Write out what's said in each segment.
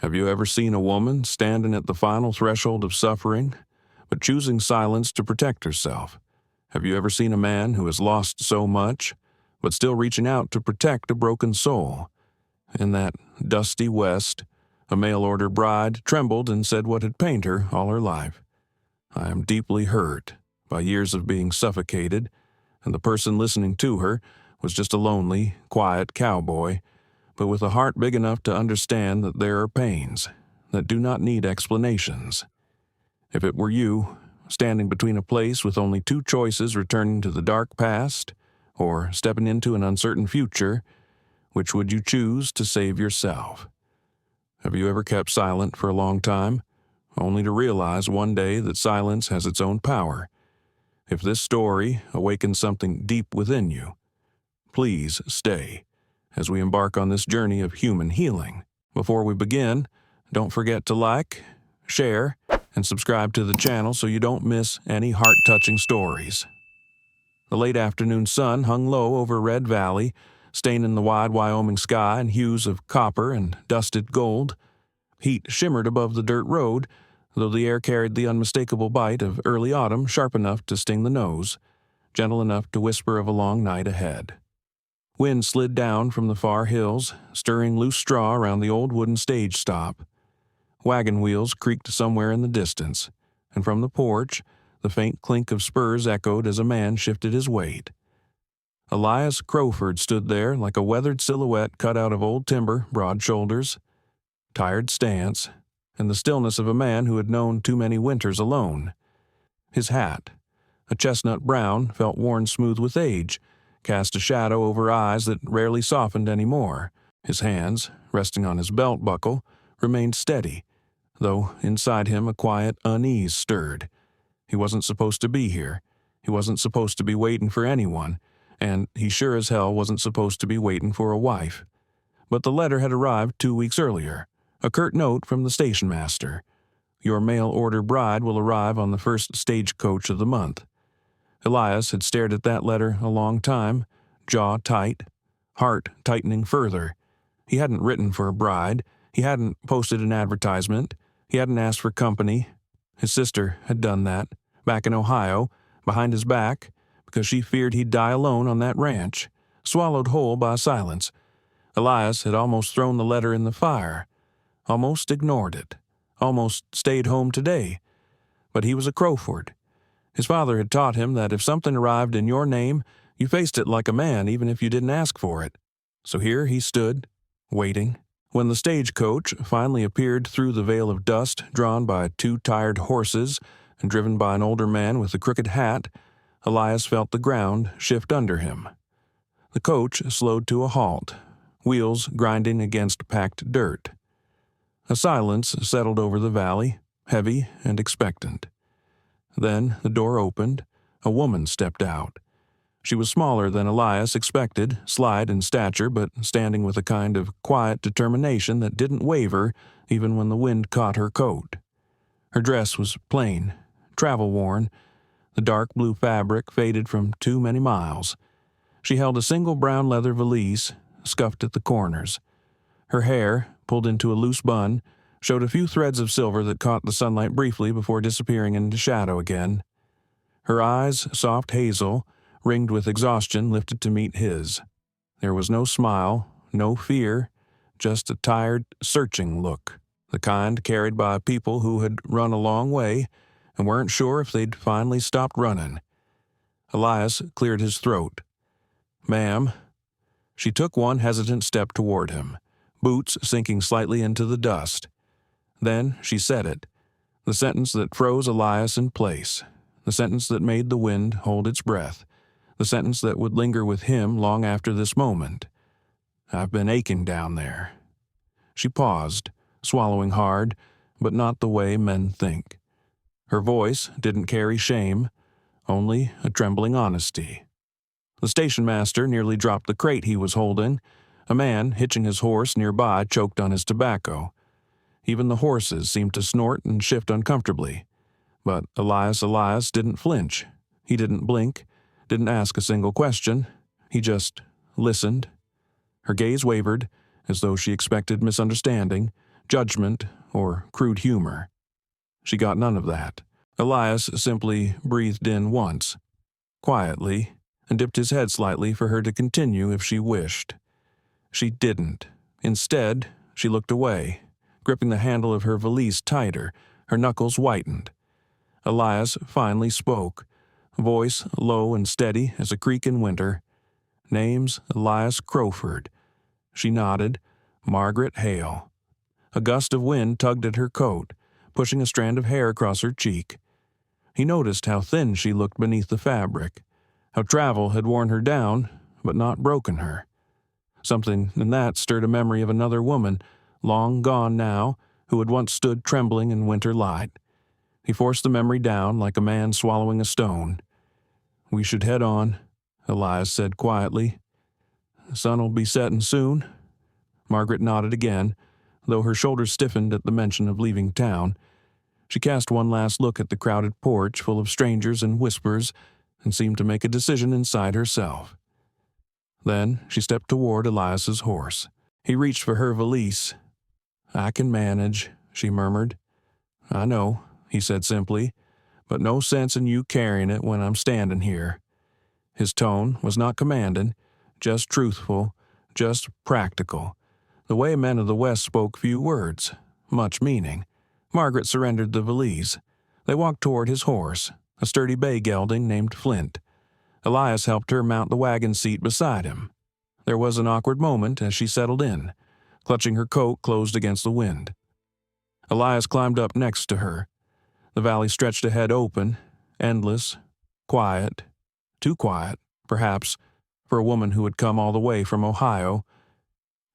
Have you ever seen a woman standing at the final threshold of suffering, but choosing silence to protect herself? Have you ever seen a man who has lost so much, but still reaching out to protect a broken soul? In that dusty West, a mail-order bride trembled and said what had pained her all her life. I am deeply hurt by years of being suffocated, and the person listening to her was just a lonely, quiet cowboy, but with a heart big enough to understand that there are pains that do not need explanations. If it were you, standing between a place with only two choices, returning to the dark past or stepping into an uncertain future, which would you choose to save yourself? Have you ever kept silent for a long time, only to realize one day that silence has its own power? If this story awakens something deep within you, please stay as we embark on this journey of human healing. Before we begin, don't forget to like, share, and subscribe to the channel so you don't miss any heart-touching stories. The late afternoon sun hung low over Red Valley, staining the wide Wyoming sky in hues of copper and dusted gold. Heat shimmered above the dirt road, though the air carried the unmistakable bite of early autumn, sharp enough to sting the nose, gentle enough to whisper of a long night ahead. Wind slid down from the far hills, stirring loose straw around the old wooden stage stop. Wagon wheels creaked somewhere in the distance, and from the porch, the faint clink of spurs echoed as a man shifted his weight. Elias Crowford stood there like a weathered silhouette cut out of old timber, broad shoulders, tired stance, and the stillness of a man who had known too many winters alone. His hat, a chestnut brown, felt worn smooth with age, cast a shadow over eyes that rarely softened any more. His hands, resting on his belt buckle, remained steady, though inside him a quiet unease stirred. He wasn't supposed to be here. He wasn't supposed to be waiting for anyone, and he sure as hell wasn't supposed to be waiting for a wife. But the letter had arrived 2 weeks earlier, a curt note from the station master. Your mail-order bride will arrive on the first stagecoach of the month. Elias had stared at that letter a long time, jaw tight, heart tightening further. He hadn't written for a bride. He hadn't posted an advertisement. He hadn't asked for company. His sister had done that, back in Ohio, behind his back, because she feared he'd die alone on that ranch, swallowed whole by silence. Elias had almost thrown the letter in the fire, almost ignored it, almost stayed home today. But he was a Crowford. His father had taught him that if something arrived in your name, you faced it like a man even if you didn't ask for it. So here he stood, waiting. When the stagecoach finally appeared through the veil of dust drawn by two tired horses and driven by an older man with a crooked hat, Elias felt the ground shift under him. The coach slowed to a halt, wheels grinding against packed dirt. A silence settled over the valley, heavy and expectant. Then the door opened. A woman stepped out. She was smaller than Elias expected, slight in stature, but standing with a kind of quiet determination that didn't waver even when the wind caught her coat. Her dress was plain, travel-worn, the dark blue fabric faded from too many miles. She held a single brown leather valise, scuffed at the corners. Her hair, pulled into a loose bun, showed a few threads of silver that caught the sunlight briefly before disappearing into shadow again. Her eyes, soft hazel, ringed with exhaustion, lifted to meet his. There was no smile, no fear, just a tired, searching look, the kind carried by people who had run a long way and weren't sure if they'd finally stopped running. Elias cleared his throat. "Ma'am." She took one hesitant step toward him, boots sinking slightly into the dust. Then she said it, the sentence that froze Elias in place, the sentence that made the wind hold its breath, the sentence that would linger with him long after this moment. "I've been aching down there." She paused, swallowing hard, but not the way men think. Her voice didn't carry shame, only a trembling honesty. The station master nearly dropped the crate he was holding. A man hitching his horse nearby choked on his tobacco. Even the horses seemed to snort and shift uncomfortably. But Elias didn't flinch. He didn't blink, didn't ask a single question. He just listened. Her gaze wavered, as though she expected misunderstanding, judgment, or crude humor. She got none of that. Elias simply breathed in once, quietly, and dipped his head slightly for her to continue if she wished. She didn't. Instead, she looked away, gripping the handle of her valise tighter, her knuckles whitened. Elias finally spoke, voice low and steady as a creek in winter. Name's Elias Crowford. She nodded. Margaret Hale. A gust of wind tugged at her coat, pushing a strand of hair across her cheek. He noticed how thin she looked beneath the fabric, how travel had worn her down, but not broken her. Something in that stirred a memory of another woman, long gone now, who had once stood trembling in winter light. He forced the memory down like a man swallowing a stone. "We should head on," Elias said quietly. "The sun'll be setting soon." Margaret nodded again, though her shoulders stiffened at the mention of leaving town. She cast one last look at the crowded porch full of strangers and whispers and seemed to make a decision inside herself. Then she stepped toward Elias's horse. He reached for her valise. "I can manage," she murmured. "I know," he said simply, "but no sense in you carrying it when I'm standing here." His tone was not commanding, just truthful, just practical. The way men of the West spoke few words, much meaning. Margaret surrendered the valise. They walked toward his horse, a sturdy bay gelding named Flint. Elias helped her mount the wagon seat beside him. There was an awkward moment as she settled in, clutching her coat closed against the wind. Elias climbed up next to her. The valley stretched ahead open, endless, quiet, too quiet, perhaps, for a woman who had come all the way from Ohio.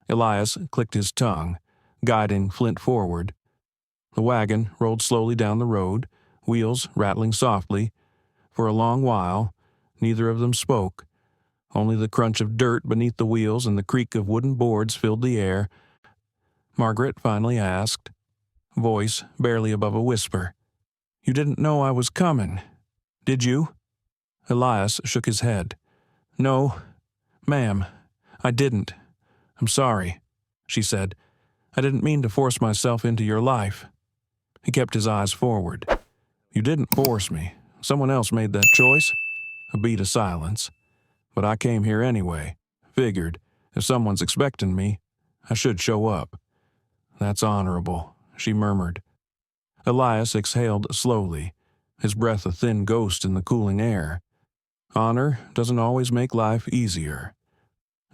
Elias clicked his tongue, guiding Flint forward. The wagon rolled slowly down the road, wheels rattling softly. For a long while, neither of them spoke. Only the crunch of dirt beneath the wheels and the creak of wooden boards filled the air. Margaret finally asked, voice barely above a whisper, "You didn't know I was coming, did you?" Elias shook his head. "No, ma'am, I didn't. I'm sorry," she said. "I didn't mean to force myself into your life." He kept his eyes forward. "You didn't force me. Someone else made that choice." A beat of silence. "But I came here anyway. Figured, if someone's expecting me, I should show up." "That's honorable," she murmured. Elias exhaled slowly, his breath a thin ghost in the cooling air. "Honor doesn't always make life easier."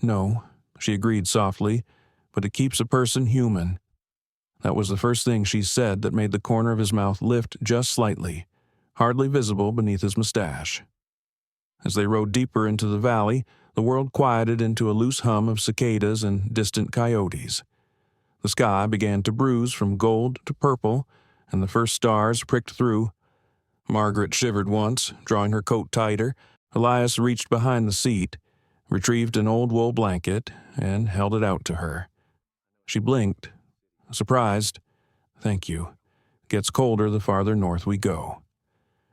"No," she agreed softly, "but it keeps a person human." That was the first thing she said that made the corner of his mouth lift just slightly, hardly visible beneath his mustache. As they rode deeper into the valley, the world quieted into a loose hum of cicadas and distant coyotes. The sky began to bruise from gold to purple, and the first stars pricked through. Margaret shivered once, drawing her coat tighter. Elias reached behind the seat, retrieved an old wool blanket, and held it out to her. She blinked, surprised. "Thank you. Gets colder the farther north we go."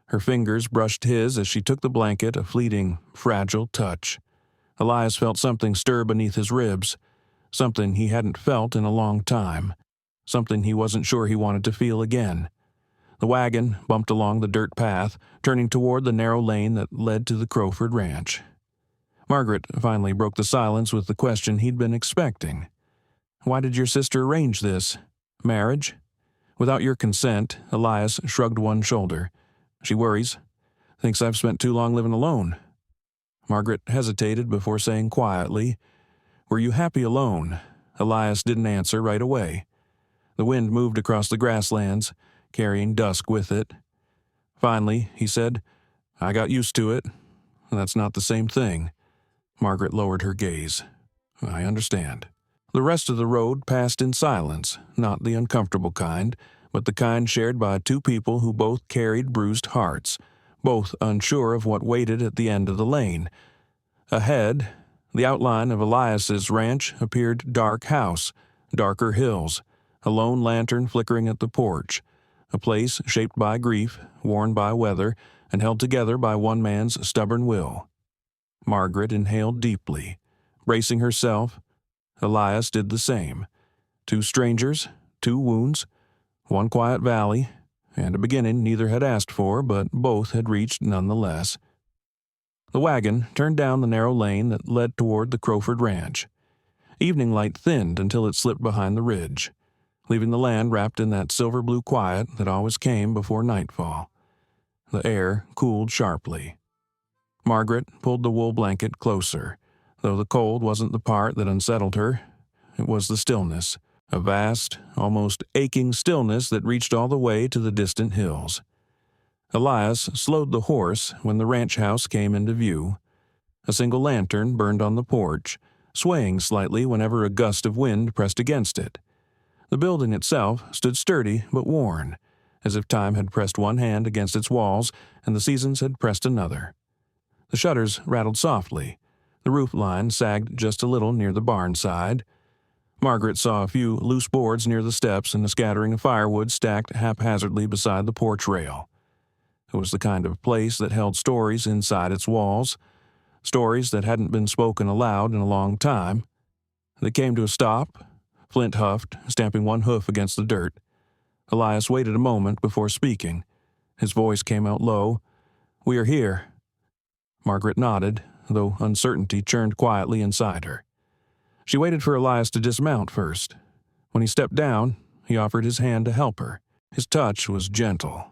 Her fingers brushed his as she took the blanket, a fleeting, fragile touch. Elias felt something stir beneath his ribs, something he hadn't felt in a long time, something he wasn't sure he wanted to feel again. The wagon bumped along the dirt path, turning toward the narrow lane that led to the Crowford Ranch. Margaret finally broke the silence with the question he'd been expecting. "Why did your sister arrange this? Marriage?" Without your consent, Elias shrugged one shoulder. "She worries. Thinks I've spent too long living alone." Margaret hesitated before saying quietly, "Were you happy alone?" Elias didn't answer right away. The wind moved across the grasslands, carrying dusk with it. Finally, he said, "I got used to it. That's not the same thing." Margaret lowered her gaze. "I understand." The rest of the road passed in silence, not the uncomfortable kind, but the kind shared by two people who both carried bruised hearts, both unsure of what waited at the end of the lane. Ahead, the outline of Elias's ranch appeared dark house, darker hills, a lone lantern flickering at the porch, a place shaped by grief, worn by weather, and held together by one man's stubborn will. Margaret inhaled deeply, bracing herself. Elias did the same. Two strangers, 2 wounds, 1 quiet valley, and a beginning neither had asked for, but both had reached nonetheless. The wagon turned down the narrow lane that led toward the Crowford Ranch. Evening light thinned until it slipped behind the ridge, leaving the land wrapped in that silver-blue quiet that always came before nightfall. The air cooled sharply. Margaret pulled the wool blanket closer, though the cold wasn't the part that unsettled her. It was the stillness, a vast, almost aching stillness that reached all the way to the distant hills. Elias slowed the horse when the ranch house came into view. A single lantern burned on the porch, swaying slightly whenever a gust of wind pressed against it. The building itself stood sturdy but worn, as if time had pressed one hand against its walls and the seasons had pressed another. The shutters rattled softly. The roof line sagged just a little near the barn side. Margaret saw a few loose boards near the steps and a scattering of firewood stacked haphazardly beside the porch rail. It was the kind of place that held stories inside its walls, stories that hadn't been spoken aloud in a long time. They came to a stop. Flint huffed, stamping one hoof against the dirt. Elias waited a moment before speaking. His voice came out low. "We are here." Margaret nodded, though uncertainty churned quietly inside her. She waited for Elias to dismount first. When he stepped down, he offered his hand to help her. His touch was gentle,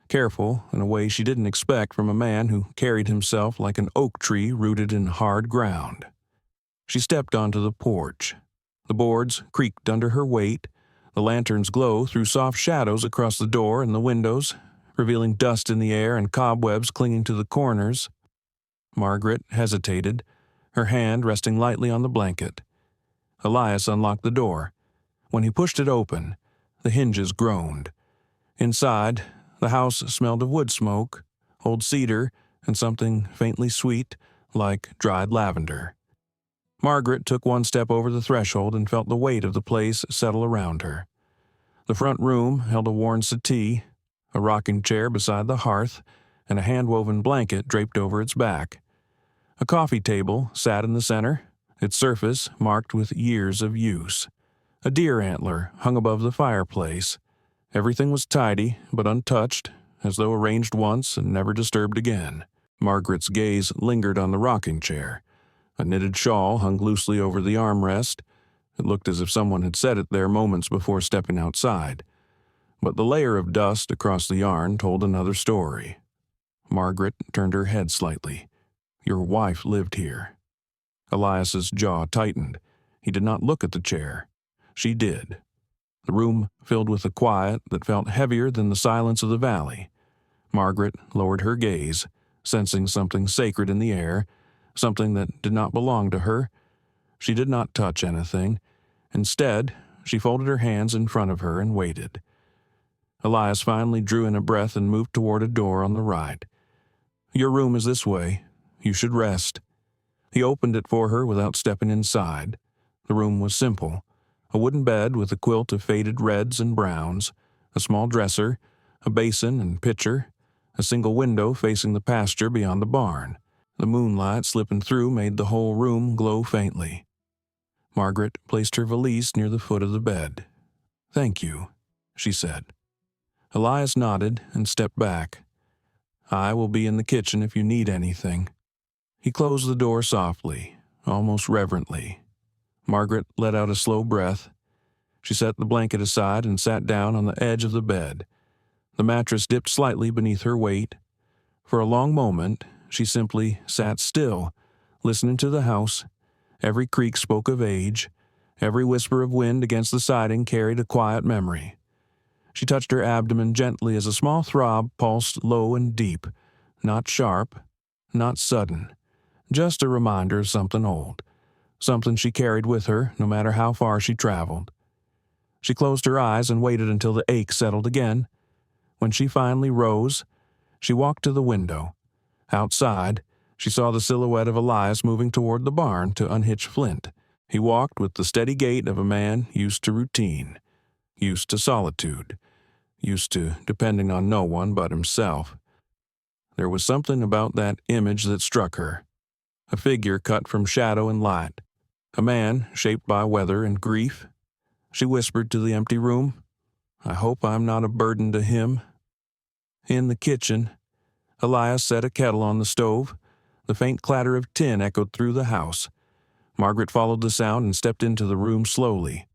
careful in a way she didn't expect from a man who carried himself like an oak tree rooted in hard ground. She stepped onto the porch. The boards creaked under her weight. The lantern's glow threw soft shadows across the door and the windows, revealing dust in the air and cobwebs clinging to the corners. Margaret hesitated, her hand resting lightly on the blanket. Elias unlocked the door. When he pushed it open, the hinges groaned. Inside, the house smelled of wood smoke, old cedar, and something faintly sweet, like dried lavender. Margaret took one step over the threshold and felt the weight of the place settle around her. The front room held a worn settee, a rocking chair beside the hearth, and a hand-woven blanket draped over its back. A coffee table sat in the center, its surface marked with years of use. A deer antler hung above the fireplace. Everything was tidy but untouched, as though arranged once and never disturbed again. Margaret's gaze lingered on the rocking chair. A knitted shawl hung loosely over the armrest. It looked as if someone had set it there moments before stepping outside. But the layer of dust across the yarn told another story. Margaret turned her head slightly. "Your wife lived here." Elias's jaw tightened. He did not look at the chair. She did. The room filled with a quiet that felt heavier than the silence of the valley. Margaret lowered her gaze, sensing something sacred in the air, something that did not belong to her. She did not touch anything. Instead, she folded her hands in front of her and waited. Elias finally drew in a breath and moved toward a door on the right. "Your room is this way. You should rest." He opened it for her without stepping inside. The room was simple. A wooden bed with a quilt of faded reds and browns, a small dresser, a basin and pitcher, a single window facing the pasture beyond the barn. The moonlight slipping through made the whole room glow faintly. Margaret placed her valise near the foot of the bed. "Thank you," she said. Elias nodded and stepped back. "I will be in the kitchen if you need anything." He closed the door softly, almost reverently. Margaret let out a slow breath. She set the blanket aside and sat down on the edge of the bed. The mattress dipped slightly beneath her weight. For a long moment, she simply sat still, listening to the house. Every creak spoke of age. Every whisper of wind against the siding carried a quiet memory. She touched her abdomen gently as a small throb pulsed low and deep, not sharp, not sudden, just a reminder of something old, something she carried with her no matter how far she traveled. She closed her eyes and waited until the ache settled again. When she finally rose, she walked to the window. Outside, she saw the silhouette of Elias moving toward the barn to unhitch Flint. He walked with the steady gait of a man used to routine, used to solitude, used to depending on no one but himself. There was something about that image that struck her. A figure cut from shadow and light. A man shaped by weather and grief. she whispered to the empty room. "I hope I'm not a burden to him." In the kitchen, Elias set a kettle on the stove. The faint clatter of tin echoed through the house. Margaret followed the sound and stepped into the room slowly.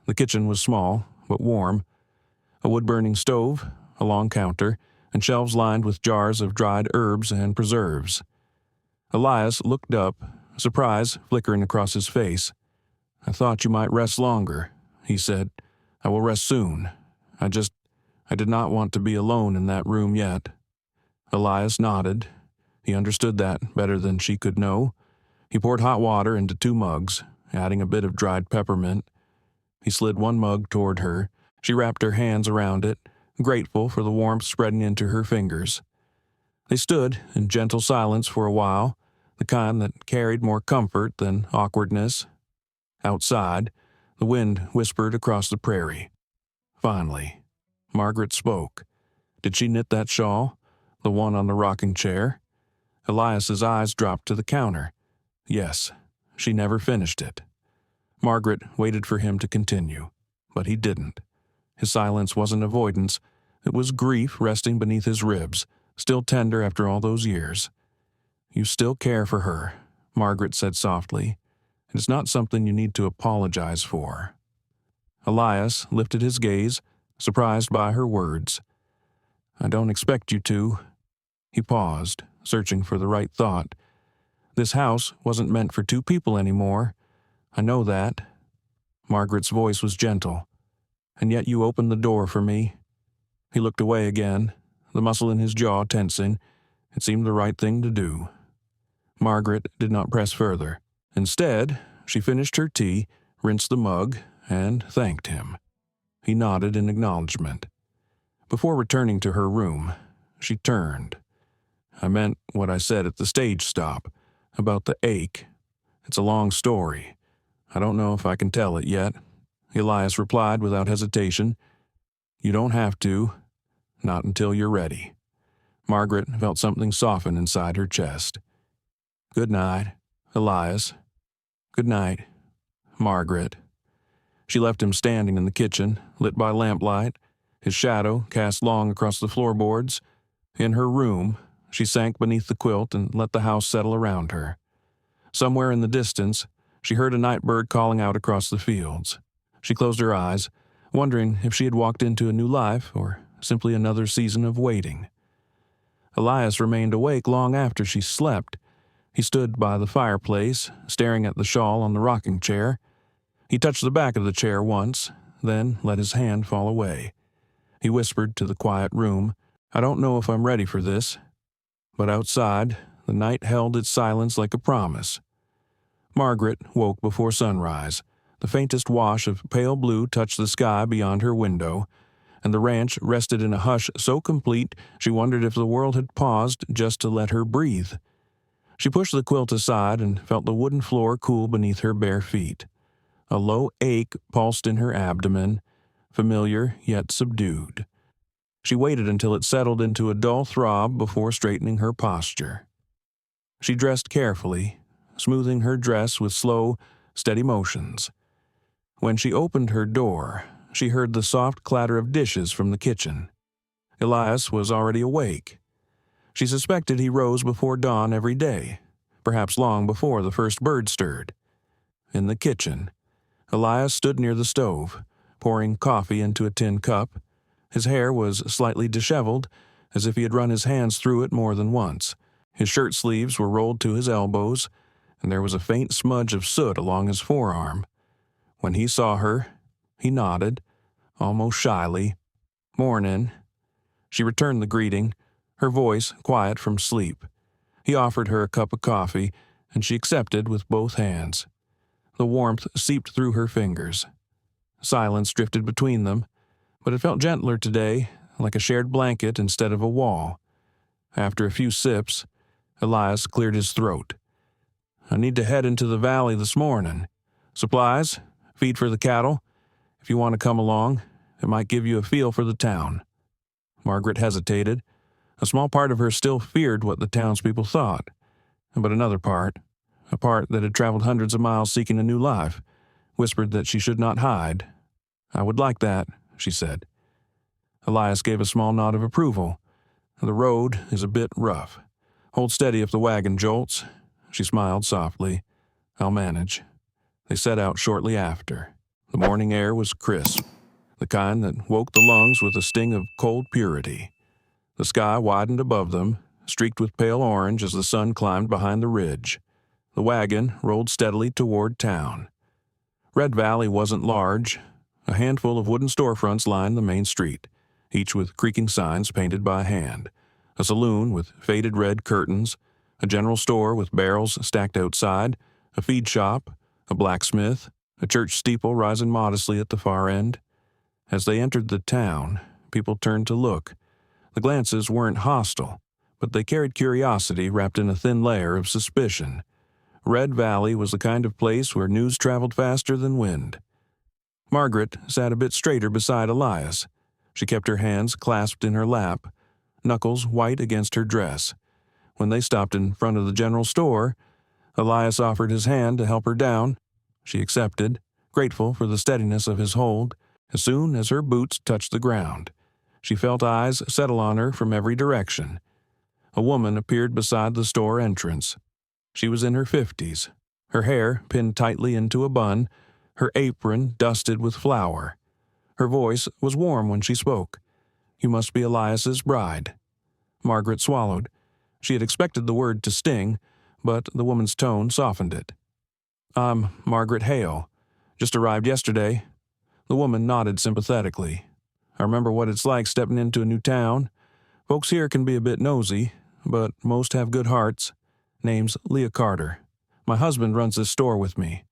The kitchen was small, but warm. A wood-burning stove, a long counter, and shelves lined with jars of dried herbs and preserves. Elias looked up, surprise flickering across his face. "I thought you might rest longer," he said. "I will rest soon. I did not want to be alone in that room yet." Elias nodded. He understood that better than she could know. He poured hot water into 2 mugs, adding a bit of dried peppermint. He slid one mug toward her. She wrapped her hands around it, grateful for the warmth spreading into her fingers. They stood in gentle silence for a while, the kind that carried more comfort than awkwardness. Outside, the wind whispered across the prairie. Finally, Margaret spoke. Did she knit that shawl, the one on the rocking chair? Elias's eyes dropped to the counter. Yes, she never finished it. Margaret waited for him to continue, but he didn't. His silence wasn't avoidance. It was grief resting beneath his ribs, still tender after all those years. "You still care for her," Margaret said softly. "It's not something you need to apologize for." Elias lifted his gaze, surprised by her words. "I don't expect you to." He paused, searching for the right thought. "This house wasn't meant for 2 people anymore. I know that." Margaret's voice was gentle. "And yet you opened the door for me." He looked away again, the muscle in his jaw tensing. It seemed the right thing to do. Margaret did not press further. Instead, she finished her tea, rinsed the mug, and thanked him. He nodded in acknowledgement. Before returning to her room, she turned. "I meant what I said at the stage stop, about the ache. It's a long story. I don't know if I can tell it yet." Elias replied without hesitation. "You don't have to. Not until you're ready." Margaret felt something soften inside her chest. "Good night, Elias." "Good night, Margaret." She left him standing in the kitchen, lit by lamplight, his shadow cast long across the floorboards. In her room, she sank beneath the quilt and let the house settle around her. Somewhere in the distance, she heard a night bird calling out across the fields. She closed her eyes, wondering if she had walked into a new life or simply another season of waiting. Elias remained awake long after she slept. He stood by the fireplace, staring at the shawl on the rocking chair. He touched the back of the chair once, then let his hand fall away. He whispered to the quiet room, "I don't know if I'm ready for this." But outside, the night held its silence like a promise. Margaret woke before sunrise. The faintest wash of pale blue touched the sky beyond her window, and the ranch rested in a hush so complete she wondered if the world had paused just to let her breathe. She pushed the quilt aside and felt the wooden floor cool beneath her bare feet. A low ache pulsed in her abdomen, familiar yet subdued. She waited until it settled into a dull throb before straightening her posture. She dressed carefully, smoothing her dress with slow, steady motions. When she opened her door, she heard the soft clatter of dishes from the kitchen. Elias was already awake. She suspected he rose before dawn every day, perhaps long before the first bird stirred. In the kitchen, Elias stood near the stove, pouring coffee into a tin cup. His hair was slightly disheveled, as if he had run his hands through it more than once. His shirt sleeves were rolled to his elbows, and there was a faint smudge of soot along his forearm. When he saw her, he nodded, almost shyly. "Mornin'." She returned the greeting, her voice quiet from sleep. He offered her a cup of coffee, and she accepted with both hands. The warmth seeped through her fingers. Silence drifted between them, but it felt gentler today, like a shared blanket instead of a wall. After a few sips, Elias cleared his throat. "I need to head into the valley this morning. Supplies, feed for the cattle. If you want to come along, it might give you a feel for the town." Margaret hesitated. A small part of her still feared what the townspeople thought, but another part, a part that had traveled hundreds of miles seeking a new life, whispered that she should not hide, "I would like that," she said. Elias gave a small nod of approval. "The road is a bit rough. Hold steady if the wagon jolts." She smiled softly. "I'll manage." They set out shortly after. The morning air was crisp, the kind that woke the lungs with a sting of cold purity. The sky widened above them, streaked with pale orange as the sun climbed behind the ridge. The wagon rolled steadily toward town. Red Valley wasn't large. A handful of wooden storefronts lined the main street, each with creaking signs painted by hand. A saloon with faded red curtains, a general store with barrels stacked outside, a feed shop, a blacksmith, a church steeple rising modestly at the far end. As they entered the town, people turned to look. The glances weren't hostile, but they carried curiosity wrapped in a thin layer of suspicion. Red Valley was the kind of place where news traveled faster than wind. Margaret sat a bit straighter beside Elias. She kept her hands clasped in her lap, knuckles white against her dress. When they stopped in front of the general store, Elias offered his hand to help her down. She accepted, grateful for the steadiness of his hold. As soon as her boots touched the ground, she felt eyes settle on her from every direction. A woman appeared beside the store entrance. She was in her 50s, her hair pinned tightly into a bun, her apron dusted with flour. Her voice was warm when she spoke. "You must be Elias's bride." Margaret swallowed. She had expected the word to sting, but the woman's tone softened it. "I'm Margaret Hale. Just arrived yesterday." The woman nodded sympathetically. "I remember what it's like stepping into a new town. Folks here can be a bit nosy, but most have good hearts. Name's Leah Carter. My husband runs this store with me."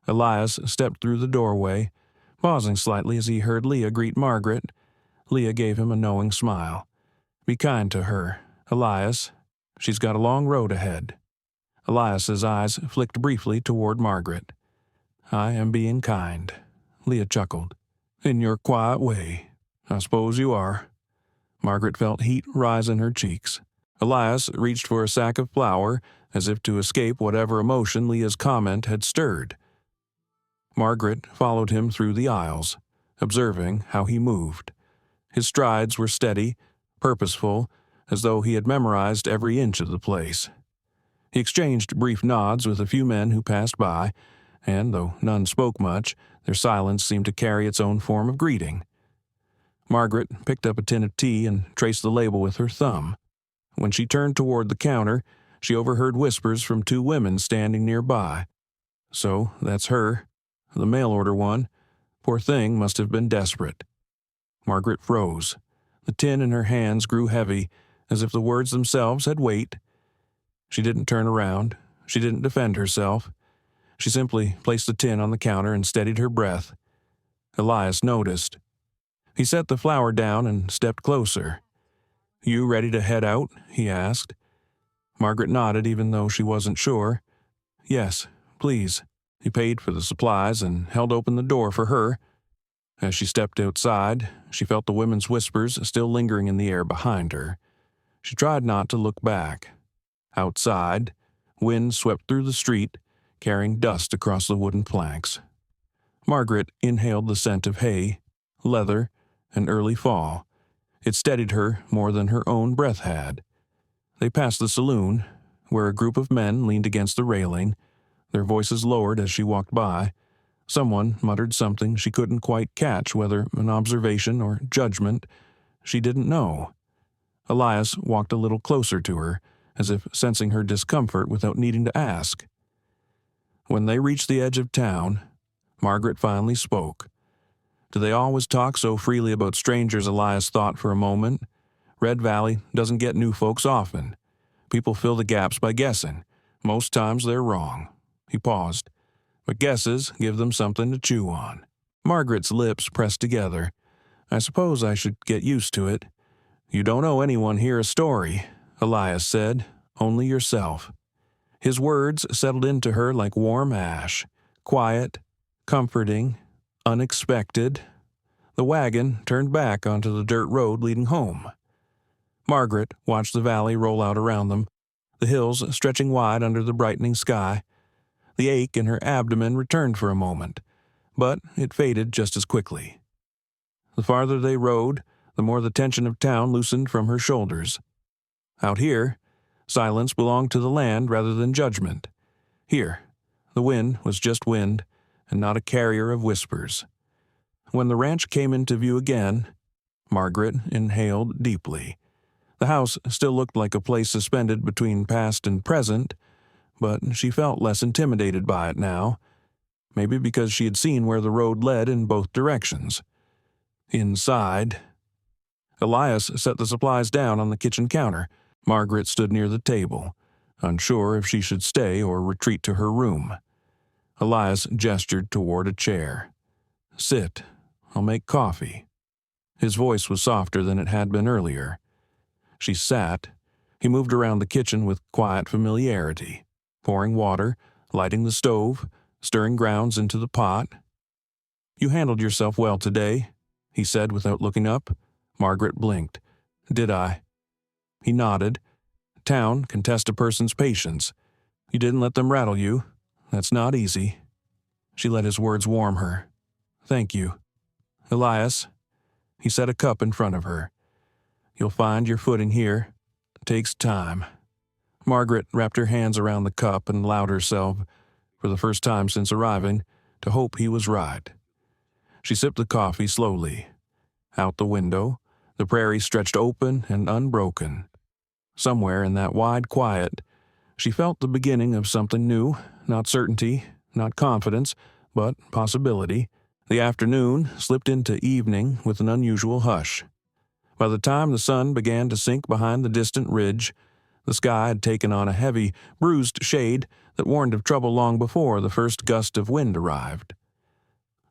Elias stepped through the doorway, pausing slightly as he heard Leah greet Margaret. Leah gave him a knowing smile. "Be kind to her, Elias. She's got a long road ahead." Elias's eyes flicked briefly toward Margaret. "I am being kind," Leah chuckled. "In your quiet way. I suppose you are." Margaret felt heat rise in her cheeks. Elias reached for a sack of flour, as if to escape whatever emotion Leah's comment had stirred. Margaret followed him through the aisles, observing how he moved. His strides were steady, purposeful, as though he had memorized every inch of the place. He exchanged brief nods with a few men who passed by, and though none spoke much, their silence seemed to carry its own form of greeting. Margaret picked up a tin of tea and traced the label with her thumb. When she turned toward the counter, she overheard whispers from two women standing nearby. "So that's her. The mail-order one. Poor thing must have been desperate." Margaret froze. The tin in her hands grew heavy, as if the words themselves had weight. She didn't turn around. She didn't defend herself. She simply placed the tin on the counter and steadied her breath. Elias noticed. He set the flour down and stepped closer. "You ready to head out?" he asked. Margaret nodded even though she wasn't sure. "Yes, please." He paid for the supplies and held open the door for her. As she stepped outside, she felt the women's whispers still lingering in the air behind her. She tried not to look back. Outside, wind swept through the street, carrying dust across the wooden planks. Margaret inhaled the scent of hay, leather, and early fall. It steadied her more than her own breath had. They passed the saloon, where a group of men leaned against the railing, their voices lowered as she walked by. Someone muttered something she couldn't quite catch, whether an observation or judgment. She didn't know. Elias walked a little closer to her, as if sensing her discomfort without needing to ask. When they reached the edge of town, Margaret finally spoke. Do they always talk so freely about strangers, Elias thought for a moment. Red Valley doesn't get new folks often. People fill the gaps by guessing. Most times they're wrong. He paused. But guesses give them something to chew on. Margaret's lips pressed together. "I suppose I should get used to it." "You don't owe anyone here a story," Elias said. "Only yourself." His words settled into her like warm ash. Quiet, comforting, unexpected. The wagon turned back onto the dirt road leading home. Margaret watched the valley roll out around them, the hills stretching wide under the brightening sky. The ache in her abdomen returned for a moment, but it faded just as quickly. The farther they rode, the more the tension of town loosened from her shoulders. Out here, silence belonged to the land rather than judgment. Here, the wind was just wind, and not a carrier of whispers. When the ranch came into view again, Margaret inhaled deeply. The house still looked like a place suspended between past and present, but she felt less intimidated by it now, maybe because she had seen where the road led in both directions. Inside, Elias set the supplies down on the kitchen counter. Margaret stood near the table, unsure if she should stay or retreat to her room. Elias gestured toward a chair. "Sit. I'll make coffee." His voice was softer than it had been earlier. She sat. He moved around the kitchen with quiet familiarity, pouring water, lighting the stove, stirring grounds into the pot. "You handled yourself well today," he said without looking up. Margaret blinked. "Did I?" He nodded. "Town can test a person's patience. You didn't let them rattle you. That's not easy." She let his words warm her. "Thank you." "Elias." He set a cup in front of her. "You'll find your footing here. It takes time." Margaret wrapped her hands around the cup and allowed herself, for the first time since arriving, to hope he was right. She sipped the coffee slowly. Out the window, the prairie stretched open and unbroken. Somewhere in that wide quiet, she felt the beginning of something new, not certainty, not confidence, but possibility. The afternoon slipped into evening with an unusual hush. By the time the sun began to sink behind the distant ridge, the sky had taken on a heavy, bruised shade that warned of trouble long before the first gust of wind arrived.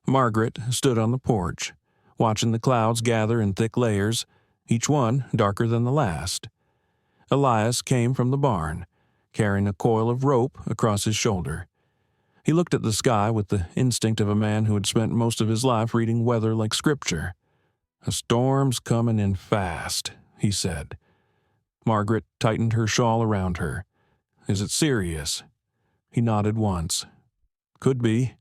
Margaret stood on the porch, watching the clouds gather in thick layers, each one darker than the last. Elias came from the barn, carrying a coil of rope across his shoulder. He looked at the sky with the instinct of a man who had spent most of his life reading weather like scripture. "A storm's coming in fast," he said. Margaret tightened her shawl around her. "Is it serious?" He nodded once. "Could be.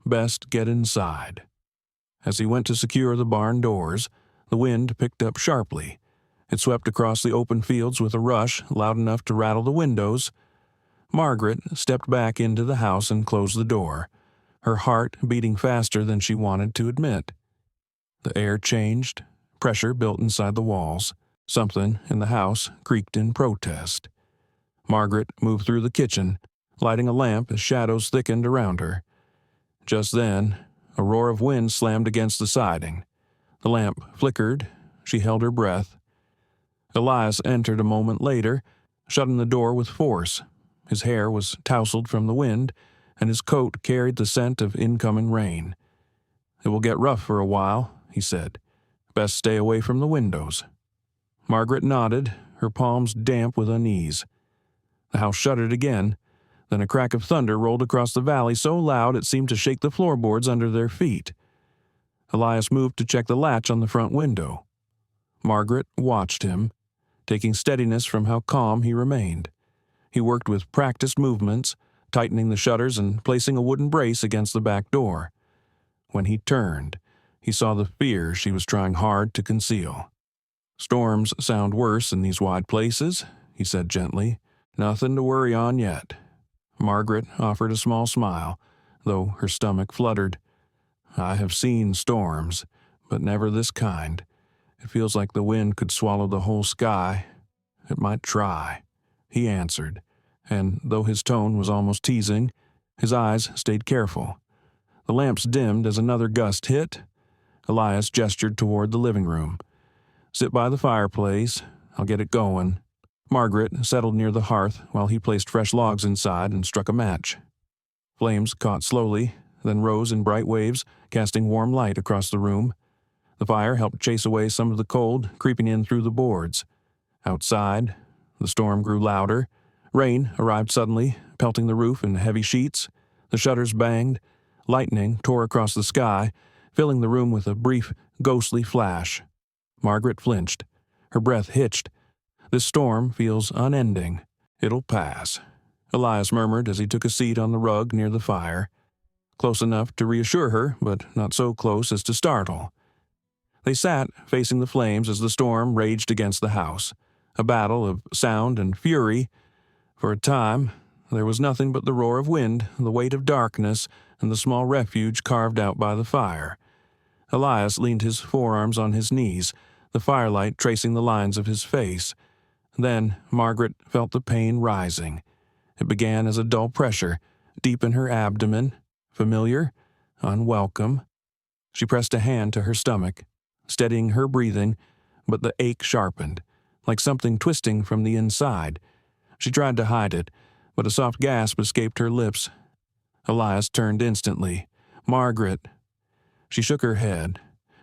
Best get inside." As he went to secure the barn doors, the wind picked up sharply. It swept across the open fields with a rush loud enough to rattle the windows. Margaret stepped back into the house and closed the door, her heart beating faster than she wanted to admit. The air changed. Pressure built inside the walls. Something in the house creaked in protest. Margaret moved through the kitchen, lighting a lamp as shadows thickened around her. Just then, a roar of wind slammed against the siding. The lamp flickered. She held her breath. Elias entered a moment later, shutting the door with force. His hair was tousled from the wind, and his coat carried the scent of incoming rain. "It will get rough for a while," he said. "Best stay away from the windows." Margaret nodded, her palms damp with unease. The house shuddered again. Then a crack of thunder rolled across the valley so loud it seemed to shake the floorboards under their feet. Elias moved to check the latch on the front window. Margaret watched him, taking steadiness from how calm he remained. He worked with practiced movements, tightening the shutters and placing a wooden brace against the back door. When he turned, he saw the fear she was trying hard to conceal. "Storms sound worse in these wide places," he said gently. "Nothing to worry on yet." Margaret offered a small smile, though her stomach fluttered. "I have seen storms, but never this kind. It feels like the wind could swallow the whole sky. It might try," he answered, and though his tone was almost teasing, his eyes stayed careful. The lamps dimmed as another gust hit. Elias gestured toward the living room. "Sit by the fireplace. I'll get it going." Margaret settled near the hearth while he placed fresh logs inside and struck a match. Flames caught slowly, then rose in bright waves, casting warm light across the room. The fire helped chase away some of the cold creeping in through the boards. Outside, the storm grew louder. Rain arrived suddenly, pelting the roof in heavy sheets. The shutters banged. Lightning tore across the sky, filling the room with a brief, ghostly flash. Margaret flinched. Her breath hitched. "This storm feels unending. It'll pass," Elias murmured as he took a seat on the rug near the fire. close enough to reassure her, but not so close as to startle. They sat facing the flames as the storm raged against the house, a battle of sound and fury. For a time, there was nothing but the roar of wind, the weight of darkness, and the small refuge carved out by the fire. Elias leaned his forearms on his knees, the firelight tracing the lines of his face. Then Margaret felt the pain rising. It began as a dull pressure, deep in her abdomen, familiar, unwelcome. She pressed a hand to her stomach, steadying her breathing, but the ache sharpened, like something twisting from the inside. She tried to hide it, but a soft gasp escaped her lips. Elias turned instantly. "Margaret." She shook her head.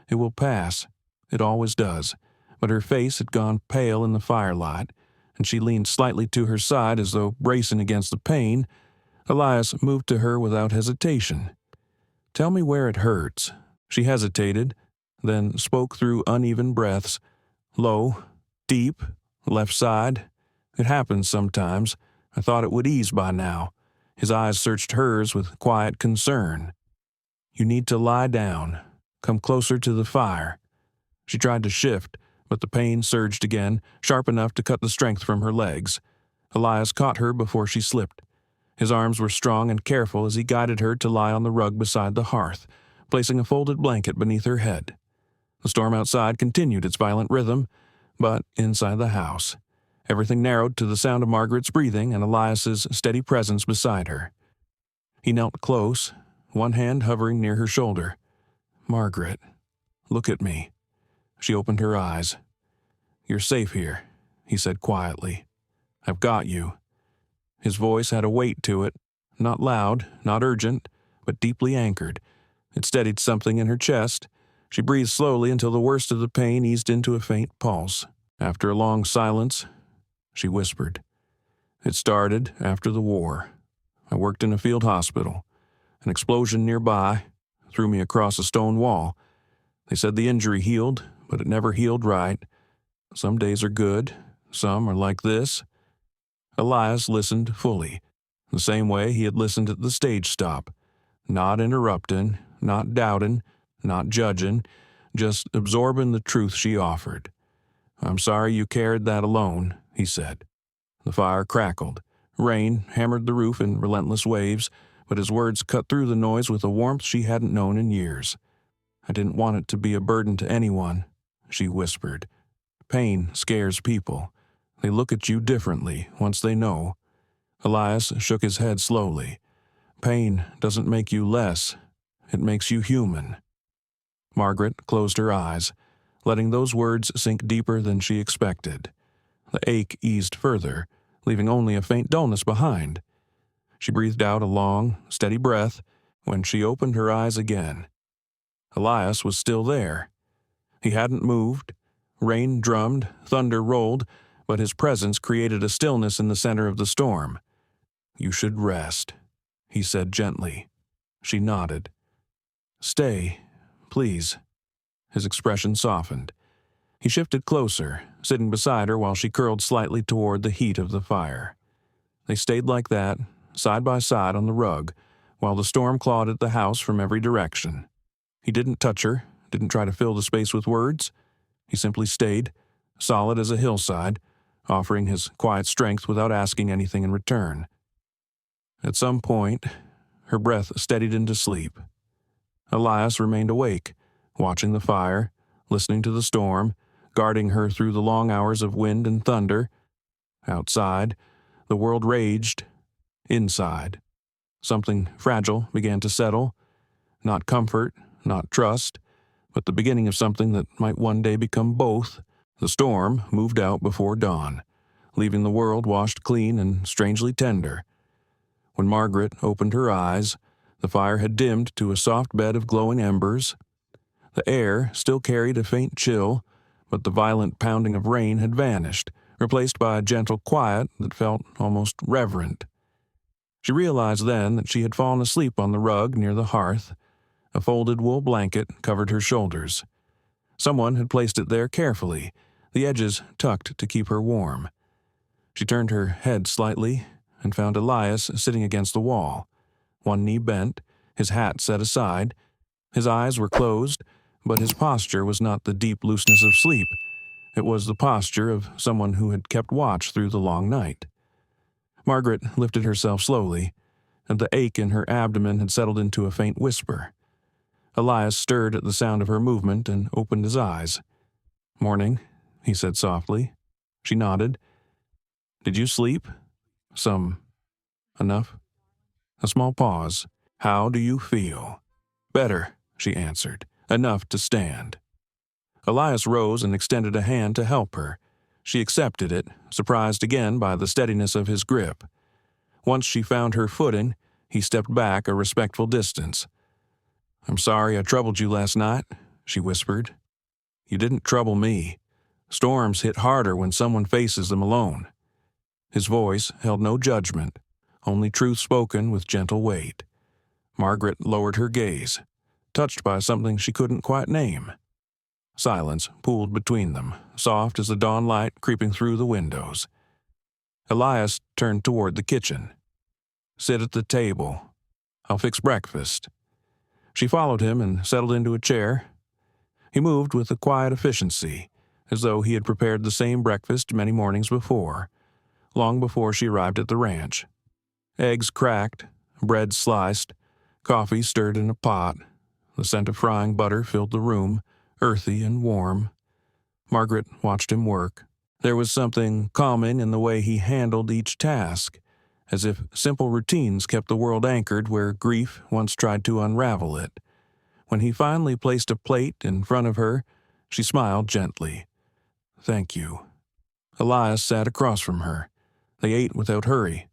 "It will pass. It always does." But her face had gone pale in the firelight, and she leaned slightly to her side as though bracing against the pain. Elias moved to her without hesitation. "Tell me where it hurts." She hesitated, then spoke through uneven breaths. "Low, deep, left side. It happens sometimes. I thought it would ease by now." His eyes searched hers with quiet concern. "You need to lie down. Come closer to the fire." She tried to shift, but the pain surged again, sharp enough to cut the strength from her legs. Elias caught her before she slipped. His arms were strong and careful as he guided her to lie on the rug beside the hearth, placing a folded blanket beneath her head. The storm outside continued its violent rhythm, but inside the house, everything narrowed to the sound of Margaret's breathing and Elias's steady presence beside her. He knelt close, one hand hovering near her shoulder. "Margaret, look at me." She opened her eyes. "You're safe here," he said quietly. "I've got you." His voice had a weight to it, not loud, not urgent, but deeply anchored. It steadied something in her chest. She breathed slowly until the worst of the pain eased into a faint pulse. After a long silence, she whispered, "It started after the war. I worked in a field hospital. An explosion nearby threw me across a stone wall. They said the injury healed, but it never healed right. Some days are good, some are like this." Elias listened fully, the same way he had listened at the stage stop, not interrupting, not doubting, not judging, just absorbing the truth she offered. "I'm sorry you carried that alone," he said. The fire crackled. Rain hammered the roof in relentless waves, but his words cut through the noise with a warmth she hadn't known in years. "I didn't want it to be a burden to anyone," she whispered. "Pain scares people. They look at you differently once they know." Elias shook his head slowly. "Pain doesn't make you less. It makes you human." Margaret closed her eyes, letting those words sink deeper than she expected. The ache eased further, leaving only a faint dullness behind. She breathed out a long, steady breath when she opened her eyes again. Elias was still there. He hadn't moved. Rain drummed, thunder rolled, but his presence created a stillness in the center of the storm. "You should rest," he said gently. She nodded. "Stay, please." His expression softened. He shifted closer, sitting beside her while she curled slightly toward the heat of the fire. They stayed like that, side by side on the rug, while the storm clawed at the house from every direction. He didn't touch her, didn't try to fill the space with words. He simply stayed, solid as a hillside, offering his quiet strength without asking anything in return. At some point, her breath steadied into sleep. Elias remained awake, watching the fire, listening to the storm, guarding her through the long hours of wind and thunder. Outside, the world raged. Inside, something fragile began to settle. Not comfort, not trust, but the beginning of something that might one day become both. The storm moved out before dawn, leaving the world washed clean and strangely tender. When Margaret opened her eyes, the fire had dimmed to a soft bed of glowing embers. The air still carried a faint chill, but the violent pounding of rain had vanished, replaced by a gentle quiet that felt almost reverent. She realized then that she had fallen asleep on the rug near the hearth. A folded wool blanket covered her shoulders. Someone had placed it there carefully, the edges tucked to keep her warm. She turned her head slightly and found Elias sitting against the wall, one knee bent, his hat set aside. His eyes were closed, but his posture was not the deep looseness of sleep. It was the posture of someone who had kept watch through the long night. Margaret lifted herself slowly, and the ache in her abdomen had settled into a faint whisper. Elias stirred at the sound of her movement and opened his eyes. "Morning," he said softly. She nodded. "Did you sleep?" Enough?" A small pause. "How do you feel?" "Better," she answered. "Enough to stand." Elias rose and extended a hand to help her. She accepted it, surprised again by the steadiness of his grip. Once she found her footing, he stepped back a respectful distance. "I'm sorry I troubled you last night," she whispered. "You didn't trouble me. Storms hit harder when someone faces them alone." His voice held no judgment, only truth spoken with gentle weight. Margaret lowered her gaze, touched by something she couldn't quite name. Silence pooled between them, soft as the dawn light creeping through the windows. Elias turned toward the kitchen. "Sit at the table. I'll fix breakfast." She followed him and settled into a chair. He moved with a quiet efficiency, as though he had prepared the same breakfast many mornings before, long before she arrived at the ranch. Eggs cracked, bread sliced, coffee stirred in a pot. The scent of frying butter filled the room, earthy and warm. Margaret watched him work. There was something calming in the way he handled each task, as if simple routines kept the world anchored where grief once tried to unravel it. When he finally placed a plate in front of her, she smiled gently. "Thank you." Elias sat across from her. They ate without hurry.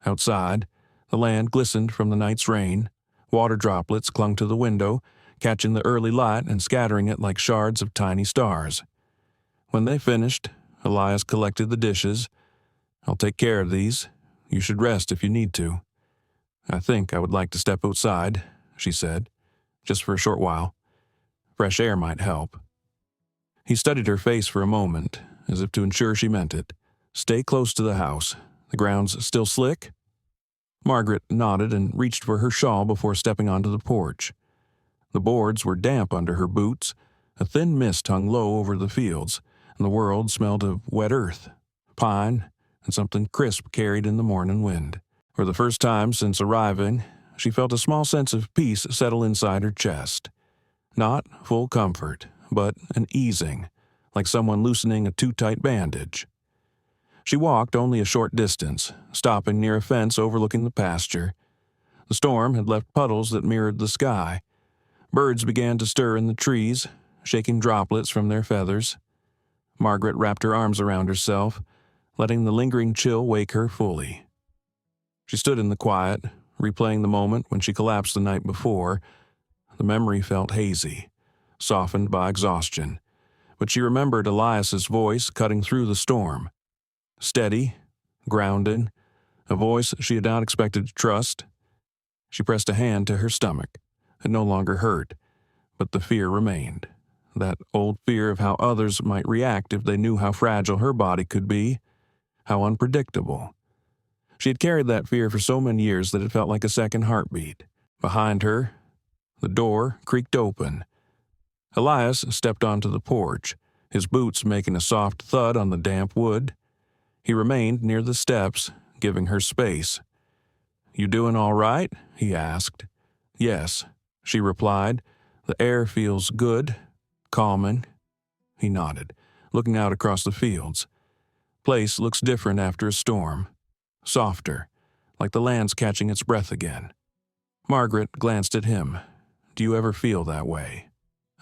Outside, the land glistened from the night's rain. Water droplets clung to the window, catching the early light and scattering it like shards of tiny stars. When they finished, Elias collected the dishes. "I'll take care of these. You should rest if you need to." "I think I would like to step outside," she said, "just for a short while. Fresh air might help." He studied her face for a moment, as if to ensure she meant it. "Stay close to the house. The ground's still slick?" Margaret nodded and reached for her shawl before stepping onto the porch. The boards were damp under her boots. A thin mist hung low over the fields, and the world smelled of wet earth, pine, and something crisp carried in the morning wind. For the first time since arriving, she felt a small sense of peace settle inside her chest. Not full comfort, but an easing, like someone loosening a too-tight bandage. She walked only a short distance, stopping near a fence overlooking the pasture. The storm had left puddles that mirrored the sky. Birds began to stir in the trees, shaking droplets from their feathers. Margaret wrapped her arms around herself, letting the lingering chill wake her fully. She stood in the quiet, replaying the moment when she collapsed the night before. The memory felt hazy, softened by exhaustion, but she remembered Elias's voice cutting through the storm. Steady, grounded, a voice she had not expected to trust. She pressed a hand to her stomach. It no longer hurt, but the fear remained. That old fear of how others might react if they knew how fragile her body could be, how unpredictable. She had carried that fear for so many years that it felt like a second heartbeat. Behind her, the door creaked open. Elias stepped onto the porch, his boots making a soft thud on the damp wood. He remained near the steps, giving her space. "You doing all right?" he asked. "Yes," she replied. "The air feels good, calming." He nodded, looking out across the fields. "Place looks different after a storm. Softer, like the land's catching its breath again." Margaret glanced at him. "Do you ever feel that way,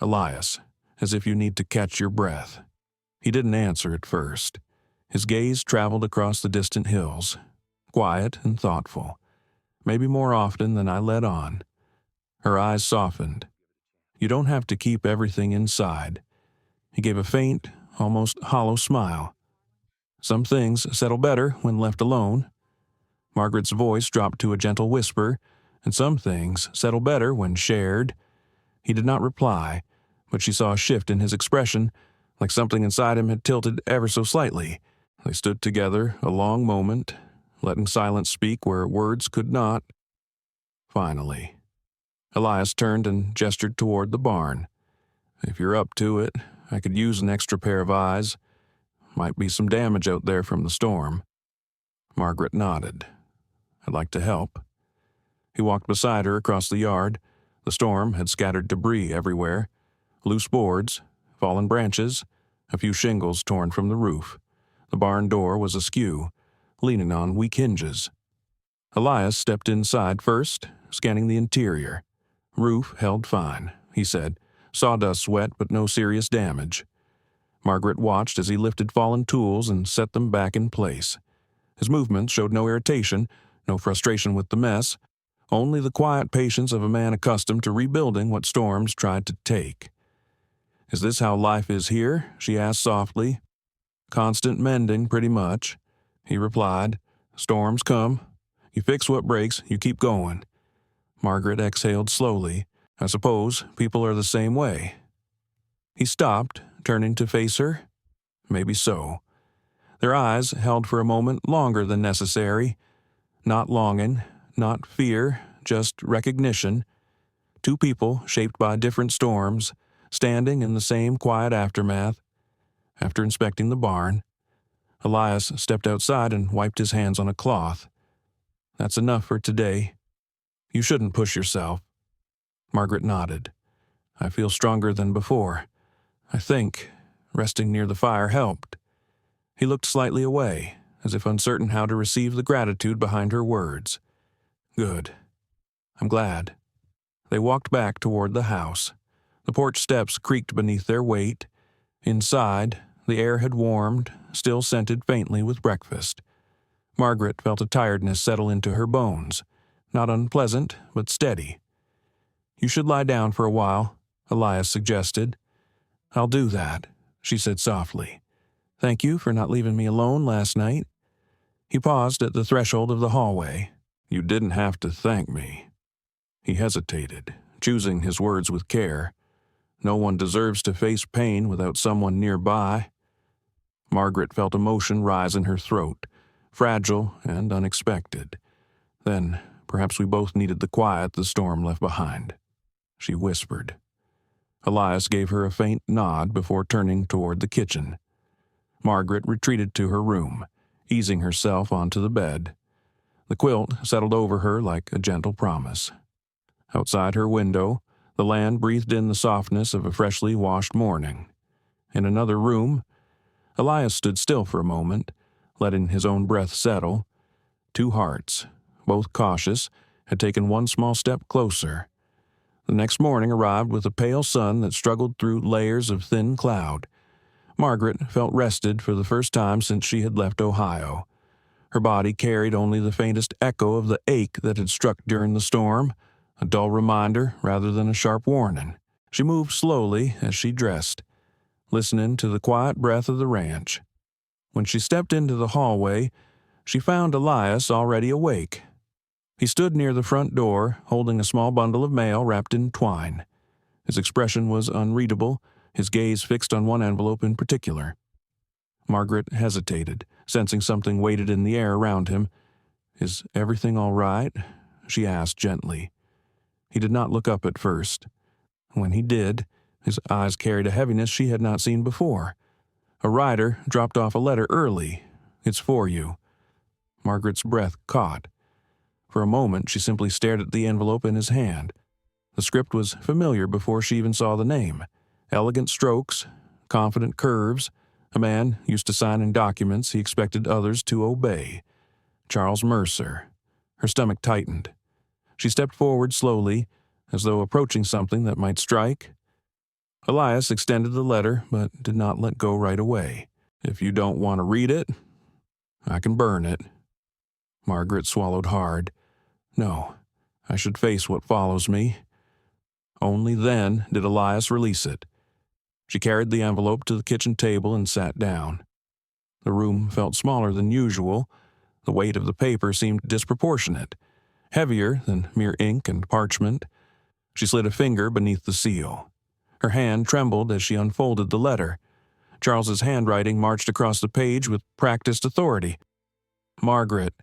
Elias, as if you need to catch your breath?" He didn't answer at first. His gaze traveled across the distant hills, quiet and thoughtful, maybe more often than I let on. Her eyes softened. "You don't have to keep everything inside." He gave a faint, almost hollow smile. "Some things settle better when left alone." Margaret's voice dropped to a gentle whisper, "And some things settle better when shared." He did not reply, but she saw a shift in his expression, like something inside him had tilted ever so slightly. They stood together a long moment, letting silence speak where words could not. Finally, Elias turned and gestured toward the barn. "If you're up to it, I could use an extra pair of eyes. Might be some damage out there from the storm." Margaret nodded. "I'd like to help." He walked beside her across the yard. The storm had scattered debris everywhere. Loose boards, fallen branches, a few shingles torn from the roof. The barn door was askew, leaning on weak hinges. Elias stepped inside first, scanning the interior. "Roof held fine," he said. "Sawdust wet, but no serious damage." Margaret watched as he lifted fallen tools and set them back in place. His movements showed no irritation, no frustration with the mess, only the quiet patience of a man accustomed to rebuilding what storms tried to take. "Is this how life is here?" she asked softly. "Constant mending, pretty much," he replied. "Storms come. You fix what breaks, you keep going." Margaret exhaled slowly. "I suppose people are the same way." He stopped, turning to face her. Maybe so. Their eyes held for a moment longer than necessary. Not longing, not fear, just recognition. Two people shaped by different storms, standing in the same quiet aftermath. After inspecting the barn, Elias stepped outside and wiped his hands on a cloth. "That's enough for today. You shouldn't push yourself." Margaret nodded. "I feel stronger than before. I think resting near the fire helped." He looked slightly away, as if uncertain how to receive the gratitude behind her words. "Good. I'm glad." They walked back toward the house. The porch steps creaked beneath their weight. Inside, the air had warmed, still scented faintly with breakfast. Margaret felt a tiredness settle into her bones, not unpleasant, but steady. "You should lie down for a while," Elias suggested. "I'll do that," she said softly. "Thank you for not leaving me alone last night." He paused at the threshold of the hallway. "You didn't have to thank me." He hesitated, choosing his words with care. No one deserves to face pain without someone nearby. Margaret felt emotion rise in her throat, fragile and unexpected. Then, perhaps we both needed the quiet the storm left behind, she whispered. Elias gave her a faint nod before turning toward the kitchen. Margaret retreated to her room, easing herself onto the bed. The quilt settled over her like a gentle promise. Outside her window, the land breathed in the softness of a freshly washed morning. In another room, Elias stood still for a moment, letting his own breath settle. Two hearts, both cautious, had taken one small step closer. The next morning arrived with a pale sun that struggled through layers of thin cloud. Margaret felt rested for the first time since she had left Ohio. Her body carried only the faintest echo of the ache that had struck during the storm, a dull reminder rather than a sharp warning. She moved slowly as she dressed, listening to the quiet breath of the ranch. When she stepped into the hallway, she found Elias already awake. He stood near the front door, holding a small bundle of mail wrapped in twine. His expression was unreadable, his gaze fixed on one envelope in particular. Margaret hesitated, sensing something weighted in the air around him. "Is everything all right?" she asked gently. He did not look up at first. When he did, his eyes carried a heaviness she had not seen before. "A rider dropped off a letter early. It's for you." Margaret's breath caught. For a moment, she simply stared at the envelope in his hand. The script was familiar before she even saw the name. Elegant strokes, confident curves, a man used to signing documents he expected others to obey. Charles Mercer. Her stomach tightened. She stepped forward slowly, as though approaching something that might strike. Elias extended the letter, but did not let go right away. "If you don't want to read it, I can burn it." Margaret swallowed hard. No, I should face what follows me. Only then did Elias release it. She carried the envelope to the kitchen table and sat down. The room felt smaller than usual. The weight of the paper seemed disproportionate, heavier than mere ink and parchment. She slid a finger beneath the seal. Her hand trembled as she unfolded the letter. Charles's handwriting marched across the page with practiced authority. "Margaret,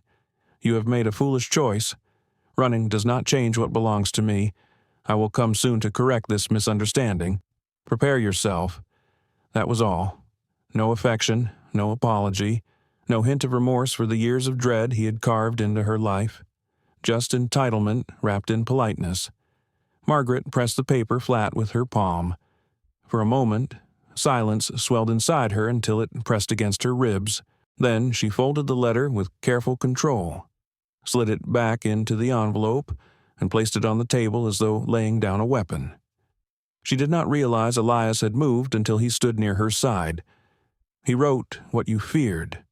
you have made a foolish choice. Running does not change what belongs to me. I will come soon to correct this misunderstanding. Prepare yourself. That was all. No affection, no apology, no hint of remorse for the years of dread he had carved into her life. Just entitlement wrapped in politeness. Margaret pressed the paper flat with her palm. For a moment, silence swelled inside her until it pressed against her ribs. Then she folded the letter with careful control, slid it back into the envelope, and placed it on the table as though laying down a weapon. She did not realize Elias had moved until he stood near her side. He wrote what you feared.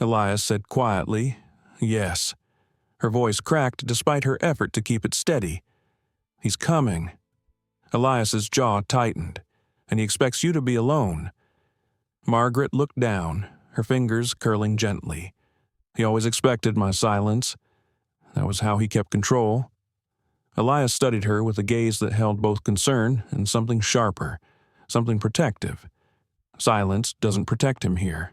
Elias said quietly, "Yes." Her voice cracked despite her effort to keep it steady. "He's coming." Elias's jaw tightened, "and he expects you to be alone." Margaret looked down, her fingers curling gently. He always expected my silence. That was how he kept control. Elias studied her with a gaze that held both concern and something sharper, something protective. Silence doesn't protect him here.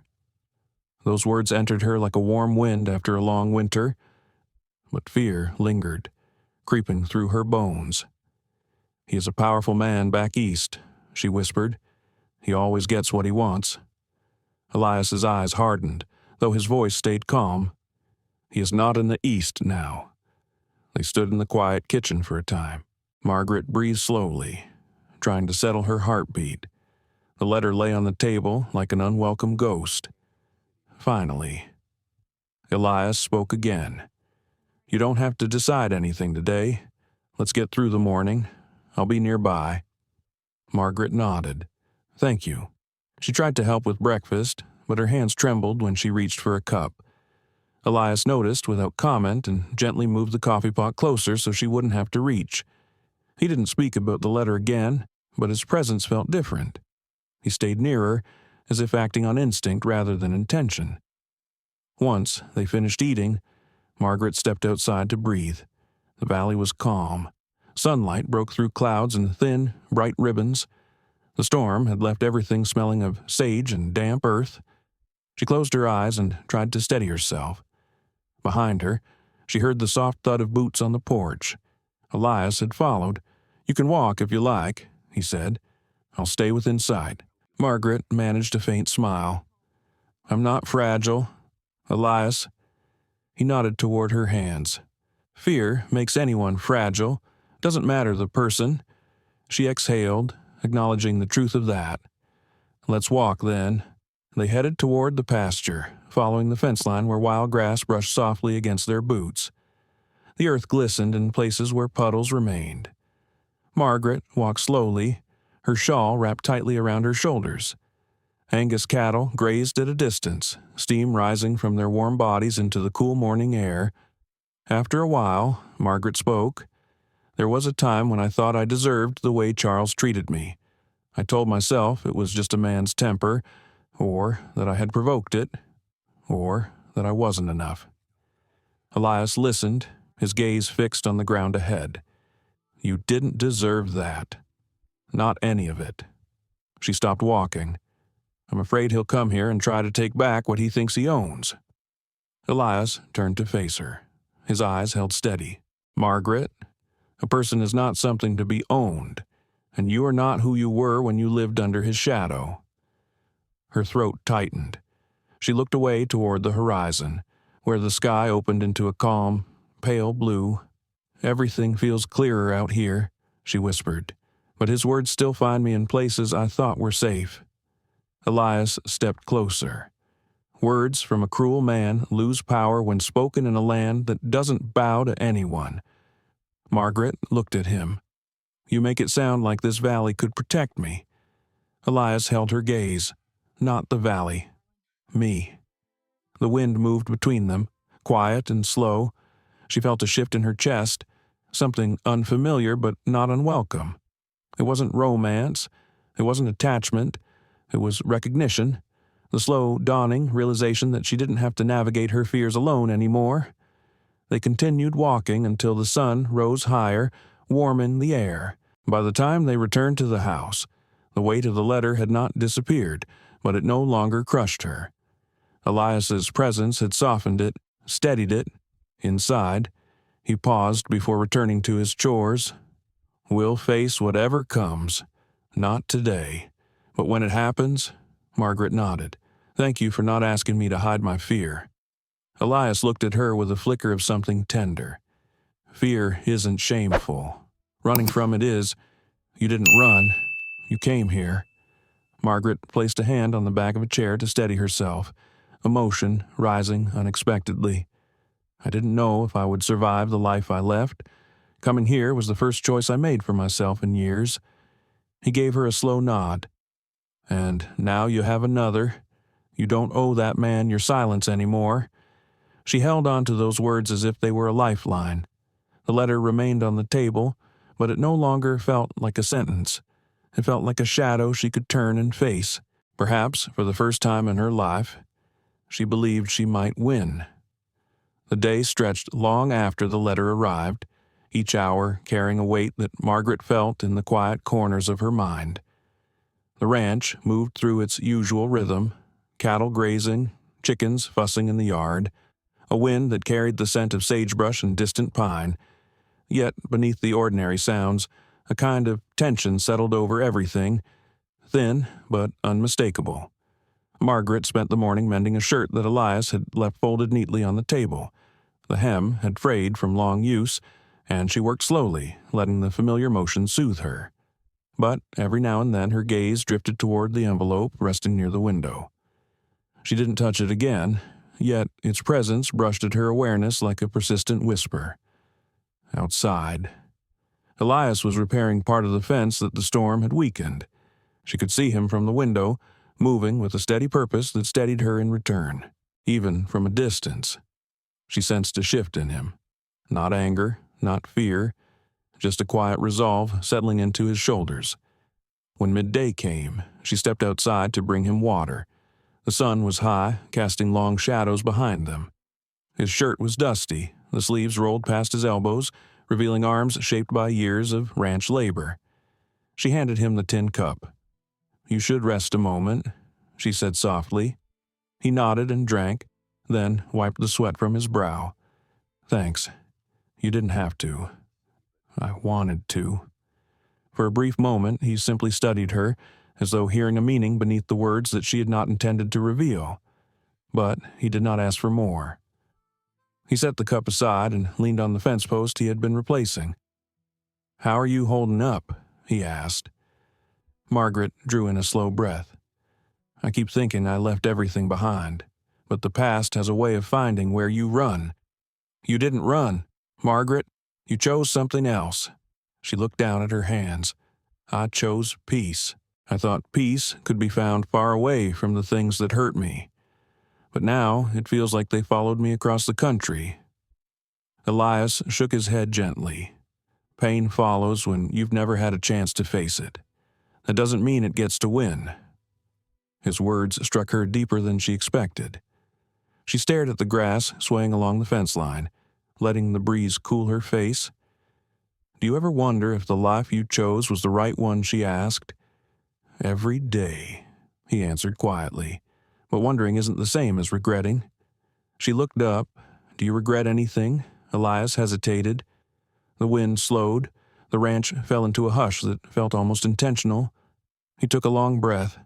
Those words entered her like a warm wind after a long winter, but fear lingered, creeping through her bones. "He is a powerful man back east," she whispered. "He always gets what he wants." Elias's eyes hardened, though his voice stayed calm. "He is not in the east now." They stood in the quiet kitchen for a time. Margaret breathed slowly, trying to settle her heartbeat. The letter lay on the table like an unwelcome ghost. Finally, Elias spoke again. "You don't have to decide anything today. Let's get through the morning. I'll be nearby." Margaret nodded. "Thank you." She tried to help with breakfast, but her hands trembled when she reached for a cup. Elias noticed without comment and gently moved the coffee pot closer so she wouldn't have to reach. He didn't speak about the letter again, but his presence felt different. He stayed nearer, as if acting on instinct rather than intention. Once they finished eating, Margaret stepped outside to breathe. The valley was calm. Sunlight broke through clouds in thin, bright ribbons. The storm had left everything smelling of sage and damp earth. She closed her eyes and tried to steady herself. Behind her, she heard the soft thud of boots on the porch. Elias had followed. "You can walk if you like," he said. "I'll stay within sight." Margaret managed a faint smile. "I'm not fragile. Elias." He nodded toward her hands. "Fear makes anyone fragile. Doesn't matter the person." She exhaled, acknowledging the truth of that. "Let's walk, then." They headed toward the pasture, following the fence line where wild grass brushed softly against their boots. The earth glistened in places where puddles remained. Margaret walked slowly, her shawl wrapped tightly around her shoulders. Angus cattle grazed at a distance, steam rising from their warm bodies into the cool morning air. After a while, Margaret spoke. "There was a time when I thought I deserved the way Charles treated me. I told myself it was just a man's temper, or that I had provoked it, or that I wasn't enough." Elias listened, his gaze fixed on the ground ahead. "You didn't deserve that. Not any of it." She stopped walking. "I'm afraid he'll come here and try to take back what he thinks he owns." Elias turned to face her. His eyes held steady. "Margaret, a person is not something to be owned, and you are not who you were when you lived under his shadow." Her throat tightened. She looked away toward the horizon, where the sky opened into a calm, pale blue. "Everything feels clearer out here," she whispered, "but his words still find me in places I thought were safe." Elias stepped closer. Words from a cruel man lose power when spoken in a land that doesn't bow to anyone. Margaret looked at him. "You make it sound like this valley could protect me." Elias held her gaze. "Not the valley. Me." The wind moved between them, quiet and slow. She felt a shift in her chest, something unfamiliar but not unwelcome. It wasn't romance. It wasn't attachment. It was recognition, the slow dawning realization that she didn't have to navigate her fears alone anymore. They continued walking until the sun rose higher, warming the air. By the time they returned to the house, the weight of the letter had not disappeared, but it no longer crushed her. Elias's presence had softened it, steadied it. Inside, he paused before returning to his chores. We'll face whatever comes. Not today. But when it happens, Margaret nodded. Thank you for not asking me to hide my fear. Elias looked at her with a flicker of something tender. Fear isn't shameful. Running from it is. You didn't run. You came here. Margaret placed a hand on the back of a chair to steady herself, emotion rising unexpectedly. I didn't know if I would survive the life I left. Coming here was the first choice I made for myself in years. He gave her a slow nod. And now you have another. You don't owe that man your silence anymore. She held on to those words as if they were a lifeline. The letter remained on the table, but it no longer felt like a sentence. It felt like a shadow she could turn and face. Perhaps, for the first time in her life, she believed she might win. The day stretched long after the letter arrived, each hour carrying a weight that Margaret felt in the quiet corners of her mind. The ranch moved through its usual rhythm, cattle grazing, chickens fussing in the yard, a wind that carried the scent of sagebrush and distant pine. Yet, beneath the ordinary sounds, a kind of tension settled over everything, thin but unmistakable. Margaret spent the morning mending a shirt that Elias had left folded neatly on the table. The hem had frayed from long use, and she worked slowly, letting the familiar motion soothe her. But every now and then her gaze drifted toward the envelope resting near the window. She didn't touch it again, yet its presence brushed at her awareness like a persistent whisper. Outside. Elias was repairing part of the fence that the storm had weakened. She could see him from the window, moving with a steady purpose that steadied her in return, even from a distance. She sensed a shift in him. Not anger, not fear, just a quiet resolve settling into his shoulders. When midday came, she stepped outside to bring him water. The sun was high, casting long shadows behind them. His shirt was dusty, the sleeves rolled past his elbows, revealing arms shaped by years of ranch labor. She handed him the tin cup. You should rest a moment, she said softly. He nodded and drank, then wiped the sweat from his brow. Thanks. You didn't have to. I wanted to. For a brief moment, he simply studied her, as though hearing a meaning beneath the words that she had not intended to reveal. But he did not ask for more. He set the cup aside and leaned on the fence post he had been replacing. How are you holding up? He asked. Margaret drew in a slow breath. I keep thinking I left everything behind, but the past has a way of finding where you run. You didn't run, Margaret. You chose something else. She looked down at her hands. I chose peace. I thought peace could be found far away from the things that hurt me. But now it feels like they followed me across the country. Elias shook his head gently. Pain follows when you've never had a chance to face it. That doesn't mean it gets to win. His words struck her deeper than she expected. She stared at the grass swaying along the fence line, letting the breeze cool her face. Do you ever wonder if the life you chose was the right one, she asked. Every day, he answered quietly. But wondering isn't the same as regretting. She looked up. Do you regret anything? Elias hesitated. The wind slowed. The ranch fell into a hush that felt almost intentional. He took a long breath.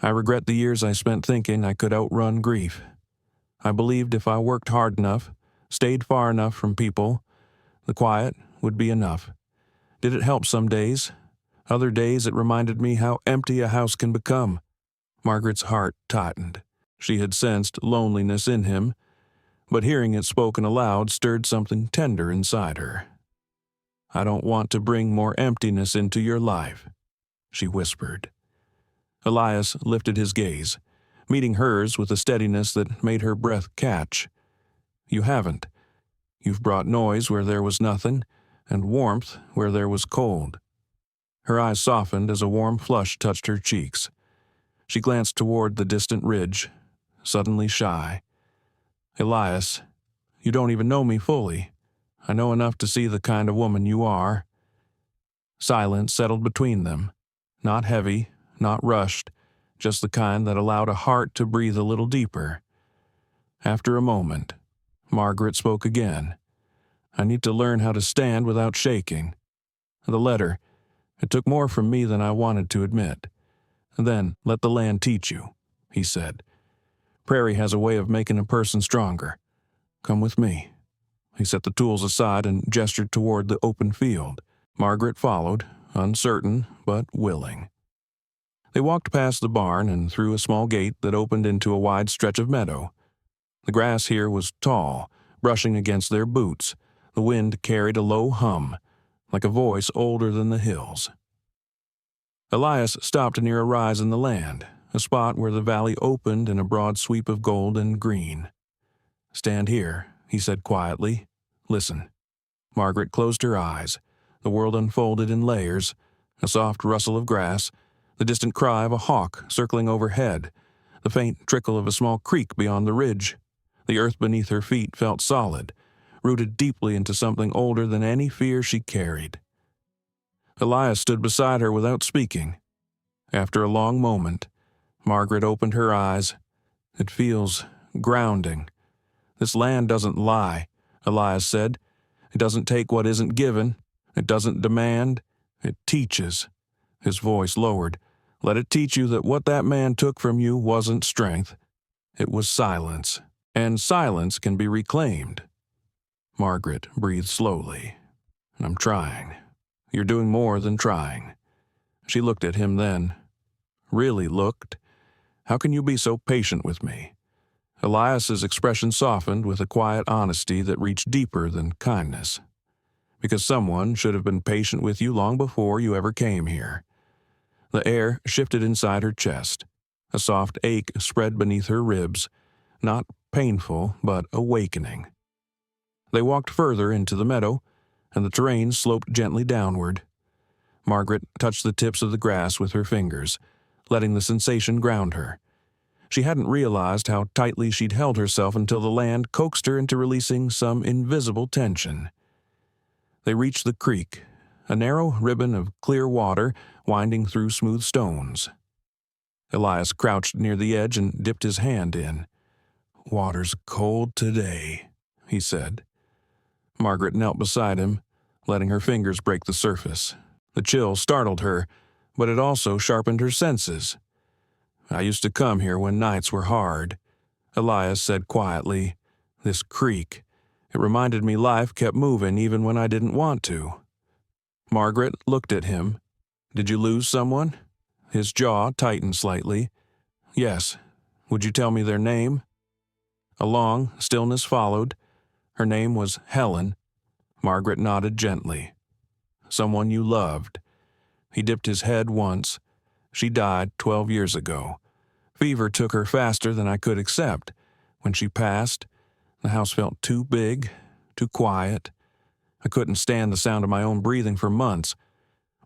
I regret the years I spent thinking I could outrun grief. I believed if I worked hard enough, stayed far enough from people, the quiet would be enough. Did it help some days? Other days it reminded me how empty a house can become. Margaret's heart tightened. She had sensed loneliness in him, but hearing it spoken aloud stirred something tender inside her. I don't want to bring more emptiness into your life, she whispered. Elias lifted his gaze, meeting hers with a steadiness that made her breath catch. You haven't. You've brought noise where there was nothing, and warmth where there was cold. Her eyes softened as a warm flush touched her cheeks. She glanced toward the distant ridge, suddenly shy. Elias, you don't even know me fully. I know enough to see the kind of woman you are. Silence settled between them, not heavy, not rushed, just the kind that allowed a heart to breathe a little deeper. After a moment, Margaret spoke again. I need to learn how to stand without shaking. The letter. It took more from me than I wanted to admit. Then let the land teach you, he said. Prairie has a way of making a person stronger. Come with me. He set the tools aside and gestured toward the open field. Margaret followed, uncertain but willing. They walked past the barn and through a small gate that opened into a wide stretch of meadow. The grass here was tall, brushing against their boots. The wind carried a low hum, like a voice older than the hills. Elias stopped near a rise in the land, a spot where the valley opened in a broad sweep of gold and green. Stand here, he said quietly. Listen. Margaret closed her eyes. The world unfolded in layers, a soft rustle of grass, the distant cry of a hawk circling overhead, the faint trickle of a small creek beyond the ridge. The earth beneath her feet felt solid, rooted deeply into something older than any fear she carried. Elias stood beside her without speaking. After a long moment, Margaret opened her eyes. It feels grounding. This land doesn't lie, Elias said. It doesn't take what isn't given. It doesn't demand. It teaches. His voice lowered. Let it teach you that what that man took from you wasn't strength. It was silence. And silence can be reclaimed. Margaret breathed slowly. I'm trying. You're doing more than trying. She looked at him then. Really looked. How can you be so patient with me? Elias's expression softened with a quiet honesty that reached deeper than kindness. Because someone should have been patient with you long before you ever came here. The air shifted inside her chest. A soft ache spread beneath her ribs, not painful, but awakening. They walked further into the meadow, and the terrain sloped gently downward. Margaret touched the tips of the grass with her fingers, letting the sensation ground her. She hadn't realized how tightly she'd held herself until the land coaxed her into releasing some invisible tension. They reached the creek, a narrow ribbon of clear water winding through smooth stones. Elias crouched near the edge and dipped his hand in. Water's cold today, he said. Margaret knelt beside him, letting her fingers break the surface. The chill startled her, but it also sharpened her senses. I used to come here when nights were hard, Elias said quietly. This creek. It reminded me life kept moving even when I didn't want to. Margaret looked at him. Did you lose someone? His jaw tightened slightly. Yes. Would you tell me their name? A long stillness followed. Her name was Helen. Margaret nodded gently. Someone you loved. He dipped his head once. She died 12 years ago. Fever took her faster than I could accept. When she passed, the house felt too big, too quiet. I couldn't stand the sound of my own breathing for months.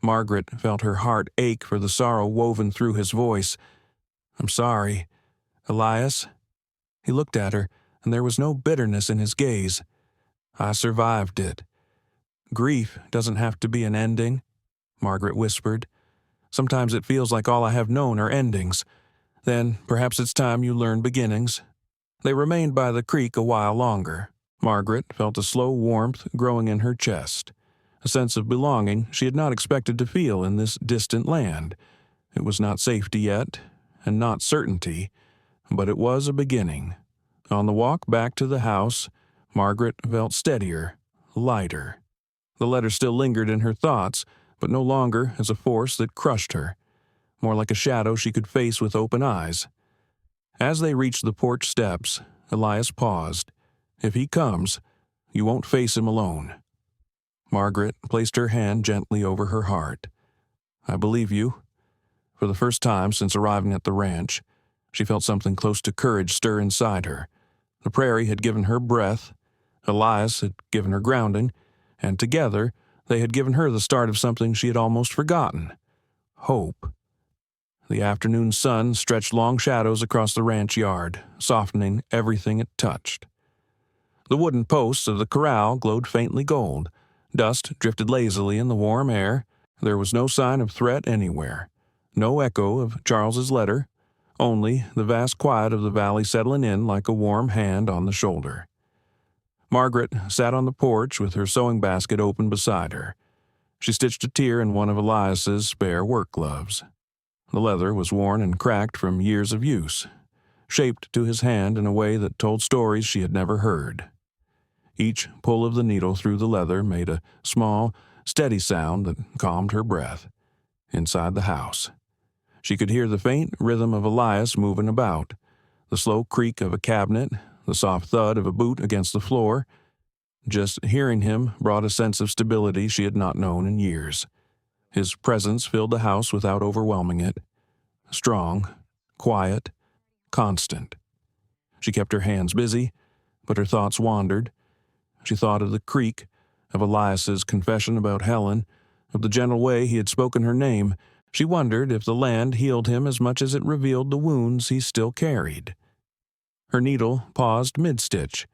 Margaret felt her heart ache for the sorrow woven through his voice. I'm sorry. Elias? He looked at her, and there was no bitterness in his gaze. I survived it. Grief doesn't have to be an ending, Margaret whispered. Sometimes it feels like all I have known are endings. Then perhaps it's time you learn beginnings. They remained by the creek a while longer. Margaret felt a slow warmth growing in her chest, a sense of belonging she had not expected to feel in this distant land. It was not safety yet, and not certainty, but it was a beginning. On the walk back to the house, Margaret felt steadier, lighter. The letter still lingered in her thoughts, but no longer as a force that crushed her, more like a shadow she could face with open eyes. As they reached the porch steps, Elias paused. If he comes, you won't face him alone. Margaret placed her hand gently over her heart. I believe you. For the first time since arriving at the ranch, she felt something close to courage stir inside her. The prairie had given her breath, Elias had given her grounding, and together they had given her the start of something she had almost forgotten. Hope. The afternoon sun stretched long shadows across the ranch yard, softening everything it touched. The wooden posts of the corral glowed faintly gold. Dust drifted lazily in the warm air. There was no sign of threat anywhere. No echo of Charles's letter. Only the vast quiet of the valley settling in like a warm hand on the shoulder. Margaret sat on the porch with her sewing basket open beside her. She stitched a tear in one of Elias's spare work gloves. The leather was worn and cracked from years of use, shaped to his hand in a way that told stories she had never heard. Each pull of the needle through the leather made a small, steady sound that calmed her breath. Inside the house, she could hear the faint rhythm of Elias moving about, the slow creak of a cabinet, the soft thud of a boot against the floor. Just hearing him brought a sense of stability she had not known in years. His presence filled the house without overwhelming it. Strong, quiet, constant. She kept her hands busy, but her thoughts wandered. She thought of the creak, of Elias's confession about Helen, of the gentle way he had spoken her name. She wondered if the land healed him as much as it revealed the wounds he still carried. Her needle paused mid-stitch.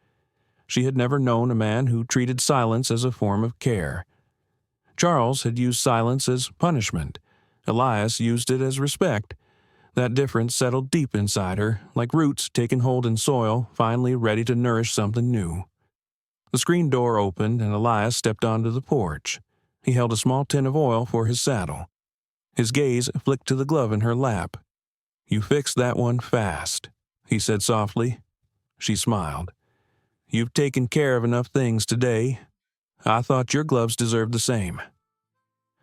She had never known a man who treated silence as a form of care. Charles had used silence as punishment. Elias used it as respect. That difference settled deep inside her, like roots taking hold in soil, finally ready to nourish something new. The screen door opened and Elias stepped onto the porch. He held a small tin of oil for his saddle. His gaze flicked to the glove in her lap. "You fixed that one fast," he said softly. She smiled. "You've taken care of enough things today. I thought your gloves deserved the same."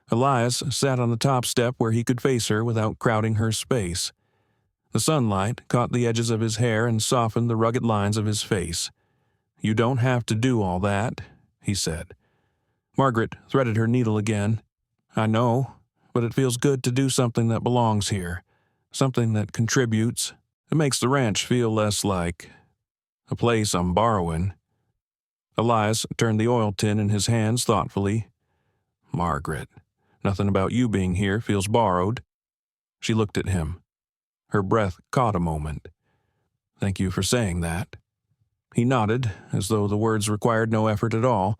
Elias sat on the top step where he could face her without crowding her space. The sunlight caught the edges of his hair and softened the rugged lines of his face. "You don't have to do all that," he said. Margaret threaded her needle again. "I know, but it feels good to do something that belongs here, something that contributes. It makes the ranch feel less like a place I'm borrowing." Elias turned the oil tin in his hands thoughtfully. "Margaret, nothing about you being here feels borrowed." She looked at him. Her breath caught a moment. "Thank you for saying that." He nodded, as though the words required no effort at all.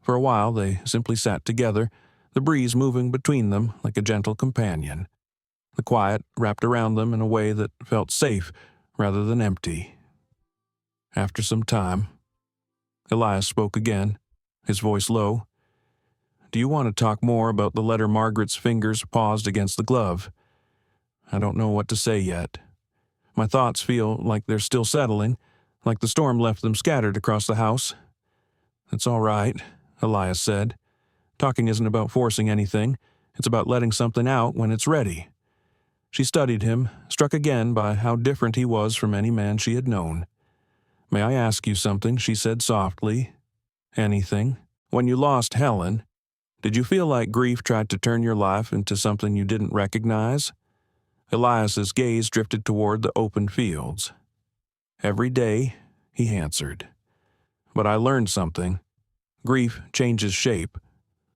For a while they simply sat together, the breeze moving between them like a gentle companion. The quiet wrapped around them in a way that felt safe rather than empty. After some time, Elias spoke again, his voice low. "Do you want to talk more about the letter Margaret's fingers paused against the glove? I don't know what to say yet. My thoughts feel like they're still settling, like the storm left them scattered across the house." "It's all right," Elias said. "Talking isn't about forcing anything. It's about letting something out when it's ready." She studied him, struck again by how different he was from any man she had known. "May I ask you something?" she said softly. "Anything. When you lost Helen, did you feel like grief tried to turn your life into something you didn't recognize?" Elias's gaze drifted toward the open fields. "Every day," he answered. "But I learned something. Grief changes shape.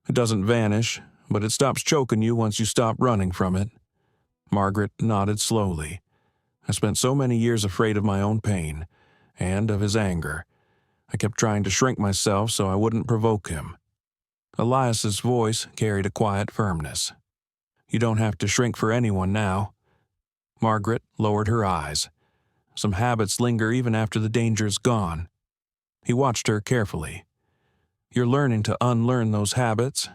It doesn't vanish, but it stops choking you once you stop running from it." Margaret nodded slowly. "I spent so many years afraid of my own pain, and of his anger. I kept trying to shrink myself so I wouldn't provoke him." Elias's voice carried a quiet firmness. "You don't have to shrink for anyone now." Margaret lowered her eyes. "Some habits linger even after the danger is gone." He watched her carefully. "You're learning to unlearn those habits.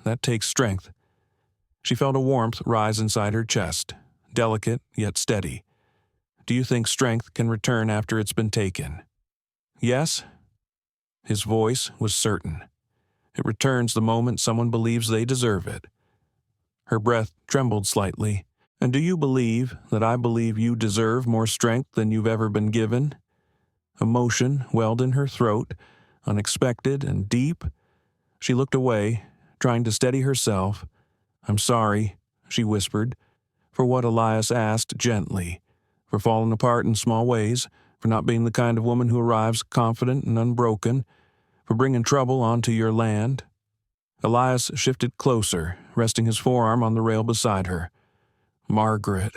That takes strength." She felt a warmth rise inside her chest, delicate yet steady. "Do you think strength can return after it's been taken?" "Yes." His voice was certain. "It returns the moment someone believes they deserve it." Her breath trembled slightly. "And do you believe that I believe you deserve more strength than you've ever been given?" Emotion welled in her throat, unexpected and deep. She looked away, trying to steady herself. "I'm sorry," she whispered, for what Elias asked gently, for falling apart in small ways, for not being the kind of woman who arrives confident and unbroken, for bringing trouble onto your land. Elias shifted closer, resting his forearm on the rail beside her. "Margaret,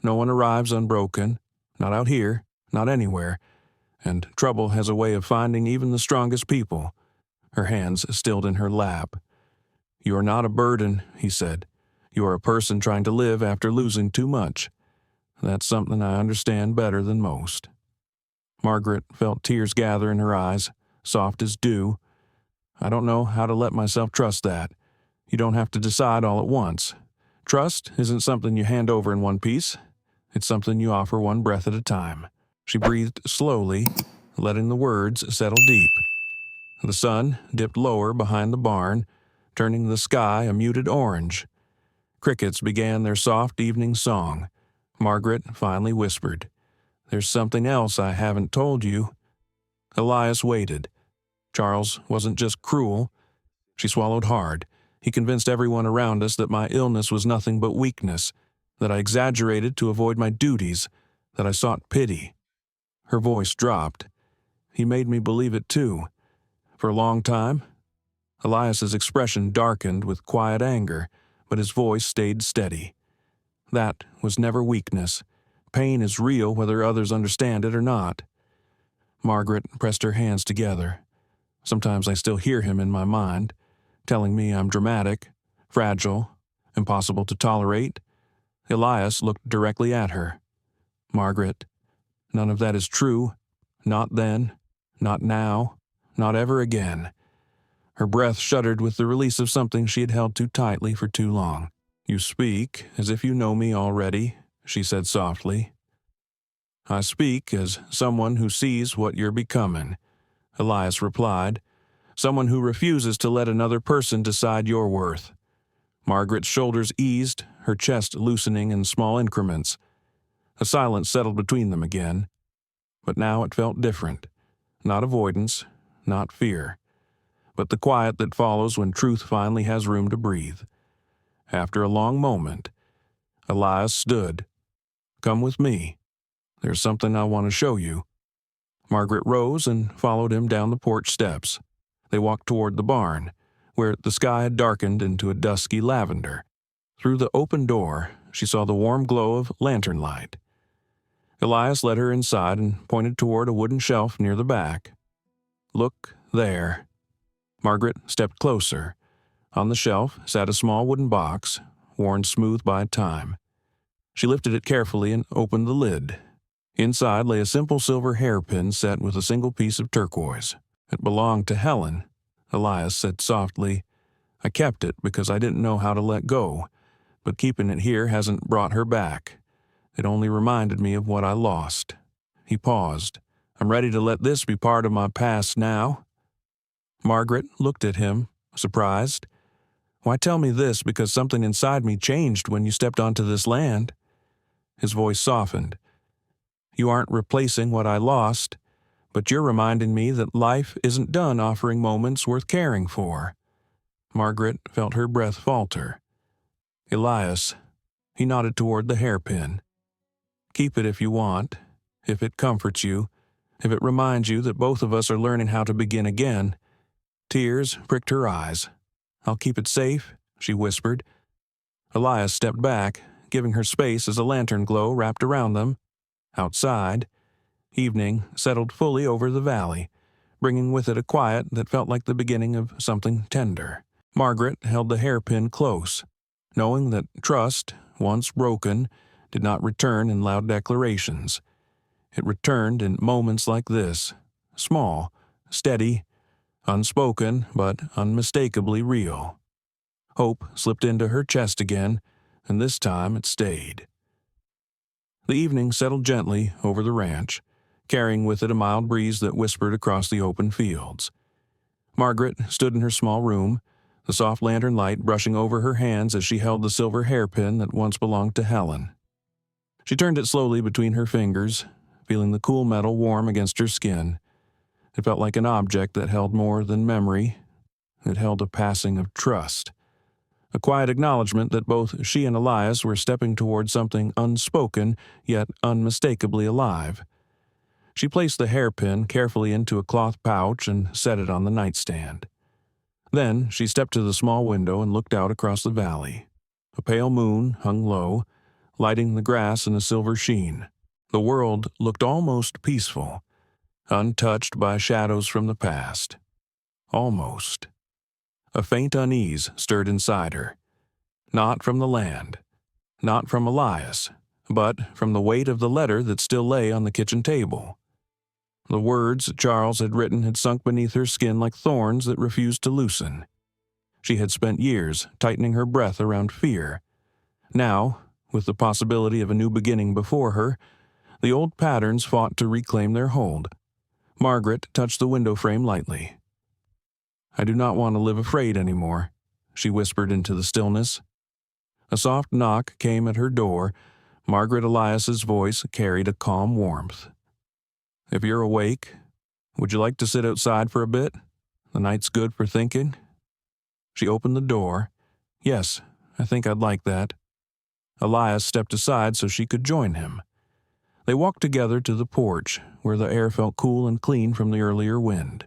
no one arrives unbroken, not out here, not anywhere, and trouble has a way of finding even the strongest people." Her hands stilled in her lap. "You are not a burden," he said. "You are a person trying to live after losing too much. That's something I understand better than most." Margaret felt tears gather in her eyes, soft as dew. "I don't know how to let myself trust that. You don't have to decide all at once. Trust isn't something you hand over in one piece. It's something you offer one breath at a time." She breathed slowly, letting the words settle deep. The sun dipped lower behind the barn, turning the sky a muted orange. Crickets began their soft evening song. Margaret finally whispered, "There's something else I haven't told you." Elias waited. Charles wasn't just cruel. She swallowed hard. He convinced everyone around us that my illness was nothing but weakness, that I exaggerated to avoid my duties, that I sought pity. Her voice dropped. He made me believe it too. For a long time, Elias's expression darkened with quiet anger, but his voice stayed steady. That was never weakness. Pain is real whether others understand it or not. Margaret pressed her hands together. Sometimes I still hear him in my mind, telling me I'm dramatic, fragile, impossible to tolerate. Elias looked directly at her. "Margaret, none of that is true. Not then, not now, not ever again." Her breath shuddered with the release of something she had held too tightly for too long. "You speak as if you know me already," she said softly. "I speak as someone who sees what you're becoming," Elias replied. "Someone who refuses to let another person decide your worth." Margaret's shoulders eased, her chest loosening in small increments. A silence settled between them again. But now it felt different. Not avoidance, not fear, but the quiet that follows when truth finally has room to breathe. After a long moment, Elias stood. "Come with me. There's something I want to show you." Margaret rose and followed him down the porch steps. They walked toward the barn, where the sky had darkened into a dusky lavender. Through the open door, she saw the warm glow of lantern light. Elias led her inside and pointed toward a wooden shelf near the back. "Look there." Margaret stepped closer. On the shelf sat a small wooden box, worn smooth by time. She lifted it carefully and opened the lid. Inside lay a simple silver hairpin set with a single piece of turquoise. "It belonged to Helen," Elias said softly. "I kept it because I didn't know how to let go, but keeping it here hasn't brought her back. It only reminded me of what I lost." He paused. "I'm ready to let this be part of my past now." Margaret looked at him, surprised. "Why tell me this? Because something inside me changed when you stepped onto this land." His voice softened. "You aren't replacing what I lost, but you're reminding me that life isn't done offering moments worth caring for." Margaret felt her breath falter. "Elias," he nodded toward the hairpin. "Keep it if you want, if it comforts you, if it reminds you that both of us are learning how to begin again." Tears pricked her eyes. "I'll keep it safe," she whispered. Elias stepped back, giving her space as a lantern glow wrapped around them. Outside, evening settled fully over the valley, bringing with it a quiet that felt like the beginning of something tender. Margaret held the hairpin close, knowing that trust, once broken, did not return in loud declarations. It returned in moments like this, small, steady, unspoken but unmistakably real. Hope slipped into her chest again, and this time it stayed. The evening settled gently over the ranch, carrying with it a mild breeze that whispered across the open fields. Margaret stood in her small room, the soft lantern light brushing over her hands as she held the silver hairpin that once belonged to Helen. She turned it slowly between her fingers, feeling the cool metal warm against her skin. It felt like an object that held more than memory. It held a passing of trust. A quiet acknowledgement that both she and Elias were stepping toward something unspoken, yet unmistakably alive. She placed the hairpin carefully into a cloth pouch and set it on the nightstand. Then she stepped to the small window and looked out across the valley. A pale moon hung low, lighting the grass in a silver sheen. The world looked almost peaceful, untouched by shadows from the past. Almost. A faint unease stirred inside her. Not from the land, not from Elias, but from the weight of the letter that still lay on the kitchen table. The words Charles had written had sunk beneath her skin like thorns that refused to loosen. She had spent years tightening her breath around fear. Now, with the possibility of a new beginning before her, the old patterns fought to reclaim their hold. Margaret touched the window frame lightly. "I do not want to live afraid anymore," she whispered into the stillness. A soft knock came at her door. Margaret Elias's voice carried a calm warmth. "If you're awake, would you like to sit outside for a bit? The night's good for thinking." She opened the door. "Yes, I think I'd like that." Elias stepped aside so she could join him. They walked together to the porch, where the air felt cool and clean from the earlier wind.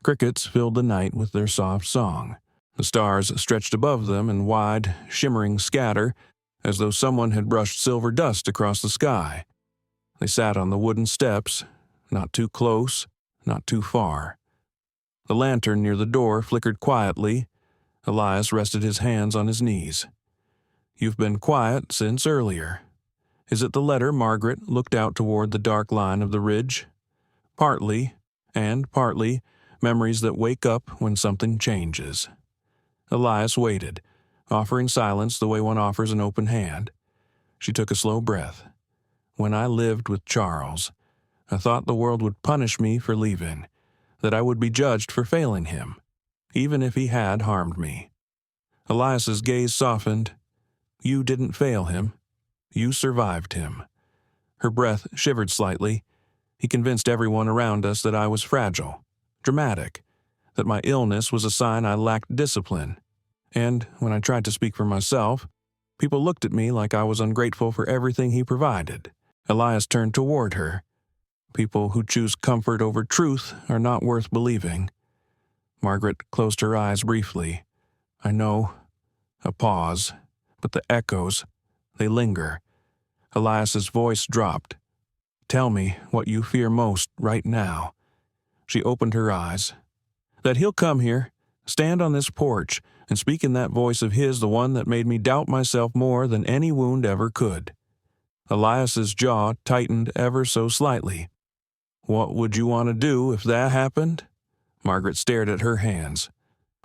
Crickets filled the night with their soft song. The stars stretched above them in wide, shimmering scatter, as though someone had brushed silver dust across the sky. They sat on the wooden steps, not too close, not too far. The lantern near the door flickered quietly. Elias rested his hands on his knees. "You've been quiet since earlier. Is it the letter?" Margaret looked out toward the dark line of the ridge. "Partly, and partly, memories that wake up when something changes." Elias waited, offering silence the way one offers an open hand. She took a slow breath. "When I lived with Charles, I thought the world would punish me for leaving, that I would be judged for failing him, even if he had harmed me." Elias's gaze softened. "You didn't fail him. You survived him." Her breath shivered slightly. "He convinced everyone around us that I was fragile, dramatic, that my illness was a sign I lacked discipline. And when I tried to speak for myself, people looked at me like I was ungrateful for everything he provided." Elias turned toward her. "People who choose comfort over truth are not worth believing." Margaret closed her eyes briefly. "I know." A pause, but the echoes, they linger. Elias's voice dropped. "Tell me what you fear most right now." She opened her eyes. "That he'll come here, stand on this porch, and speak in that voice of his, the one that made me doubt myself more than any wound ever could." Elias's jaw tightened ever so slightly. "What would you want to do if that happened?" Margaret stared at her hands.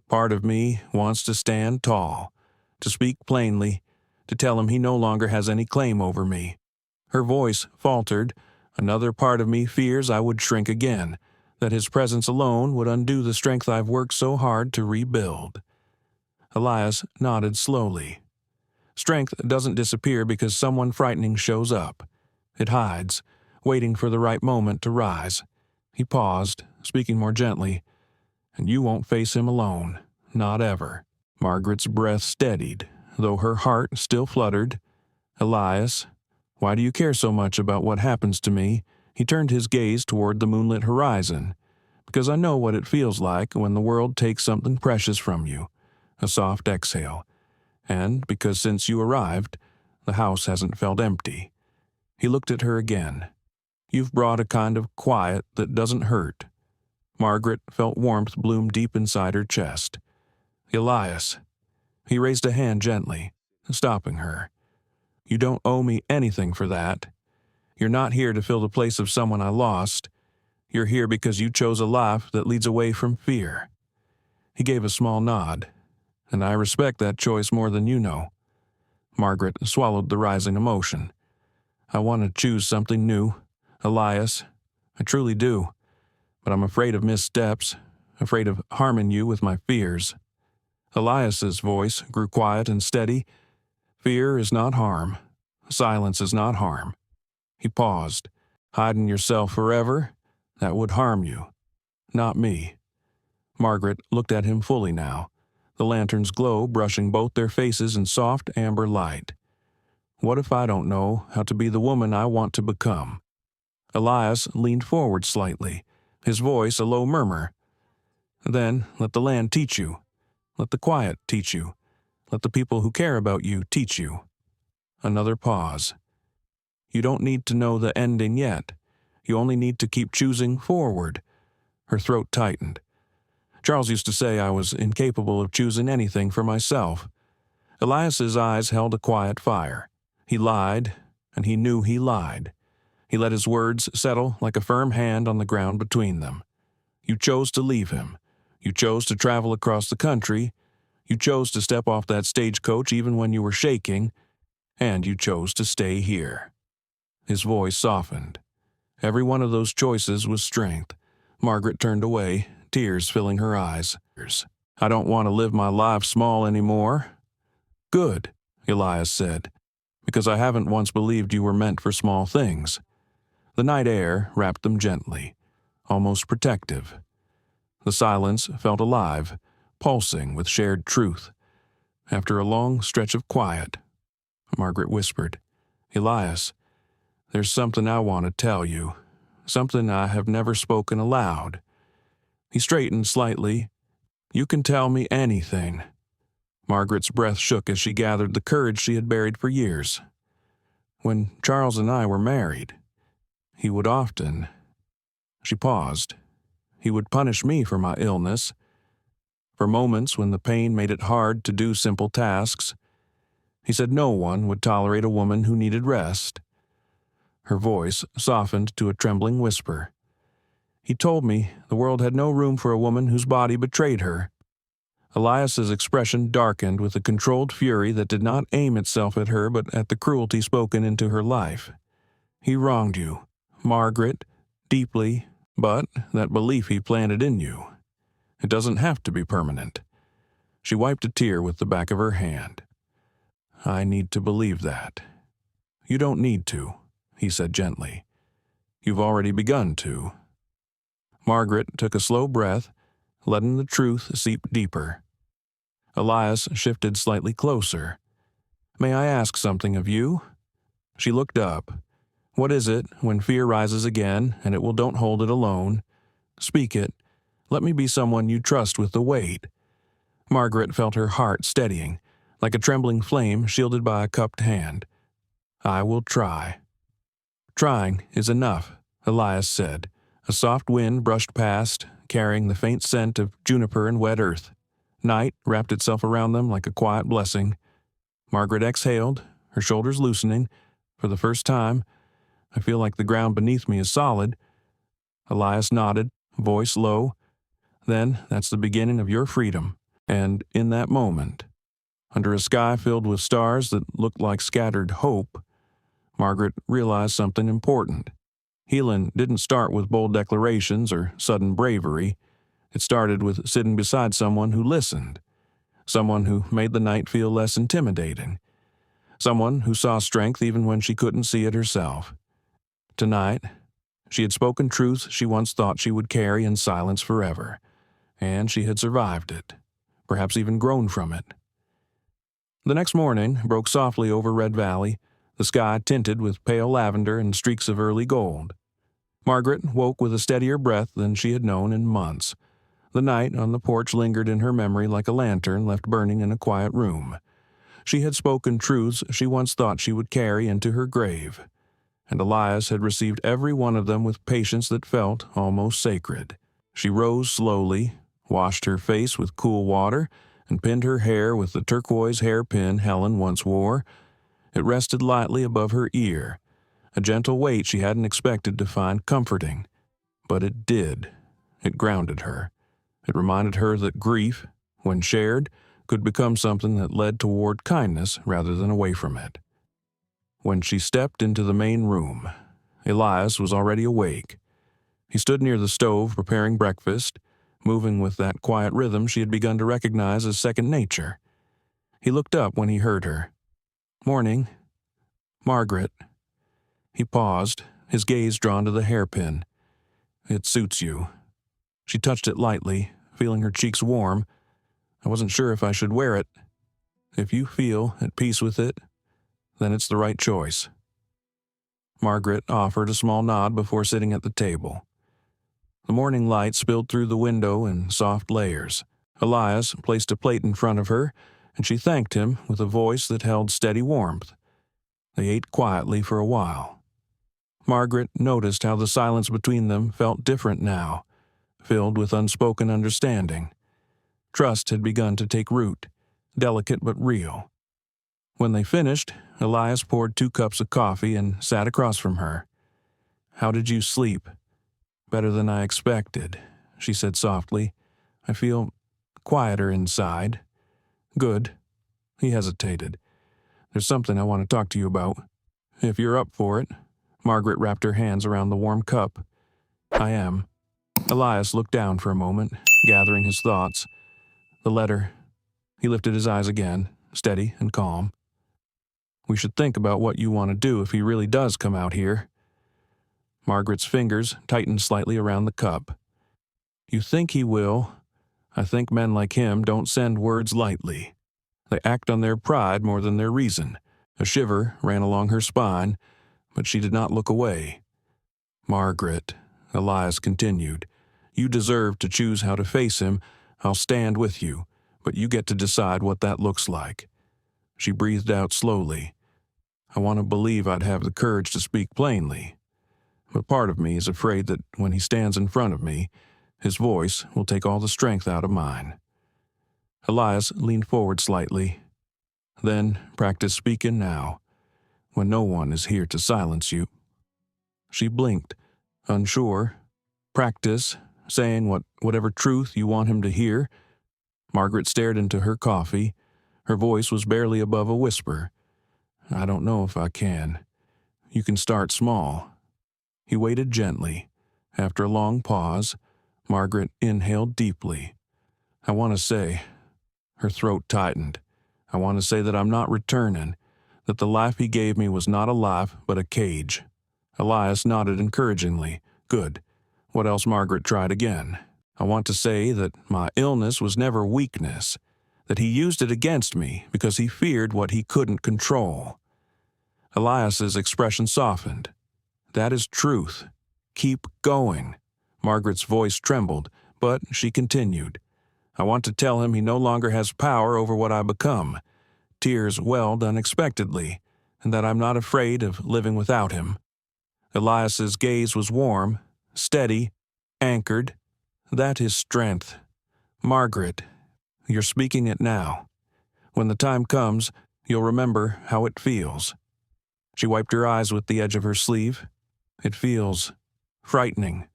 "Part of me wants to stand tall, to speak plainly, to tell him he no longer has any claim over me." Her voice faltered. "Another part of me fears I would shrink again, that his presence alone would undo the strength I've worked so hard to rebuild." Elias nodded slowly. "Strength doesn't disappear because someone frightening shows up. It hides, waiting for the right moment to rise." He paused, speaking more gently. "And you won't face him alone, not ever." Margaret's breath steadied, though her heart still fluttered. "Elias, why do you care so much about what happens to me?" He turned his gaze toward the moonlit horizon. "Because I know what it feels like when the world takes something precious from you." A soft exhale. "And because since you arrived, the house hasn't felt empty." He looked at her again. "You've brought a kind of quiet that doesn't hurt." Margaret felt warmth bloom deep inside her chest. "Elias." He raised a hand gently, stopping her. "You don't owe me anything for that. You're not here to fill the place of someone I lost. You're here because you chose a life that leads away from fear." He gave a small nod. "And I respect that choice more than you know." Margaret swallowed the rising emotion. "I want to choose something new, Elias. I truly do. But I'm afraid of missteps, afraid of harming you with my fears." Elias's voice grew quiet and steady. "Fear is not harm. Silence is not harm." He paused. "Hiding yourself forever? That would harm you. Not me." Margaret looked at him fully now, the lantern's glow brushing both their faces in soft amber light. "What if I don't know how to be the woman I want to become?" Elias leaned forward slightly, his voice a low murmur. "Then let the land teach you. Let the quiet teach you. Let the people who care about you teach you." Another pause. "You don't need to know the ending yet. You only need to keep choosing forward." Her throat tightened. "Charles used to say I was incapable of choosing anything for myself." Elias's eyes held a quiet fire. He lied, and he knew he lied. He let his words settle like a firm hand on the ground between them. "You chose to leave him. You chose to travel across the country. You chose to step off that stagecoach even when you were shaking, and you chose to stay here." His voice softened. Every one of those choices was strength. Margaret turned away, tears filling her eyes. "I don't want to live my life small anymore." "Good," Elias said, "because I haven't once believed you were meant for small things." The night air wrapped them gently, almost protective. The silence felt alive, pulsing with shared truth. After a long stretch of quiet, Margaret whispered, "Elias, there's something I want to tell you, something I have never spoken aloud." He straightened slightly. "You can tell me anything." Margaret's breath shook as she gathered the courage she had buried for years. "When Charles and I were married, he would often—" She paused. "He would punish me for my illness, for moments when the pain made it hard to do simple tasks. He said no one would tolerate a woman who needed rest." Her voice softened to a trembling whisper. "He told me the world had no room for a woman whose body betrayed her." Elias's expression darkened with a controlled fury that did not aim itself at her but at the cruelty spoken into her life. "He wronged you, Margaret, deeply, but that belief he planted in you. It doesn't have to be permanent." She wiped a tear with the back of her hand. "I need to believe that." "You don't need to," he said gently. "You've already begun to." Margaret took a slow breath, letting the truth seep deeper. Elias shifted slightly closer. "May I ask something of you?" She looked up. "What is it when fear rises again and it will don't hold it alone? Speak it. Let me be someone you trust with the weight." Margaret felt her heart steadying, like a trembling flame shielded by a cupped hand. "I will try." "Trying is enough," Elias said. A soft wind brushed past, carrying the faint scent of juniper and wet earth. Night wrapped itself around them like a quiet blessing. Margaret exhaled, her shoulders loosening. For the first time, "I feel like the ground beneath me is solid." Elias nodded, voice low. "Then that's the beginning of your freedom." And in that moment, under a sky filled with stars that looked like scattered hope, Margaret realized something important. Healing didn't start with bold declarations or sudden bravery. It started with sitting beside someone who listened, someone who made the night feel less intimidating, someone who saw strength even when she couldn't see it herself. Tonight, she had spoken truth she once thought she would carry in silence forever, and she had survived it, perhaps even grown from it. The next morning broke softly over Red Valley, the sky tinted with pale lavender and streaks of early gold. Margaret woke with a steadier breath than she had known in months. The night on the porch lingered in her memory like a lantern left burning in a quiet room. She had spoken truths she once thought she would carry into her grave, and Elias had received every one of them with patience that felt almost sacred. She rose slowly, washed her face with cool water, and pinned her hair with the turquoise hairpin Helen once wore. It rested lightly above her ear, a gentle weight she hadn't expected to find comforting. But it did. It grounded her. It reminded her that grief, when shared, could become something that led toward kindness rather than away from it. When she stepped into the main room, Elias was already awake. He stood near the stove preparing breakfast, moving with that quiet rhythm she had begun to recognize as second nature. He looked up when he heard her. "Morning, Margaret." He paused, his gaze drawn to the hairpin. "It suits you." She touched it lightly, feeling her cheeks warm. "I wasn't sure if I should wear it. If you feel at peace with it, then it's the right choice." Margaret offered a small nod before sitting at the table. The morning light spilled through the window in soft layers. Elias placed a plate in front of her, and she thanked him with a voice that held steady warmth. They ate quietly for a while. Margaret noticed how the silence between them felt different now, filled with unspoken understanding. Trust had begun to take root, delicate but real. When they finished, Elias poured 2 cups of coffee and sat across from her. "How did you sleep?" "Better than I expected," she said softly. "I feel quieter inside." Good. He hesitated. There's something I want to talk to you about. If you're up for it. Margaret wrapped her hands around the warm cup. I am. Elias looked down for a moment, gathering his thoughts. The letter. He lifted his eyes again, steady and calm. We should think about what you want to do if he really does come out here. Margaret's fingers tightened slightly around the cup. You think he will. I think men like him don't send words lightly. They act on their pride more than their reason. A shiver ran along her spine, but she did not look away. Margaret, Elias continued, you deserve to choose how to face him. I'll stand with you, but you get to decide what that looks like. She breathed out slowly. I want to believe I'd have the courage to speak plainly, but part of me is afraid that when he stands in front of me, his voice will take all the strength out of mine. Elias leaned forward slightly. Then practice speaking now, when no one is here to silence you. She blinked, unsure. Practice, saying whatever truth you want him to hear. Margaret stared into her coffee. Her voice was barely above a whisper. I don't know if I can. You can start small. He waited gently. After a long pause, Margaret inhaled deeply. I want to say, her throat tightened. I want to say that I'm not returning, that the life he gave me was not a life, but a cage. Elias nodded encouragingly. Good. What else? Margaret tried again. I want to say that my illness was never weakness, that he used it against me because he feared what he couldn't control. Elias's expression softened. That is truth. Keep going. Margaret's voice trembled, but she continued. I want to tell him he no longer has power over what I become. Tears welled unexpectedly, and that I'm not afraid of living without him. Elias's gaze was warm, steady, anchored. That is strength. Margaret, you're speaking it now. When the time comes, you'll remember how it feels. She wiped her eyes with the edge of her sleeve. It feels frightening.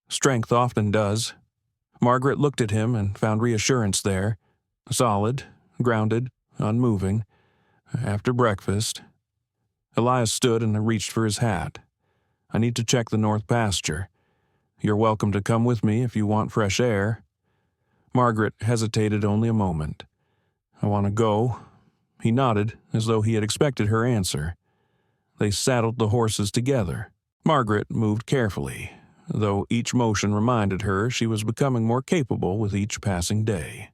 Strength often does. Margaret looked at him and found reassurance there. Solid, grounded, unmoving. After breakfast, Elias stood and reached for his hat. I need to check the north pasture. You're welcome to come with me if you want fresh air. Margaret hesitated only a moment. I want to go. He nodded as though he had expected her answer. They saddled the horses together. Margaret moved carefully, though each motion reminded her she was becoming more capable with each passing day.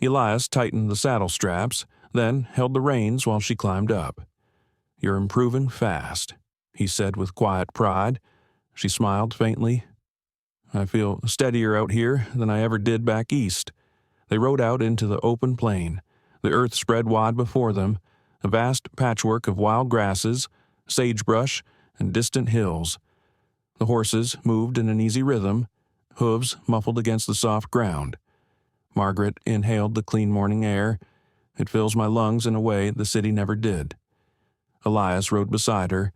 Elias tightened the saddle straps, then held the reins while she climbed up. You're improving fast, he said with quiet pride. She smiled faintly. I feel steadier out here than I ever did back east. They rode out into the open plain. The earth spread wide before them, a vast patchwork of wild grasses, sagebrush, and distant hills. The horses moved in an easy rhythm, hooves muffled against the soft ground. Margaret inhaled the clean morning air. It fills my lungs in a way the city never did. Elias rode beside her.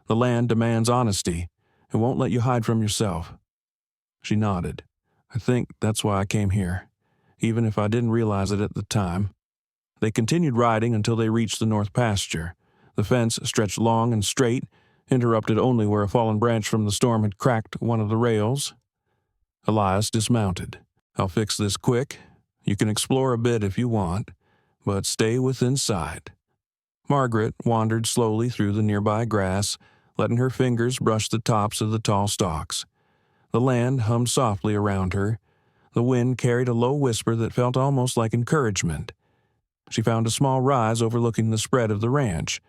The land demands honesty. It won't let you hide from yourself. She nodded. I think that's why I came here, even if I didn't realize it at the time. They continued riding until they reached the north pasture. The fence stretched long and straight, interrupted only where a fallen branch from the storm had cracked one of the rails. Elias dismounted. I'll fix this quick. You can explore a bit if you want, but stay within sight. Margaret wandered slowly through the nearby grass, letting her fingers brush the tops of the tall stalks. The land hummed softly around her. The wind carried a low whisper that felt almost like encouragement. She found a small rise overlooking the spread of the ranch.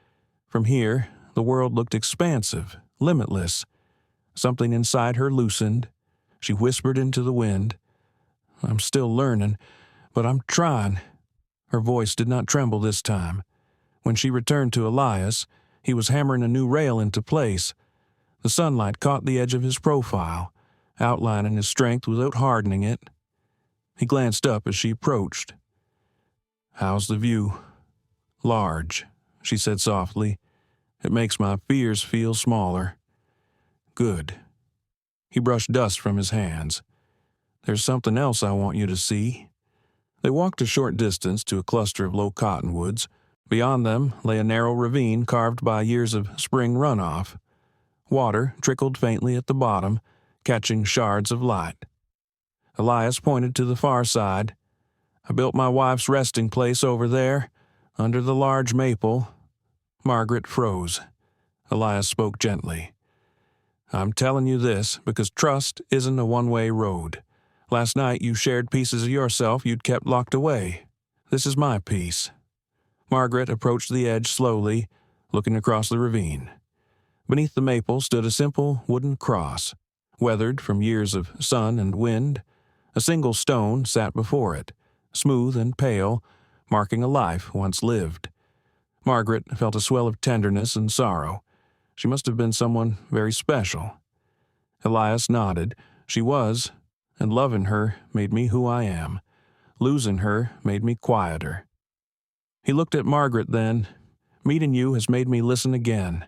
From here, the world looked expansive, limitless. Something inside her loosened. She whispered into the wind. I'm still learning, but I'm trying. Her voice did not tremble this time. When she returned to Elias, he was hammering a new rail into place. The sunlight caught the edge of his profile, outlining his strength without hardening it. He glanced up as she approached. How's the view? Large, she said softly. It makes my fears feel smaller. Good. He brushed dust from his hands. There's something else I want you to see. They walked a short distance to a cluster of low cottonwoods. Beyond them lay a narrow ravine carved by years of spring runoff. Water trickled faintly at the bottom, catching shards of light. Elias pointed to the far side. "I built my wife's resting place over there, under the large maple." Margaret froze. Elias spoke gently. "I'm telling you this because trust isn't a one-way road. Last night you shared pieces of yourself you'd kept locked away. This is my piece." Margaret approached the edge slowly, looking across the ravine. Beneath the maple stood a simple wooden cross, weathered from years of sun and wind. A single stone sat before it, smooth and pale, marking a life once lived. Margaret felt a swell of tenderness and sorrow. She must have been someone very special. Elias nodded. "She was, and loving her made me who I am. Losing her made me quieter." He looked at Margaret then. "Meeting you has made me listen again."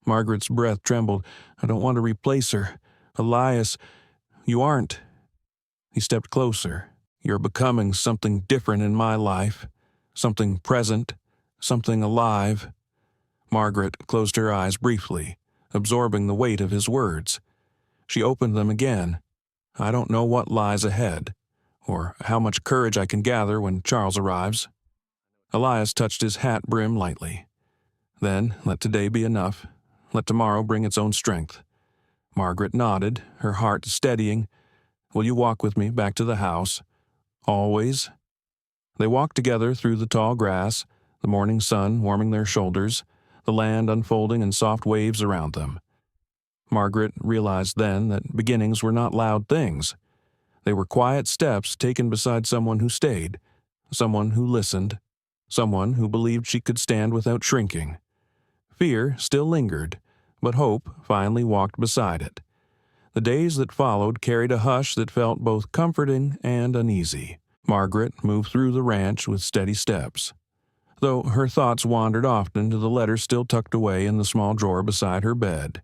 Margaret's breath trembled. "I don't want to replace her. Elias, you aren't." He stepped closer. "You're becoming something different in my life. Something present. Something alive." Margaret closed her eyes briefly, absorbing the weight of his words. She opened them again. "I don't know what lies ahead, or how much courage I can gather when Charles arrives." Elias touched his hat brim lightly. "Then let today be enough. Let tomorrow bring its own strength." Margaret nodded, her heart steadying. "Will you walk with me back to the house? Always?" They walked together through the tall grass, the morning sun warming their shoulders, the land unfolding in soft waves around them. Margaret realized then that beginnings were not loud things. They were quiet steps taken beside someone who stayed, someone who listened, someone who believed she could stand without shrinking. Fear still lingered, but hope finally walked beside it. The days that followed carried a hush that felt both comforting and uneasy. Margaret moved through the ranch with steady steps, though her thoughts wandered often to the letter still tucked away in the small drawer beside her bed.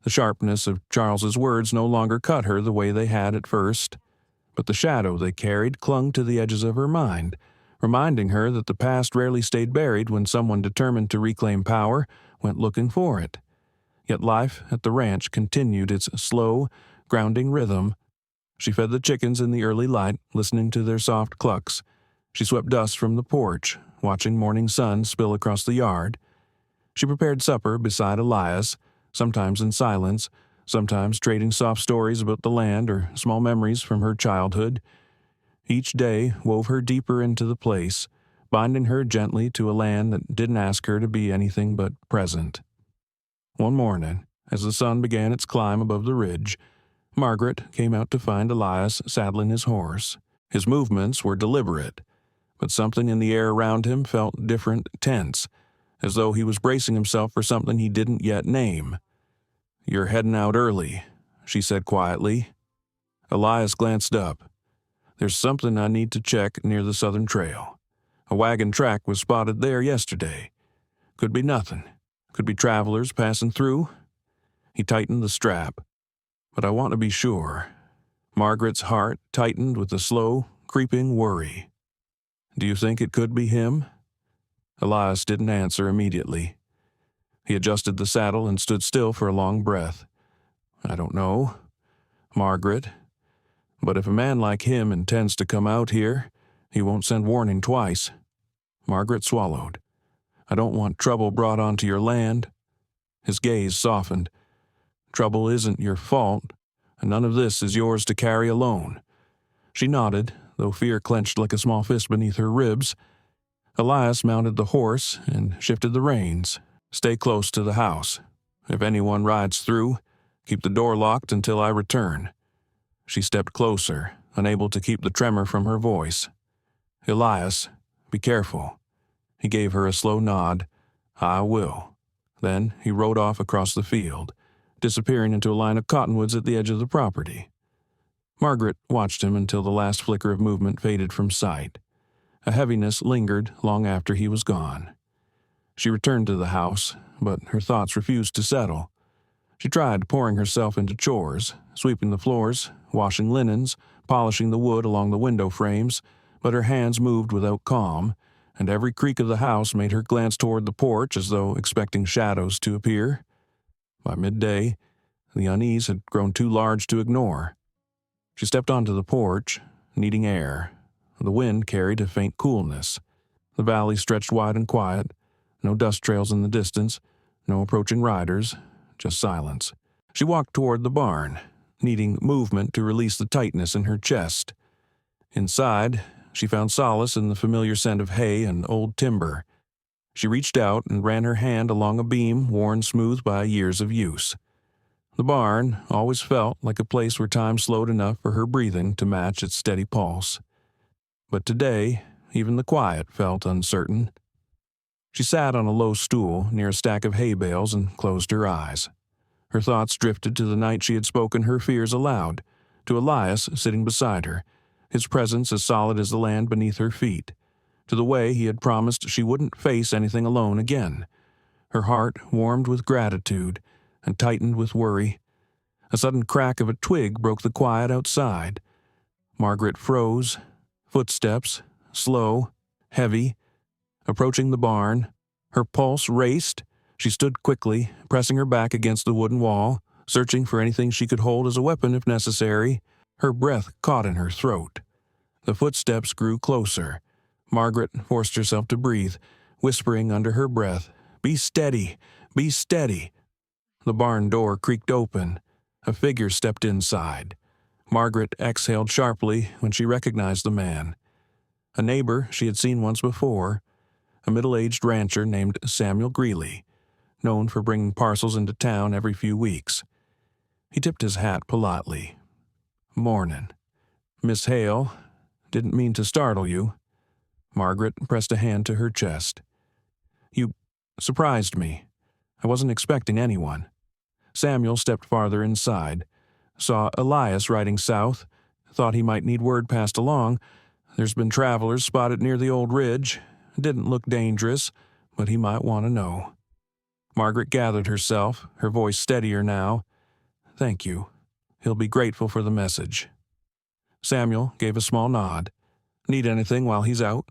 The sharpness of Charles's words no longer cut her the way they had at first, but the shadow they carried clung to the edges of her mind, reminding her that the past rarely stayed buried when someone determined to reclaim power went looking for it. Yet life at the ranch continued its slow, grounding rhythm. She fed the chickens in the early light, listening to their soft clucks. She swept dust from the porch, watching morning sun spill across the yard. She prepared supper beside Elias, sometimes in silence, sometimes trading soft stories about the land or small memories from her childhood. Each day wove her deeper into the place, binding her gently to a land that didn't ask her to be anything but present. One morning, as the sun began its climb above the ridge, Margaret came out to find Elias saddling his horse. His movements were deliberate, but something in the air around him felt different, tense, as though he was bracing himself for something he didn't yet name. "You're heading out early," she said quietly. Elias glanced up. "There's something I need to check near the southern trail. A wagon track was spotted there yesterday. Could be nothing. Could be travelers passing through." He tightened the strap. "But I want to be sure." Margaret's heart tightened with a slow, creeping worry. "Do you think it could be him?" Elias didn't answer immediately. He adjusted the saddle and stood still for a long breath. "I don't know, Margaret. But if a man like him intends to come out here, he won't send warning twice." Margaret swallowed. "I don't want trouble brought onto your land." His gaze softened. "Trouble isn't your fault, and none of this is yours to carry alone." She nodded, though fear clenched like a small fist beneath her ribs. Elias mounted the horse and shifted the reins. "Stay close to the house. If anyone rides through, keep the door locked until I return." She stepped closer, unable to keep the tremor from her voice. "Elias, be careful." He gave her a slow nod. "I will." Then he rode off across the field, disappearing into a line of cottonwoods at the edge of the property. Margaret watched him until the last flicker of movement faded from sight. A heaviness lingered long after he was gone. She returned to the house, but her thoughts refused to settle. She tried pouring herself into chores, sweeping the floors, washing linens, polishing the wood along the window frames, but her hands moved without calm, and every creak of the house made her glance toward the porch as though expecting shadows to appear. By midday, the unease had grown too large to ignore. She stepped onto the porch, needing air. The wind carried a faint coolness. The valley stretched wide and quiet, no dust trails in the distance, no approaching riders, just silence. She walked toward the barn, needing movement to release the tightness in her chest. Inside, she found solace in the familiar scent of hay and old timber. She reached out and ran her hand along a beam worn smooth by years of use. The barn always felt like a place where time slowed enough for her breathing to match its steady pulse. But today, even the quiet felt uncertain. She sat on a low stool near a stack of hay bales and closed her eyes. Her thoughts drifted to the night she had spoken her fears aloud, to Elias sitting beside her, his presence as solid as the land beneath her feet, to the way he had promised she wouldn't face anything alone again. Her heart warmed with gratitude and tightened with worry. A sudden crack of a twig broke the quiet outside. Margaret froze, footsteps, slow, heavy, approaching the barn. Her pulse raced. She stood quickly, pressing her back against the wooden wall, searching for anything she could hold as a weapon if necessary. Her breath caught in her throat. The footsteps grew closer. Margaret forced herself to breathe, whispering under her breath, "Be steady! Be steady!" The barn door creaked open. A figure stepped inside. Margaret exhaled sharply when she recognized the man. A neighbor she had seen once before, a middle-aged rancher named Samuel Greeley, known for bringing parcels into town every few weeks. He tipped his hat politely. "Mornin'. Miss Hale, didn't mean to startle you." Margaret pressed a hand to her chest. "You surprised me. I wasn't expecting anyone." Samuel stepped farther inside, saw Elias riding south, thought he might need word passed along. There's been travelers spotted near the old ridge. Didn't look dangerous, but he might want to know. Margaret gathered herself, her voice steadier now. "Thank you. He'll be grateful for the message." Samuel gave a small nod. "Need anything while he's out?"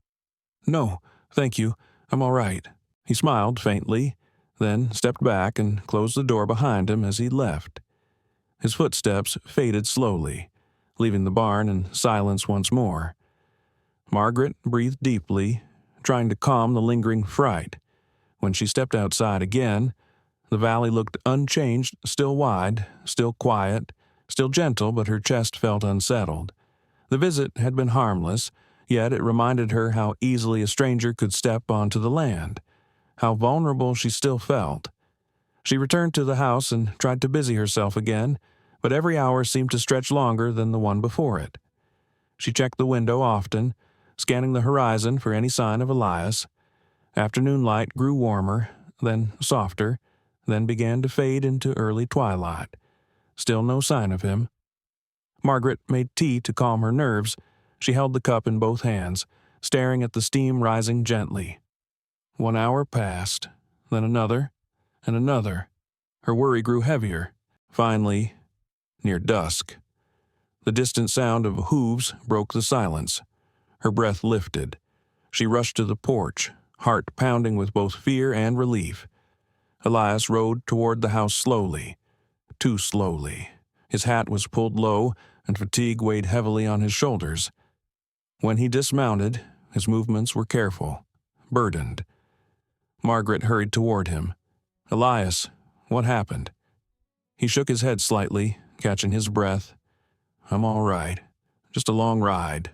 "No, thank you. I'm all right." He smiled faintly, then stepped back and closed the door behind him as he left. His footsteps faded slowly, leaving the barn in silence once more. Margaret breathed deeply, trying to calm the lingering fright. When she stepped outside again, the valley looked unchanged, still wide, still quiet, still gentle, but her chest felt unsettled. The visit had been harmless, yet it reminded her how easily a stranger could step onto the land, how vulnerable she still felt. She returned to the house and tried to busy herself again, but every hour seemed to stretch longer than the one before it. She checked the window often, scanning the horizon for any sign of Elias. Afternoon light grew warmer, then softer, then began to fade into early twilight. Still no sign of him. Margaret made tea to calm her nerves. She held the cup in both hands, staring at the steam rising gently. 1 hour passed, then another, and another. Her worry grew heavier. Finally, near dusk, the distant sound of hooves broke the silence. Her breath lifted. She rushed to the porch, heart pounding with both fear and relief. Elias rode toward the house slowly, too slowly. His hat was pulled low, and fatigue weighed heavily on his shoulders. When he dismounted, his movements were careful, burdened. Margaret hurried toward him. "Elias, what happened?" He shook his head slightly, catching his breath. "I'm all right. Just a long ride."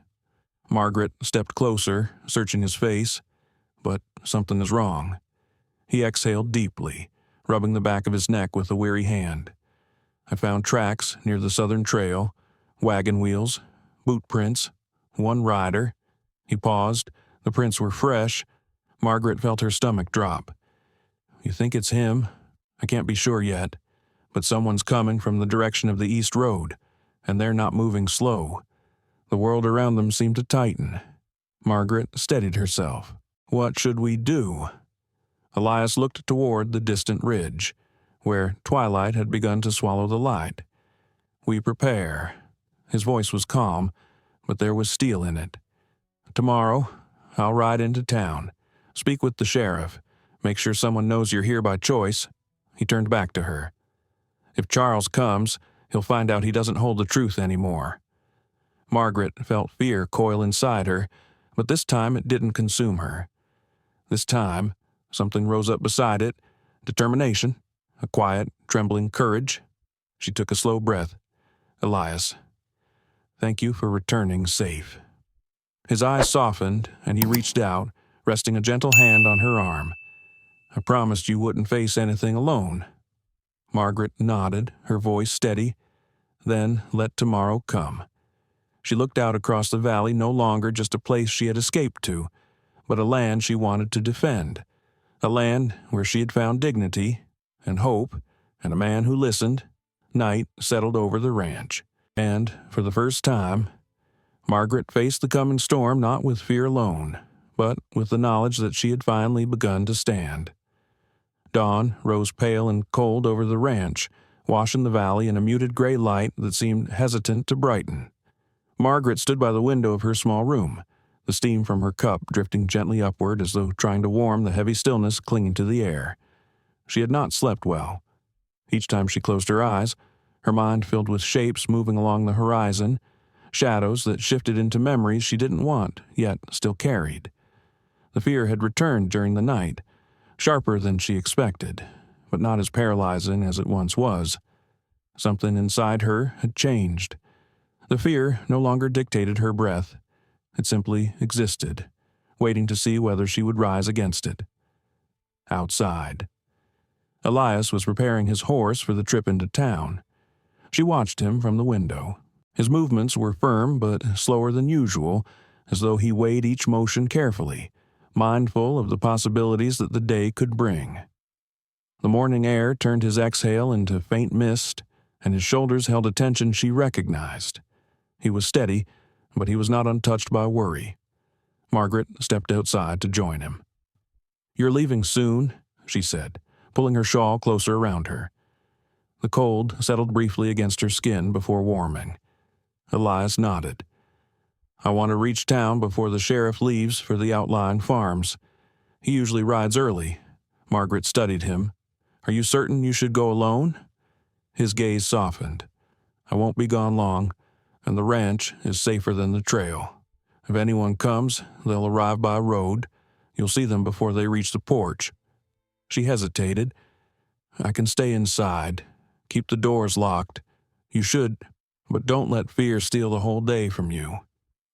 Margaret stepped closer, searching his face. "But something is wrong." He exhaled deeply, rubbing the back of his neck with a weary hand. "I found tracks near the southern trail, wagon wheels, boot prints, one rider." He paused. The prints were fresh. Margaret felt her stomach drop. "You think it's him? I can't be sure yet. But someone's coming from the direction of the east road, and they're not moving slow." The world around them seemed to tighten. Margaret steadied herself. "What should we do?" Elias looked toward the distant ridge, where twilight had begun to swallow the light. "We prepare." His voice was calm, but there was steel in it. tomorrow, I'll ride into town, speak with the sheriff, make sure someone knows you're here by choice." He turned back to her. "If Charles comes, he'll find out he doesn't hold the truth anymore." Margaret felt fear coil inside her, but this time it didn't consume her. This time, something rose up beside it, determination, a quiet, trembling courage. She took a slow breath. "Elias, thank you for returning safe." His eyes softened, and he reached out, resting a gentle hand on her arm. "I promised you wouldn't face anything alone." Margaret nodded, her voice steady. "Then let tomorrow come." She looked out across the valley, no longer just a place she had escaped to, but a land she wanted to defend, a land where she had found dignity and hope and a man who listened. Night settled over the ranch, and, for the first time, Margaret faced the coming storm not with fear alone, but with the knowledge that she had finally begun to stand. Dawn rose pale and cold over the ranch, washing the valley in a muted gray light that seemed hesitant to brighten. Margaret stood by the window of her small room, the steam from her cup drifting gently upward as though trying to warm the heavy stillness clinging to the air. She had not slept well. Each time she closed her eyes, her mind filled with shapes moving along the horizon, shadows that shifted into memories she didn't want, yet still carried. The fear had returned during the night, sharper than she expected, but not as paralyzing as it once was. Something inside her had changed. The fear no longer dictated her breath. It simply existed, waiting to see whether she would rise against it. Outside, Elias was preparing his horse for the trip into town. She watched him from the window. His movements were firm but slower than usual, as though he weighed each motion carefully, mindful of the possibilities that the day could bring. The morning air turned his exhale into faint mist, and his shoulders held a tension she recognized. He was steady, but he was not untouched by worry. Margaret stepped outside to join him. "You're leaving soon," she said, pulling her shawl closer around her. The cold settled briefly against her skin before warming. Elias nodded. "I want to reach town before the sheriff leaves for the outlying farms. He usually rides early." Margaret studied him. "Are you certain you should go alone?" His gaze softened. "I won't be gone long, and the ranch is safer than the trail. If anyone comes, they'll arrive by road. You'll see them before they reach the porch." She hesitated. "I can stay inside. Keep the doors locked. You should, but don't let fear steal the whole day from you."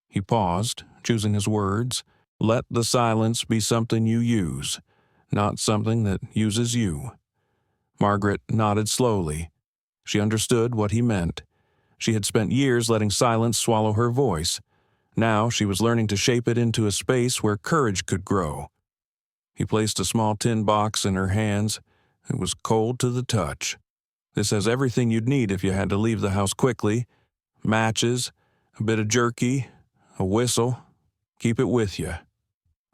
He paused, choosing his words. "Let the silence be something you use, not something that uses you." Margaret nodded slowly. She understood what he meant. She had spent years letting silence swallow her voice. Now she was learning to shape it into a space where courage could grow. He placed a small tin box in her hands. It was cold to the touch. "This has everything you'd need if you had to leave the house quickly. Matches, a bit of jerky, a whistle. Keep it with you."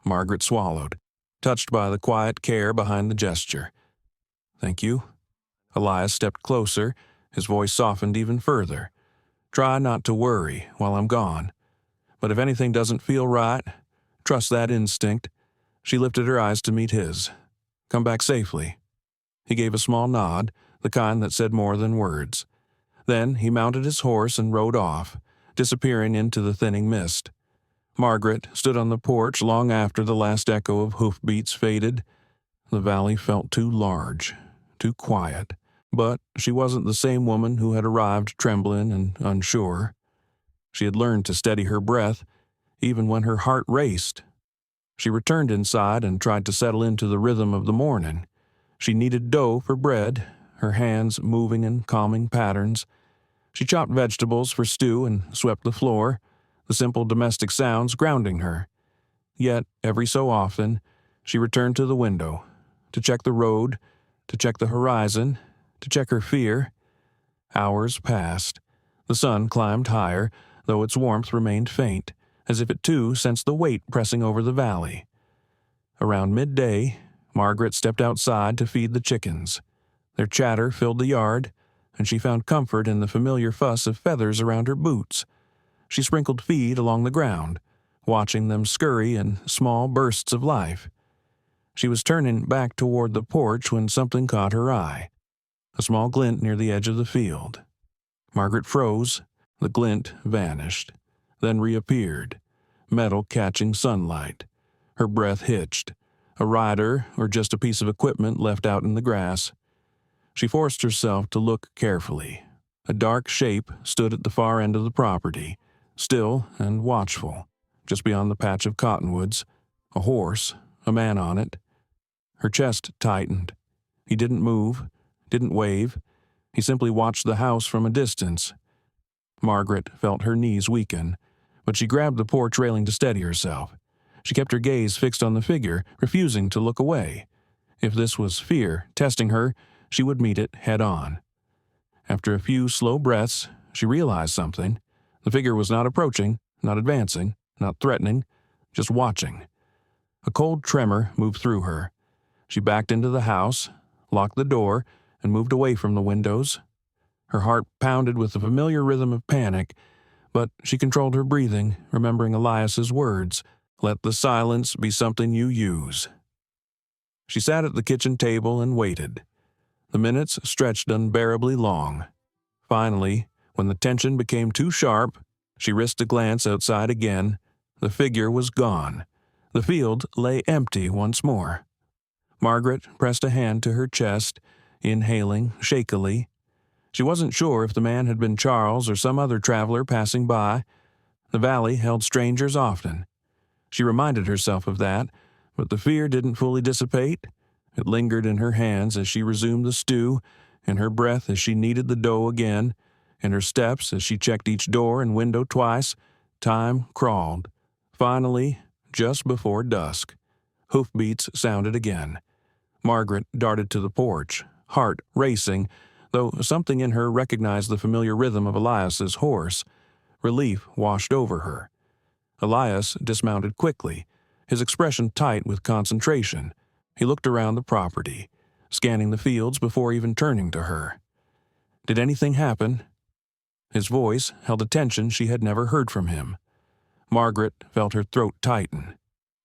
Margaret swallowed, touched by the quiet care behind the gesture. "Thank you." Elias stepped closer, his voice softened even further. "Try not to worry while I'm gone. But if anything doesn't feel right, trust that instinct." She lifted her eyes to meet his. "Come back safely." He gave a small nod, the kind that said more than words. Then he mounted his horse and rode off, disappearing into the thinning mist. Margaret stood on the porch long after the last echo of hoofbeats faded. The valley felt too large, too quiet. But she wasn't the same woman who had arrived trembling and unsure. She had learned to steady her breath, even when her heart raced. She returned inside and tried to settle into the rhythm of the morning. She kneaded dough for bread, her hands moving in calming patterns. She chopped vegetables for stew and swept the floor, the simple domestic sounds grounding her. Yet, every so often, she returned to the window, to check the road, to check the horizon, to check her fear. Hours passed. The sun climbed higher, though its warmth remained faint, as if it too sensed the weight pressing over the valley. Around midday, Margaret stepped outside to feed the chickens. Their chatter filled the yard, and she found comfort in the familiar fuss of feathers around her boots. She sprinkled feed along the ground, watching them scurry in small bursts of life. She was turning back toward the porch when something caught her eye. A small glint near the edge of the field. Margaret froze. The glint vanished, then reappeared, metal catching sunlight. Her breath hitched. A rider or just a piece of equipment left out in the grass. She forced herself to look carefully. A dark shape stood at the far end of the property, still and watchful, just beyond the patch of cottonwoods. A horse, a man on it. Her chest tightened. He didn't move, didn't wave. He simply watched the house from a distance. Margaret felt her knees weaken, but she grabbed the porch railing to steady herself. She kept her gaze fixed on the figure, refusing to look away. If this was fear testing her, she would meet it head on. After a few slow breaths, she realized something. The figure was not approaching, not advancing, not threatening, just watching. A cold tremor moved through her. She backed into the house, locked the door, and moved away from the windows. Her heart pounded with the familiar rhythm of panic, but she controlled her breathing, remembering Elias's words, "Let the silence be something you use." She sat at the kitchen table and waited. The minutes stretched unbearably long. Finally, when the tension became too sharp, she risked a glance outside again. The figure was gone. The field lay empty once more. Margaret pressed a hand to her chest, inhaling shakily. She wasn't sure if the man had been Charles or some other traveler passing by. The valley held strangers often. She reminded herself of that, but the fear didn't fully dissipate. It lingered in her hands as she resumed the stew, in her breath as she kneaded the dough again, in her steps as she checked each door and window twice. Time crawled. Finally, just before dusk, hoofbeats sounded again. Margaret darted to the porch, heart racing, though something in her recognized the familiar rhythm of Elias's horse. Relief washed over her. Elias dismounted quickly, his expression tight with concentration. He looked around the property, scanning the fields before even turning to her. Did anything happen? His voice held a tension she had never heard from him. Margaret felt her throat tighten.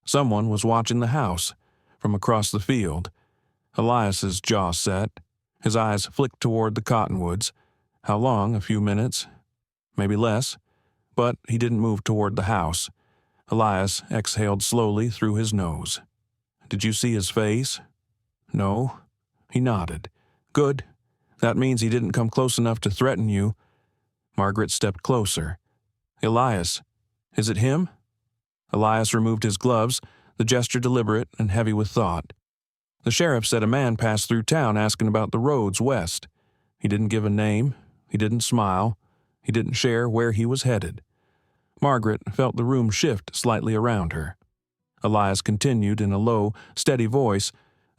Someone was watching the house from across the field. Elias's jaw set. His eyes flicked toward the cottonwoods. How long? A few minutes? Maybe less. But he didn't move toward the house. Elias exhaled slowly through his nose. "Did you see his face?" "No." He nodded. "Good. That means he didn't come close enough to threaten you." Margaret stepped closer. "Elias, is it him?" Elias removed his gloves, the gesture deliberate and heavy with thought. "The sheriff said a man passed through town asking about the roads west. He didn't give a name. He didn't smile. He didn't share where he was headed." Margaret felt the room shift slightly around her. Elias continued in a low, steady voice,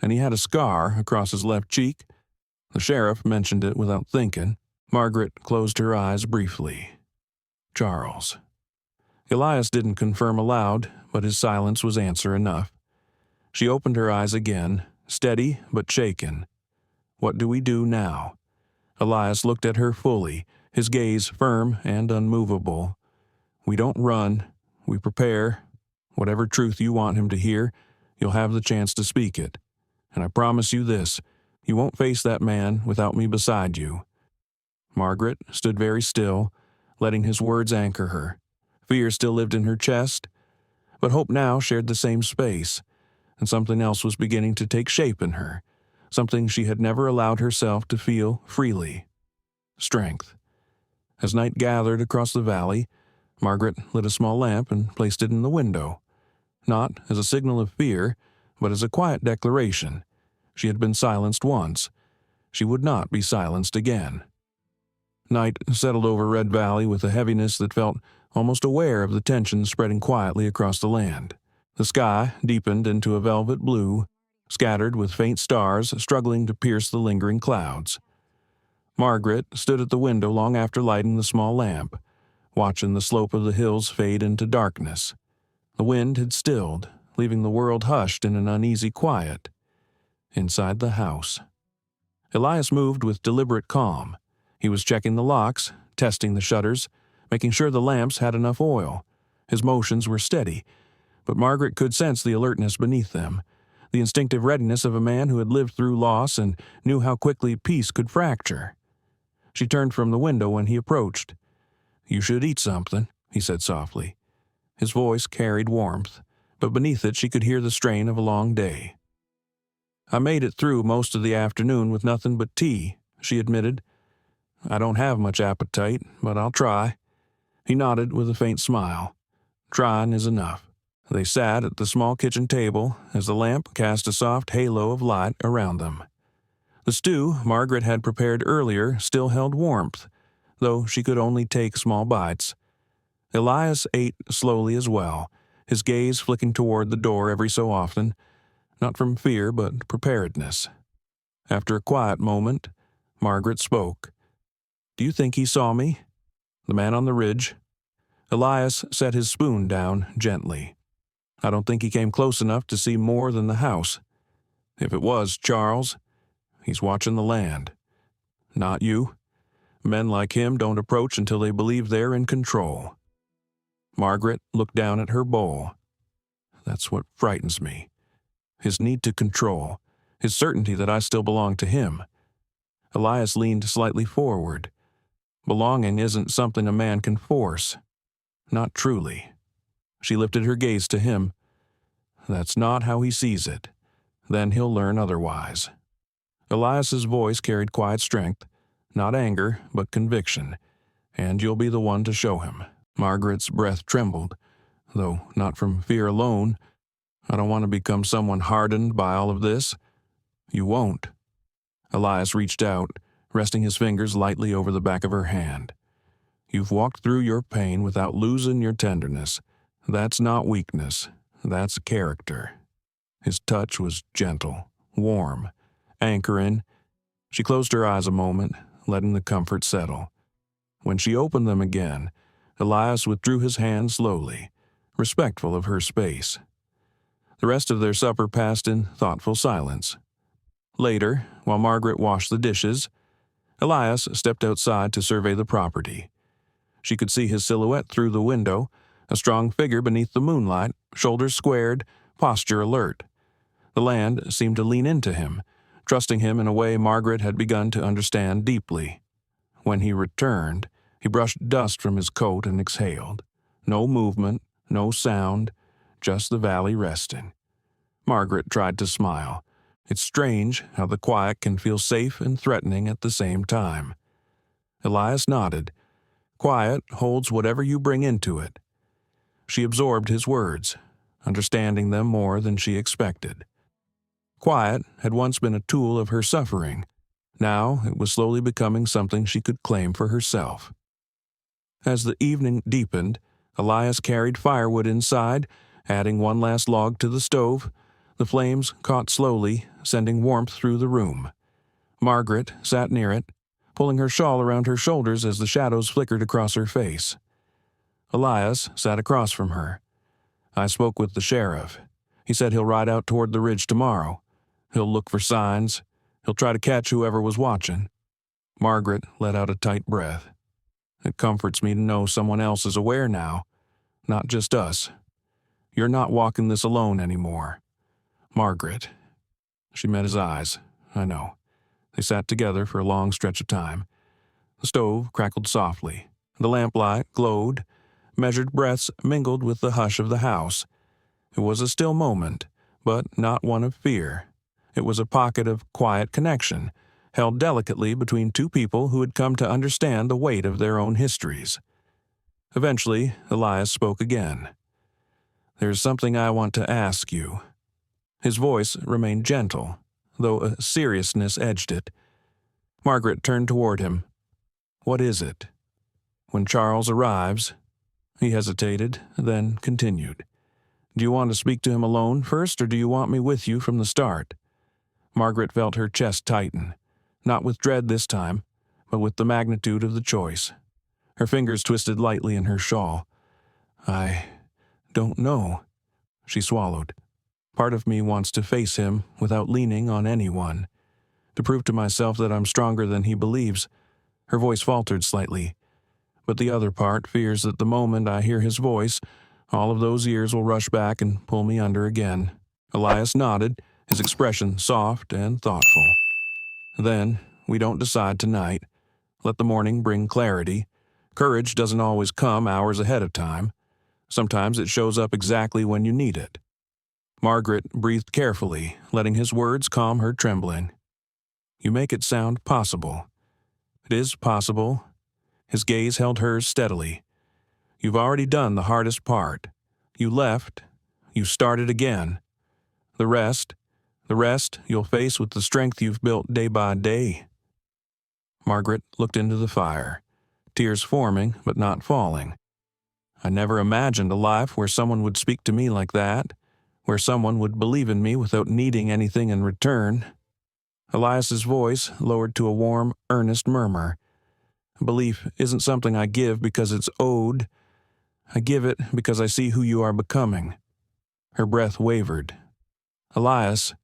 "And he had a scar across his left cheek." The sheriff mentioned it without thinking. Margaret closed her eyes briefly. Charles. Elias didn't confirm aloud, but his silence was answer enough. She opened her eyes again, steady but shaken. "What do we do now?" Elias looked at her fully, his gaze firm and unmovable. "We don't run. We prepare. Whatever truth you want him to hear, you'll have the chance to speak it. And I promise you this, you won't face that man without me beside you." Margaret stood very still, letting his words anchor her. Fear still lived in her chest, but hope now shared the same space, and something else was beginning to take shape in her, something she had never allowed herself to feel freely. Strength. As night gathered across the valley, Margaret lit a small lamp and placed it in the window. Not as a signal of fear, but as a quiet declaration. She had been silenced once. She would not be silenced again. Night settled over Red Valley with a heaviness that felt almost aware of the tension spreading quietly across the land. The sky deepened into a velvet blue, scattered with faint stars struggling to pierce the lingering clouds. Margaret stood at the window long after lighting the small lamp, watching the slope of the hills fade into darkness. The wind had stilled, leaving the world hushed in an uneasy quiet. Inside the house, Elias moved with deliberate calm. He was checking the locks, testing the shutters, making sure the lamps had enough oil. His motions were steady, but Margaret could sense the alertness beneath them, the instinctive readiness of a man who had lived through loss and knew how quickly peace could fracture. She turned from the window when he approached. "You should eat something," he said softly. His voice carried warmth, but beneath it she could hear the strain of a long day. "I made it through most of the afternoon with nothing but tea," she admitted. "I don't have much appetite, but I'll try." He nodded with a faint smile. Trying is enough. They sat at the small kitchen table as the lamp cast a soft halo of light around them. The stew Margaret had prepared earlier still held warmth, though she could only take small bites. Elias ate slowly as well, his gaze flicking toward the door every so often, not from fear but preparedness. After a quiet moment, Margaret spoke. "Do you think he saw me?" "The man on the ridge?" Elias set his spoon down gently. "I don't think he came close enough to see more than the house. If it was Charles, he's watching the land. Not you. Men like him don't approach until they believe they're in control." Margaret looked down at her bowl. "That's what frightens me. His need to control, his certainty that I still belong to him." Elias leaned slightly forward. "Belonging isn't something a man can force. Not truly." She lifted her gaze to him. "That's not how he sees it. Then he'll learn otherwise." Elias's voice carried quiet strength, not anger, but conviction. "And you'll be the one to show him." Margaret's breath trembled, though not from fear alone. "I don't want to become someone hardened by all of this." "You won't." Elias reached out, resting his fingers lightly over the back of her hand. "You've walked through your pain without losing your tenderness. That's not weakness. That's character." His touch was gentle, warm, anchoring. She closed her eyes a moment, letting the comfort settle. When she opened them again, Elias withdrew his hand slowly, respectful of her space. The rest of their supper passed in thoughtful silence. Later, while Margaret washed the dishes, Elias stepped outside to survey the property. She could see his silhouette through the window, a strong figure beneath the moonlight, shoulders squared, posture alert. The land seemed to lean into him, trusting him in a way Margaret had begun to understand deeply. When he returned, he brushed dust from his coat and exhaled. No movement, no sound, just the valley resting. Margaret tried to smile. It's strange how the quiet can feel safe and threatening at the same time. Elias nodded. "Quiet holds whatever you bring into it." She absorbed his words, understanding them more than she expected. Quiet had once been a tool of her suffering. Now it was slowly becoming something she could claim for herself. As the evening deepened, Elias carried firewood inside, adding one last log to the stove. The flames caught slowly, sending warmth through the room. Margaret sat near it, pulling her shawl around her shoulders as the shadows flickered across her face. Elias sat across from her. "I spoke with the sheriff. He said he'll ride out toward the ridge tomorrow. He'll look for signs. He'll try to catch whoever was watching." Margaret let out a tight breath. "It comforts me to know someone else is aware now, not just us. You're not walking this alone anymore. Margaret." She met his eyes. "I know." They sat together for a long stretch of time. The stove crackled softly. The lamplight glowed. Measured breaths mingled with the hush of the house. It was a still moment, but not one of fear. It was a pocket of quiet connection, held delicately between two people who had come to understand the weight of their own histories. Eventually, Elias spoke again. "There's something I want to ask you." His voice remained gentle, though a seriousness edged it. Margaret turned toward him. "What is it?" "When Charles arrives—" He hesitated, then continued. "Do you want to speak to him alone first, or do you want me with you from the start?" Margaret felt her chest tighten, not with dread this time, but with the magnitude of the choice. Her fingers twisted lightly in her shawl. "I don't know." She swallowed. "Part of me wants to face him without leaning on anyone, to prove to myself that I'm stronger than he believes." Her voice faltered slightly. "But the other part fears that the moment I hear his voice, All of those years will rush back and pull me under again." Elias nodded, his expression soft and thoughtful. "Then, we don't decide tonight. Let the morning bring clarity. Courage doesn't always come hours ahead of time. Sometimes it shows up exactly when you need it." Margaret breathed carefully, letting his words calm her trembling. "You make it sound possible." "It is possible." His gaze held hers steadily. "You've already done the hardest part. You left. You started again. The rest you'll face with the strength you've built day by day." Margaret looked into the fire, tears forming but not falling. "I never imagined a life where someone would speak to me like that, where someone would believe in me without needing anything in return." Elias's voice lowered to a warm, earnest murmur. "Belief isn't something I give because it's owed. I give it because I see who you are becoming." Her breath wavered. "Elias,"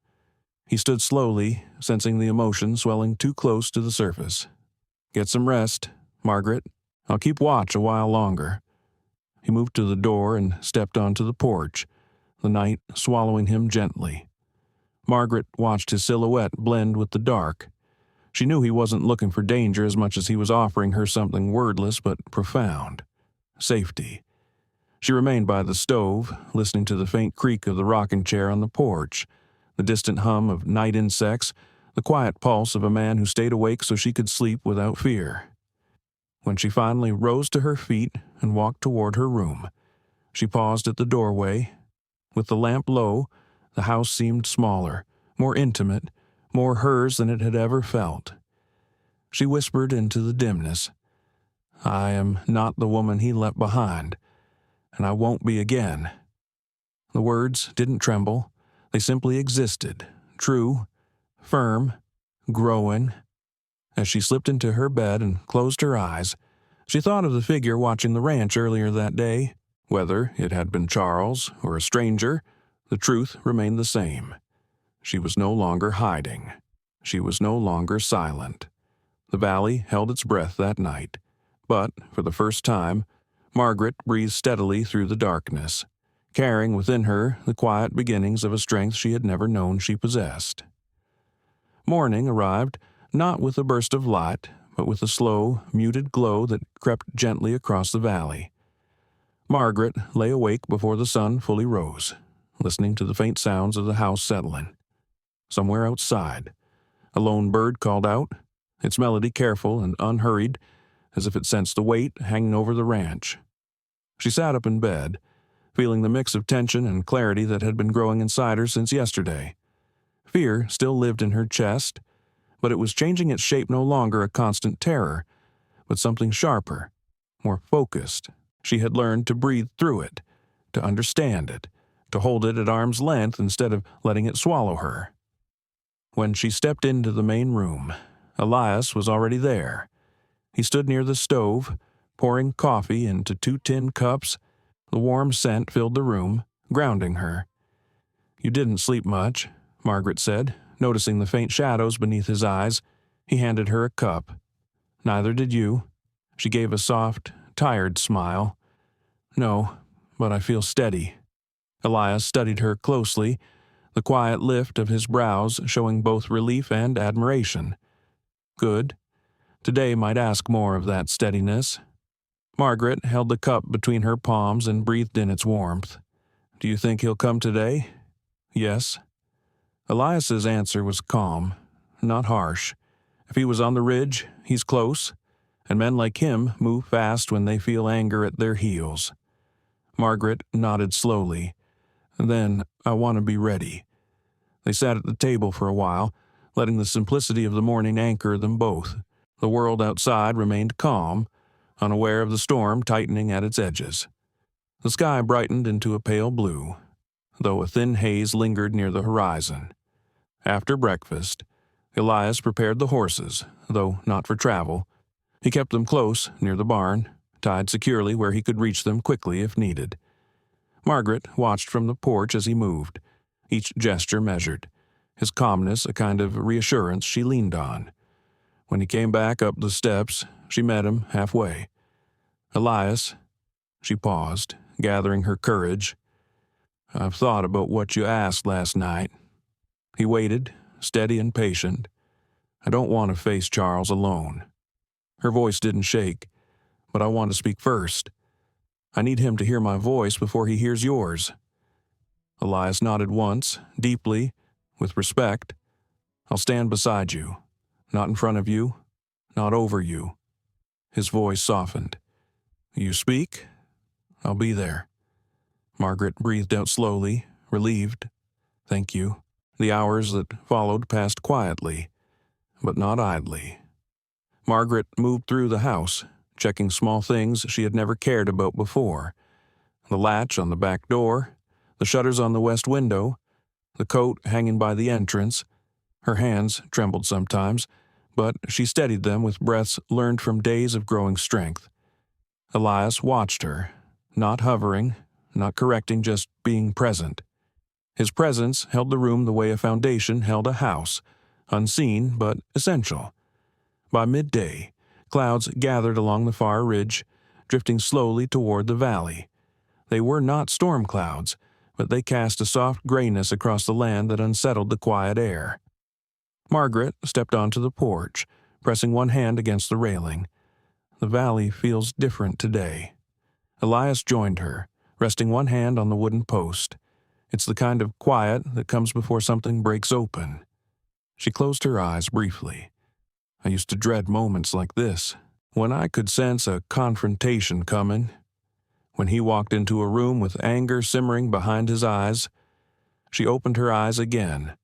he stood slowly, sensing the emotion swelling too close to the surface. "Get some rest, Margaret. I'll keep watch a while longer." He moved to the door and stepped onto the porch, the night swallowing him gently. Margaret watched his silhouette blend with the dark. She knew he wasn't looking for danger as much as he was offering her something wordless but profound: safety. She remained by the stove, listening to the faint creak of the rocking chair on the porch, the distant hum of night insects, the quiet pulse of a man who stayed awake so she could sleep without fear. When she finally rose to her feet and walked toward her room, she paused at the doorway. With the lamp low, the house seemed smaller, more intimate, more hers than it had ever felt. She whispered into the dimness, "I am not the woman he left behind, and I won't be again." The words didn't tremble. They simply existed, true, firm, growing. As she slipped into her bed and closed her eyes, she thought of the figure watching the ranch earlier that day. Whether it had been Charles or a stranger, the truth remained the same. She was no longer hiding. She was no longer silent. The valley held its breath that night, but, for the first time, Margaret breathed steadily through the darkness, carrying within her the quiet beginnings of a strength she had never known she possessed. Morning arrived, not with a burst of light, but with a slow, muted glow that crept gently across the valley. Margaret lay awake before the sun fully rose, listening to the faint sounds of the house settling. Somewhere outside, a lone bird called out, its melody careful and unhurried, as if it sensed the weight hanging over the ranch. She sat up in bed, feeling the mix of tension and clarity that had been growing inside her since yesterday. Fear still lived in her chest, but it was changing its shape, no longer a constant terror, but something sharper, more focused. She had learned to breathe through it, to understand it, to hold it at arm's length instead of letting it swallow her. When she stepped into the main room, Elias was already there. He stood near the stove, pouring coffee into 2 tin cups. The warm scent filled the room, grounding her. "You didn't sleep much," Margaret said, noticing the faint shadows beneath his eyes. He handed her a cup. "Neither did you." She gave a soft, tired smile. "No, but I feel steady." Elias studied her closely, the quiet lift of his brows showing both relief and admiration. "Good. Today might ask more of that steadiness." Margaret held the cup between her palms and breathed in its warmth. "Do you think he'll come today?" "Yes." Elias's answer was calm, not harsh. If he was on the ridge, he's close, and men like him move fast when they feel anger at their heels. Margaret nodded slowly. "Then I want to be ready." They sat at the table for a while, letting the simplicity of the morning anchor them both. The world outside remained calm, unaware of the storm tightening at its edges. The sky brightened into a pale blue, though a thin haze lingered near the horizon. After breakfast, Elias prepared the horses, though not for travel. He kept them close near the barn, tied securely where he could reach them quickly if needed. Margaret watched from the porch as he moved, each gesture measured, his calmness a kind of reassurance she leaned on. When he came back up the steps, she met him halfway. "Elias," she paused, gathering her courage. "I've thought about what you asked last night." He waited, steady and patient. "I don't want to face Charles alone." Her voice didn't shake, "But I want to speak first. I need him to hear my voice before he hears yours." Elias nodded once, deeply, with respect. "I'll stand beside you, not in front of you, not over you." His voice softened. "You speak? I'll be there." Margaret breathed out slowly, relieved. "Thank you." The hours that followed passed quietly, but not idly. Margaret moved through the house, checking small things she had never cared about before. The latch on the back door, the shutters on the west window, the coat hanging by the entrance. Her hands trembled sometimes, but she steadied them with breaths learned from days of growing strength. Elias watched her, not hovering, not correcting, just being present. His presence held the room the way a foundation held a house, unseen but essential. By midday, clouds gathered along the far ridge, drifting slowly toward the valley. They were not storm clouds, but they cast a soft grayness across the land that unsettled the quiet air. Margaret stepped onto the porch, pressing one hand against the railing. The valley feels different today. Elias joined her, resting one hand on the wooden post. It's the kind of quiet that comes before something breaks open. She closed her eyes briefly. I used to dread moments like this, when I could sense a confrontation coming. When he walked into a room with anger simmering behind his eyes. She opened her eyes again.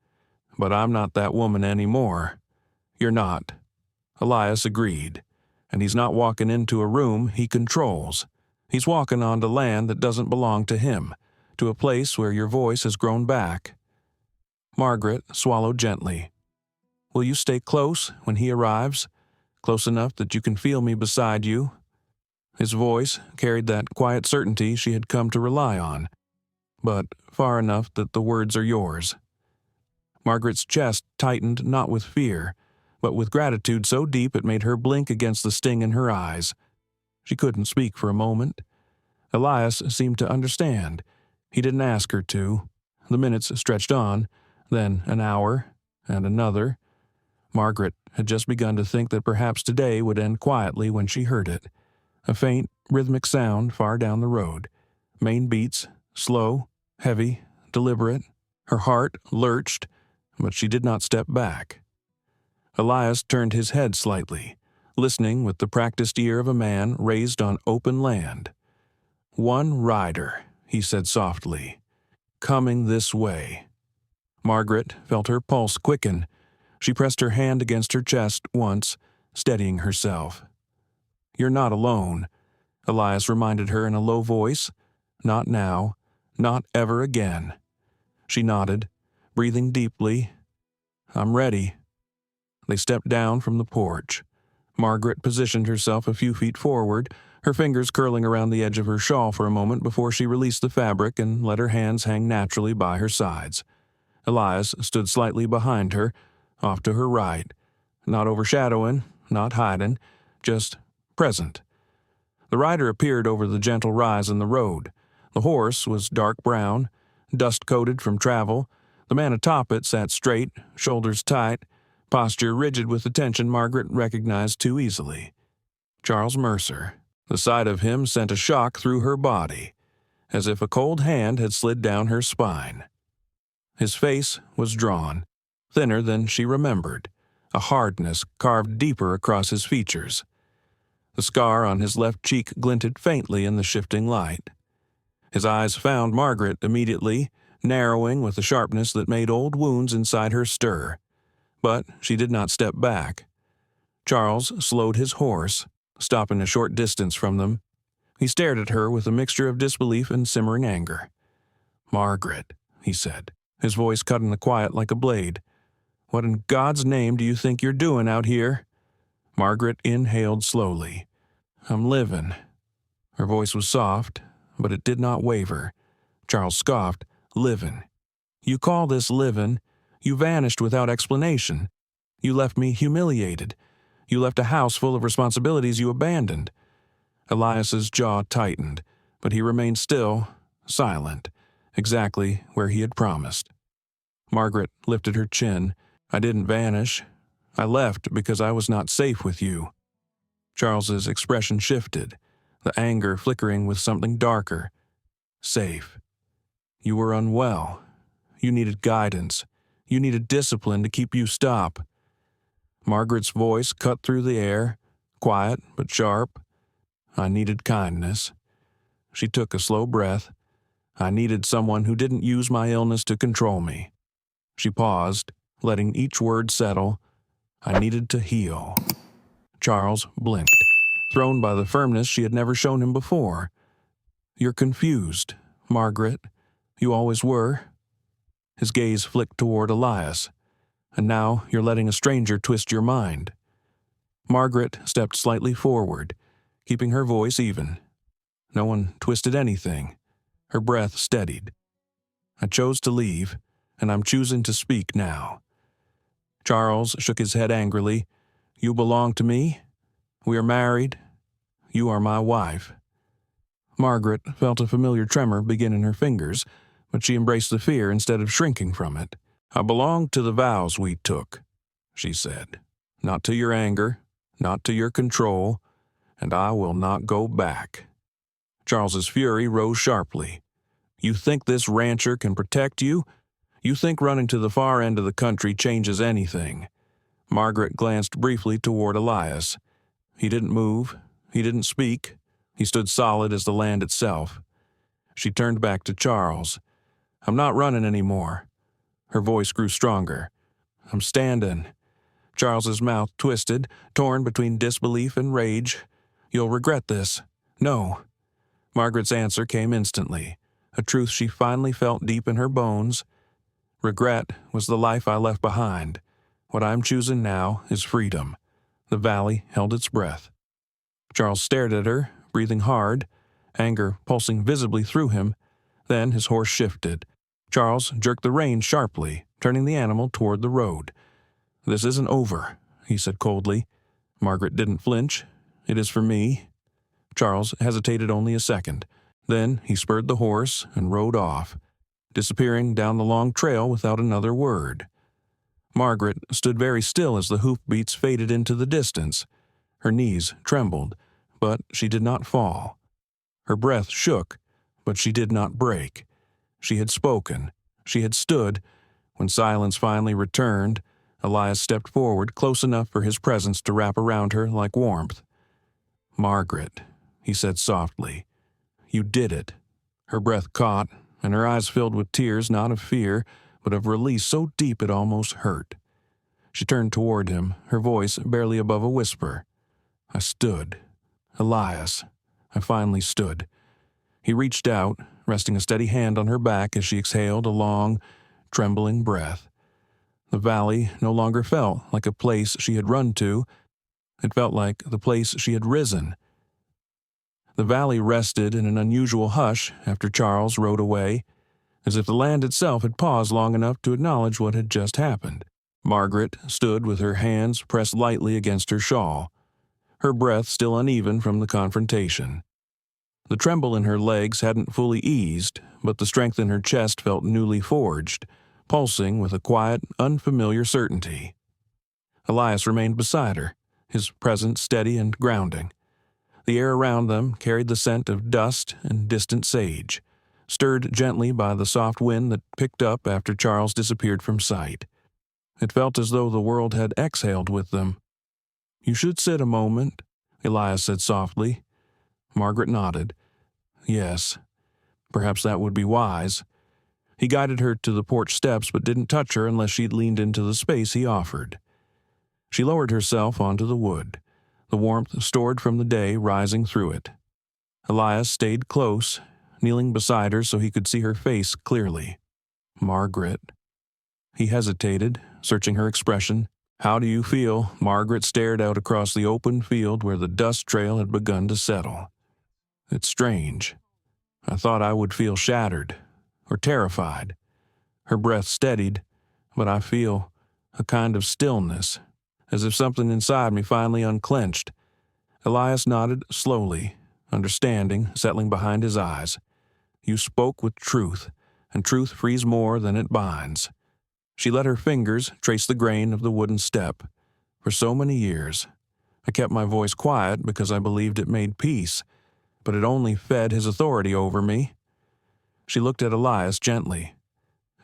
"But I'm not that woman anymore." "You're not." Elias agreed. "And he's not walking into a room he controls. He's walking onto land that doesn't belong to him, to a place where your voice has grown back." Margaret swallowed gently. "Will you stay close when he arrives? Close enough that you can feel me beside you?" His voice carried that quiet certainty she had come to rely on, but far enough that the words are yours. Margaret's chest tightened not with fear, but with gratitude so deep it made her blink against the sting in her eyes. She couldn't speak for a moment. Elias seemed to understand. He didn't ask her to. The minutes stretched on, then an hour, and another. Margaret had just begun to think that perhaps today would end quietly when she heard it. A faint, rhythmic sound far down the road. Main beats, slow, heavy, deliberate. Her heart lurched, but she did not step back. Elias turned his head slightly, listening with the practiced ear of a man raised on open land. "One rider," he said softly, "coming this way." Margaret felt her pulse quicken. She pressed her hand against her chest once, steadying herself. "You're not alone," Elias reminded her in a low voice. "Not now, not ever again." She nodded, breathing deeply. "I'm ready." They stepped down from the porch. Margaret positioned herself a few feet forward, her fingers curling around the edge of her shawl for a moment before she released the fabric and let her hands hang naturally by her sides. Elias stood slightly behind her, off to her right, not overshadowing, not hiding, just present. The rider appeared over the gentle rise in the road. The horse was dark brown, dust-coated from travel. The man atop it sat straight, shoulders tight, posture rigid with the tension Margaret recognized too easily. Charles Mercer. The sight of him sent a shock through her body, as if a cold hand had slid down her spine. His face was drawn, thinner than she remembered, a hardness carved deeper across his features. The scar on his left cheek glinted faintly in the shifting light. His eyes found Margaret immediately, narrowing with a sharpness that made old wounds inside her stir. But she did not step back. Charles slowed his horse, stopping a short distance from them. He stared at her with a mixture of disbelief and simmering anger. "Margaret," he said, his voice cut in the quiet like a blade. "What in God's name do you think you're doing out here?" Margaret inhaled slowly. "I'm living." Her voice was soft, but it did not waver. Charles scoffed. "Living. You call this living? You vanished without explanation. You left me humiliated. You left a house full of responsibilities you abandoned." Elias's jaw tightened. but he remained still, silent, exactly where he had promised. Margaret lifted her chin. I didn't vanish. I left because I was not safe with you. Charles's expression shifted, the anger flickering with something darker. Safe. You were unwell. You needed guidance. You needed discipline to keep you stop. Margaret's voice cut through the air, quiet but sharp. I needed kindness. She took a slow breath. I needed someone who didn't use my illness to control me. She paused, letting each word settle. I needed to heal. Charles blinked, thrown by the firmness she had never shown him before. You're confused, Margaret. You always were. His gaze flicked toward Elias. And now you're letting a stranger twist your mind. Margaret stepped slightly forward, keeping her voice even. No one twisted anything. Her breath steadied. I chose to leave, and I'm choosing to speak now. Charles shook his head angrily. You belong to me. We are married. You are my wife. Margaret felt a familiar tremor begin in her fingers, but she embraced the fear instead of shrinking from it. I belong to the vows we took, she said. Not to your anger, not to your control, and I will not go back. Charles's fury rose sharply. You think this rancher can protect you? You think running to the far end of the country changes anything? Margaret glanced briefly toward Elias. He didn't move. He didn't speak. He stood solid as the land itself. She turned back to Charles. I'm not running anymore. Her voice grew stronger. I'm standing. Charles's mouth twisted, torn between disbelief and rage. You'll regret this. No. Margaret's answer came instantly, a truth she finally felt deep in her bones. Regret was the life I left behind. What I'm choosing now is freedom. The valley held its breath. Charles stared at her, breathing hard, anger pulsing visibly through him. Then his horse shifted. Charles jerked the rein sharply, turning the animal toward the road. This isn't over, he said coldly. Margaret didn't flinch. It is for me. Charles hesitated only a second. Then he spurred the horse and rode off, disappearing down the long trail without another word. Margaret stood very still as the hoofbeats faded into the distance. Her knees trembled, but she did not fall. Her breath shook, but she did not break. She had spoken. She had stood. When silence finally returned, Elias stepped forward close enough for his presence to wrap around her like warmth. Margaret, he said softly, you did it. Her breath caught, and her eyes filled with tears not of fear, but of release so deep it almost hurt. She turned toward him, her voice barely above a whisper. I stood. Elias. I finally stood. He reached out, resting a steady hand on her back as she exhaled a long, trembling breath. The valley no longer felt like a place she had run to. It felt like the place she had risen. The valley rested in an unusual hush after Charles rode away, as if the land itself had paused long enough to acknowledge what had just happened. Margaret stood with her hands pressed lightly against her shawl, her breath still uneven from the confrontation. The tremble in her legs hadn't fully eased, but the strength in her chest felt newly forged, pulsing with a quiet, unfamiliar certainty. Elias remained beside her, his presence steady and grounding. The air around them carried the scent of dust and distant sage, stirred gently by the soft wind that picked up after Charles disappeared from sight. It felt as though the world had exhaled with them. You should sit a moment, Elias said softly. Margaret nodded. Yes, perhaps that would be wise. He guided her to the porch steps but didn't touch her unless she'd leaned into the space he offered. She lowered herself onto the wood, the warmth stored from the day rising through it. Elias stayed close, kneeling beside her so he could see her face clearly. Margaret. He hesitated, searching her expression. How do you feel? Margaret stared out across the open field where the dust trail had begun to settle. It's strange. I thought I would feel shattered, or terrified. Her breath steadied, but I feel a kind of stillness, as if something inside me finally unclenched. Elias nodded slowly, understanding settling behind his eyes. You spoke with truth, and truth frees more than it binds. She let her fingers trace the grain of the wooden step. For so many years, I kept my voice quiet because I believed it made peace, but it only fed his authority over me. She looked at Elias gently.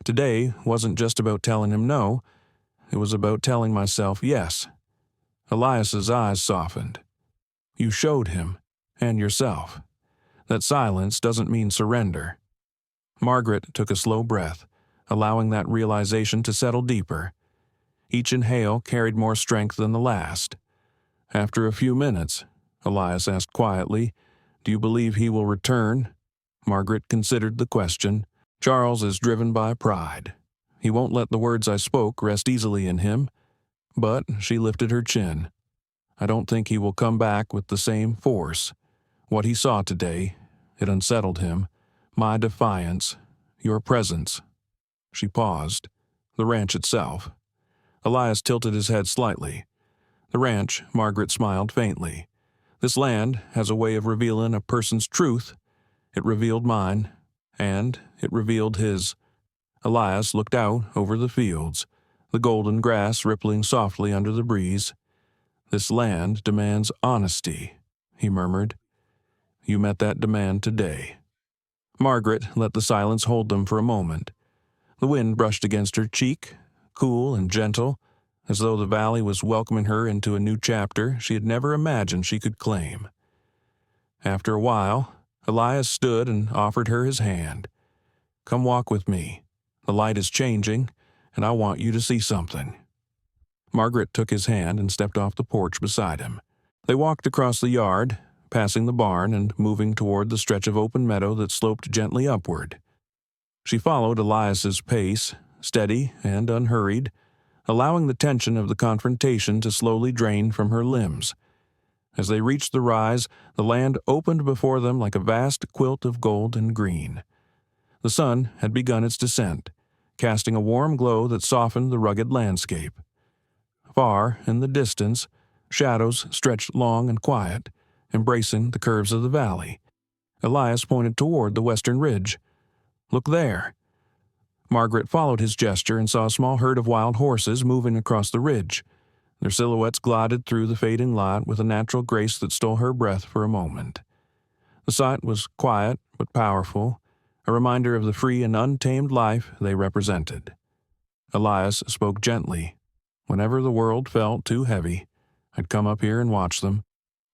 Today wasn't just about telling him no, it was about telling myself yes. Elias's eyes softened. You showed him, and yourself, that silence doesn't mean surrender. Margaret took a slow breath, allowing that realization to settle deeper. Each inhale carried more strength than the last. After a few minutes, Elias asked quietly, "Do you believe he will return?" Margaret considered the question. "Charles is driven by pride. He won't let the words I spoke rest easily in him." But she lifted her chin. "I don't think he will come back with the same force. What he saw today, it unsettled him. My defiance, your presence." She paused. The ranch itself. Elias tilted his head slightly. "The ranch," Margaret smiled faintly. "This land has a way of revealing a person's truth. It revealed mine, and it revealed his." Elias looked out over the fields, the golden grass rippling softly under the breeze. "This land demands honesty," he murmured. "You met that demand today." Margaret let the silence hold them for a moment. The wind brushed against her cheek, cool and gentle, as though the valley was welcoming her into a new chapter she had never imagined she could claim. After a while, Elias stood and offered her his hand. "Come walk with me. The light is changing, and I want you to see something." Margaret took his hand and stepped off the porch beside him. They walked across the yard, passing the barn and moving toward the stretch of open meadow that sloped gently upward. She followed Elias's pace, steady and unhurried, allowing the tension of the confrontation to slowly drain from her limbs. As they reached the rise, the land opened before them like a vast quilt of gold and green. The sun had begun its descent, casting a warm glow that softened the rugged landscape. Far in the distance, shadows stretched long and quiet, embracing the curves of the valley. Elias pointed toward the western ridge. "Look there." Margaret followed his gesture and saw a small herd of wild horses moving across the ridge. Their silhouettes glided through the fading light with a natural grace that stole her breath for a moment. The sight was quiet but powerful, a reminder of the free and untamed life they represented. Elias spoke gently. "Whenever the world felt too heavy, I'd come up here and watch them.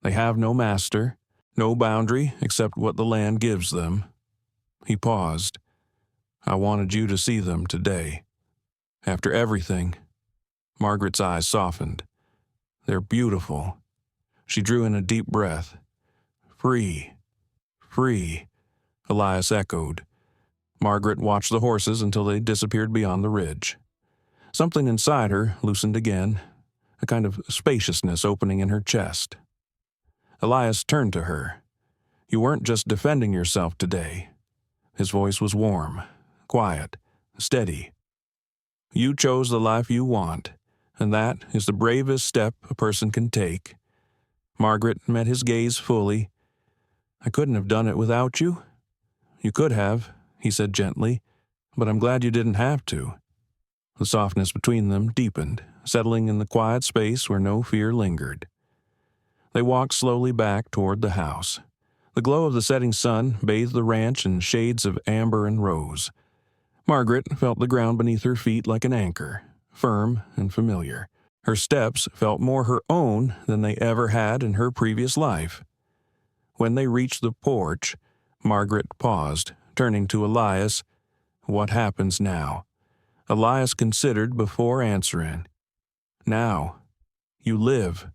They have no master, no boundary except what the land gives them." He paused. "I wanted you to see them today. After everything." Margaret's eyes softened. "They're beautiful." She drew in a deep breath. "Free, free," Elias echoed. Margaret watched the horses until they disappeared beyond the ridge. Something inside her loosened again, a kind of spaciousness opening in her chest. Elias turned to her. "You weren't just defending yourself today." His voice was warm, quiet, steady. "You chose the life you want, and that is the bravest step a person can take." Margaret met his gaze fully. "I couldn't have done it without you." "You could have," he said gently, "but I'm glad you didn't have to." The softness between them deepened, settling in the quiet space where no fear lingered. They walked slowly back toward the house. The glow of the setting sun bathed the ranch in shades of amber and rose. Margaret felt the ground beneath her feet like an anchor, firm and familiar. Her steps felt more her own than they ever had in her previous life. When they reached the porch, Margaret paused, turning to Elias. "What happens now?" Elias considered before answering. "Now, you live."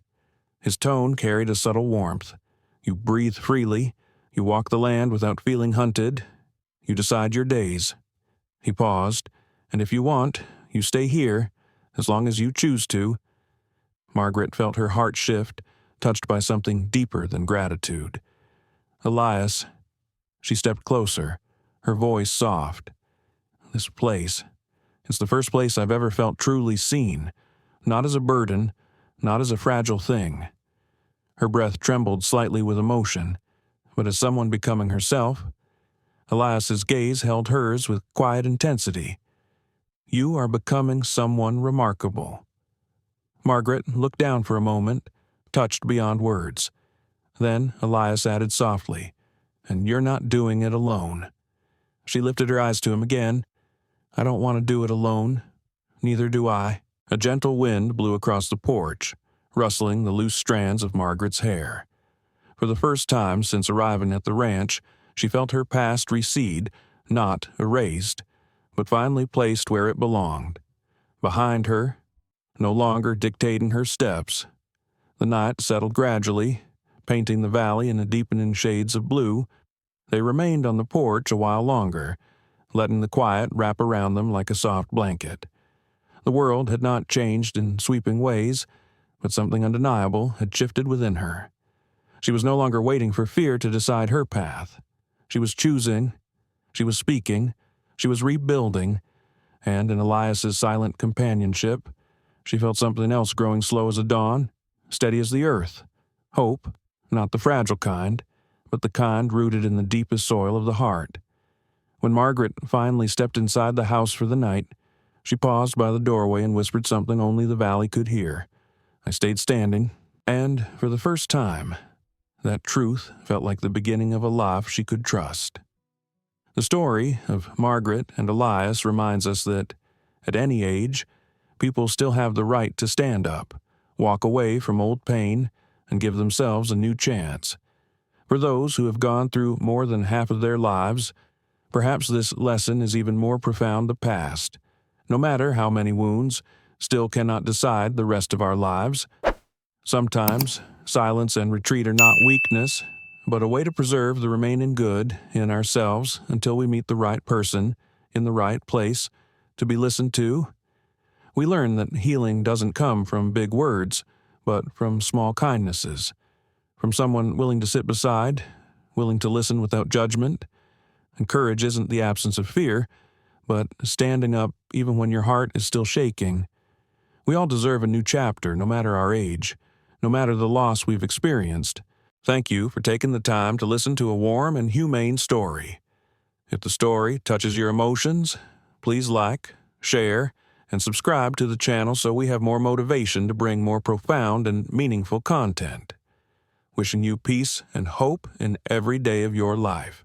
His tone carried a subtle warmth. "You breathe freely. You walk the land without feeling hunted. You decide your days." He paused. "And if you want, you stay here, as long as you choose to." Margaret felt her heart shift, touched by something deeper than gratitude. "Elias," she stepped closer, her voice soft. "This place, it's the first place I've ever felt truly seen, not as a burden, not as a fragile thing." Her breath trembled slightly with emotion. but as someone becoming herself. Elias's gaze held hers with quiet intensity. You are becoming someone remarkable. Margaret looked down for a moment, touched beyond words. Then Elias added softly, "And you're not doing it alone." She lifted her eyes to him again. "I don't want to do it alone. Neither do I." A gentle wind blew across the porch, rustling the loose strands of Margaret's hair. For the first time since arriving at the ranch, she felt her past recede, not erased, but finally placed where it belonged. Behind her, no longer dictating her steps. The night settled gradually, painting the valley in the deepening shades of blue. They remained on the porch a while longer, letting the quiet wrap around them like a soft blanket. The world had not changed in sweeping ways, but something undeniable had shifted within her. She was no longer waiting for fear to decide her path. She was choosing, she was speaking, she was rebuilding, and in Elias's silent companionship, she felt something else growing slow as a dawn, steady as the earth. Hope, not the fragile kind, but the kind rooted in the deepest soil of the heart. When Margaret finally stepped inside the house for the night, she paused by the doorway and whispered something only the valley could hear. I stayed standing, and for the first time, that truth felt like the beginning of a life she could trust. The story of Margaret and Elias reminds us that, at any age, people still have the right to stand up, walk away from old pain, and give themselves a new chance. For those who have gone through more than half of their lives, perhaps this lesson is even more profound. The past, no matter how many wounds, still cannot decide the rest of our lives. Sometimes, silence and retreat are not weakness, but a way to preserve the remaining good in ourselves until we meet the right person in the right place to be listened to. We learn that healing doesn't come from big words, but from small kindnesses, from someone willing to sit beside, willing to listen without judgment. And courage isn't the absence of fear, but standing up even when your heart is still shaking. We all deserve a new chapter, no matter our age, no matter the loss we've experienced. Thank you for taking the time to listen to a warm and humane story. If the story touches your emotions, please like, share, and subscribe to the channel so we have more motivation to bring more profound and meaningful content. Wishing you peace and hope in every day of your life.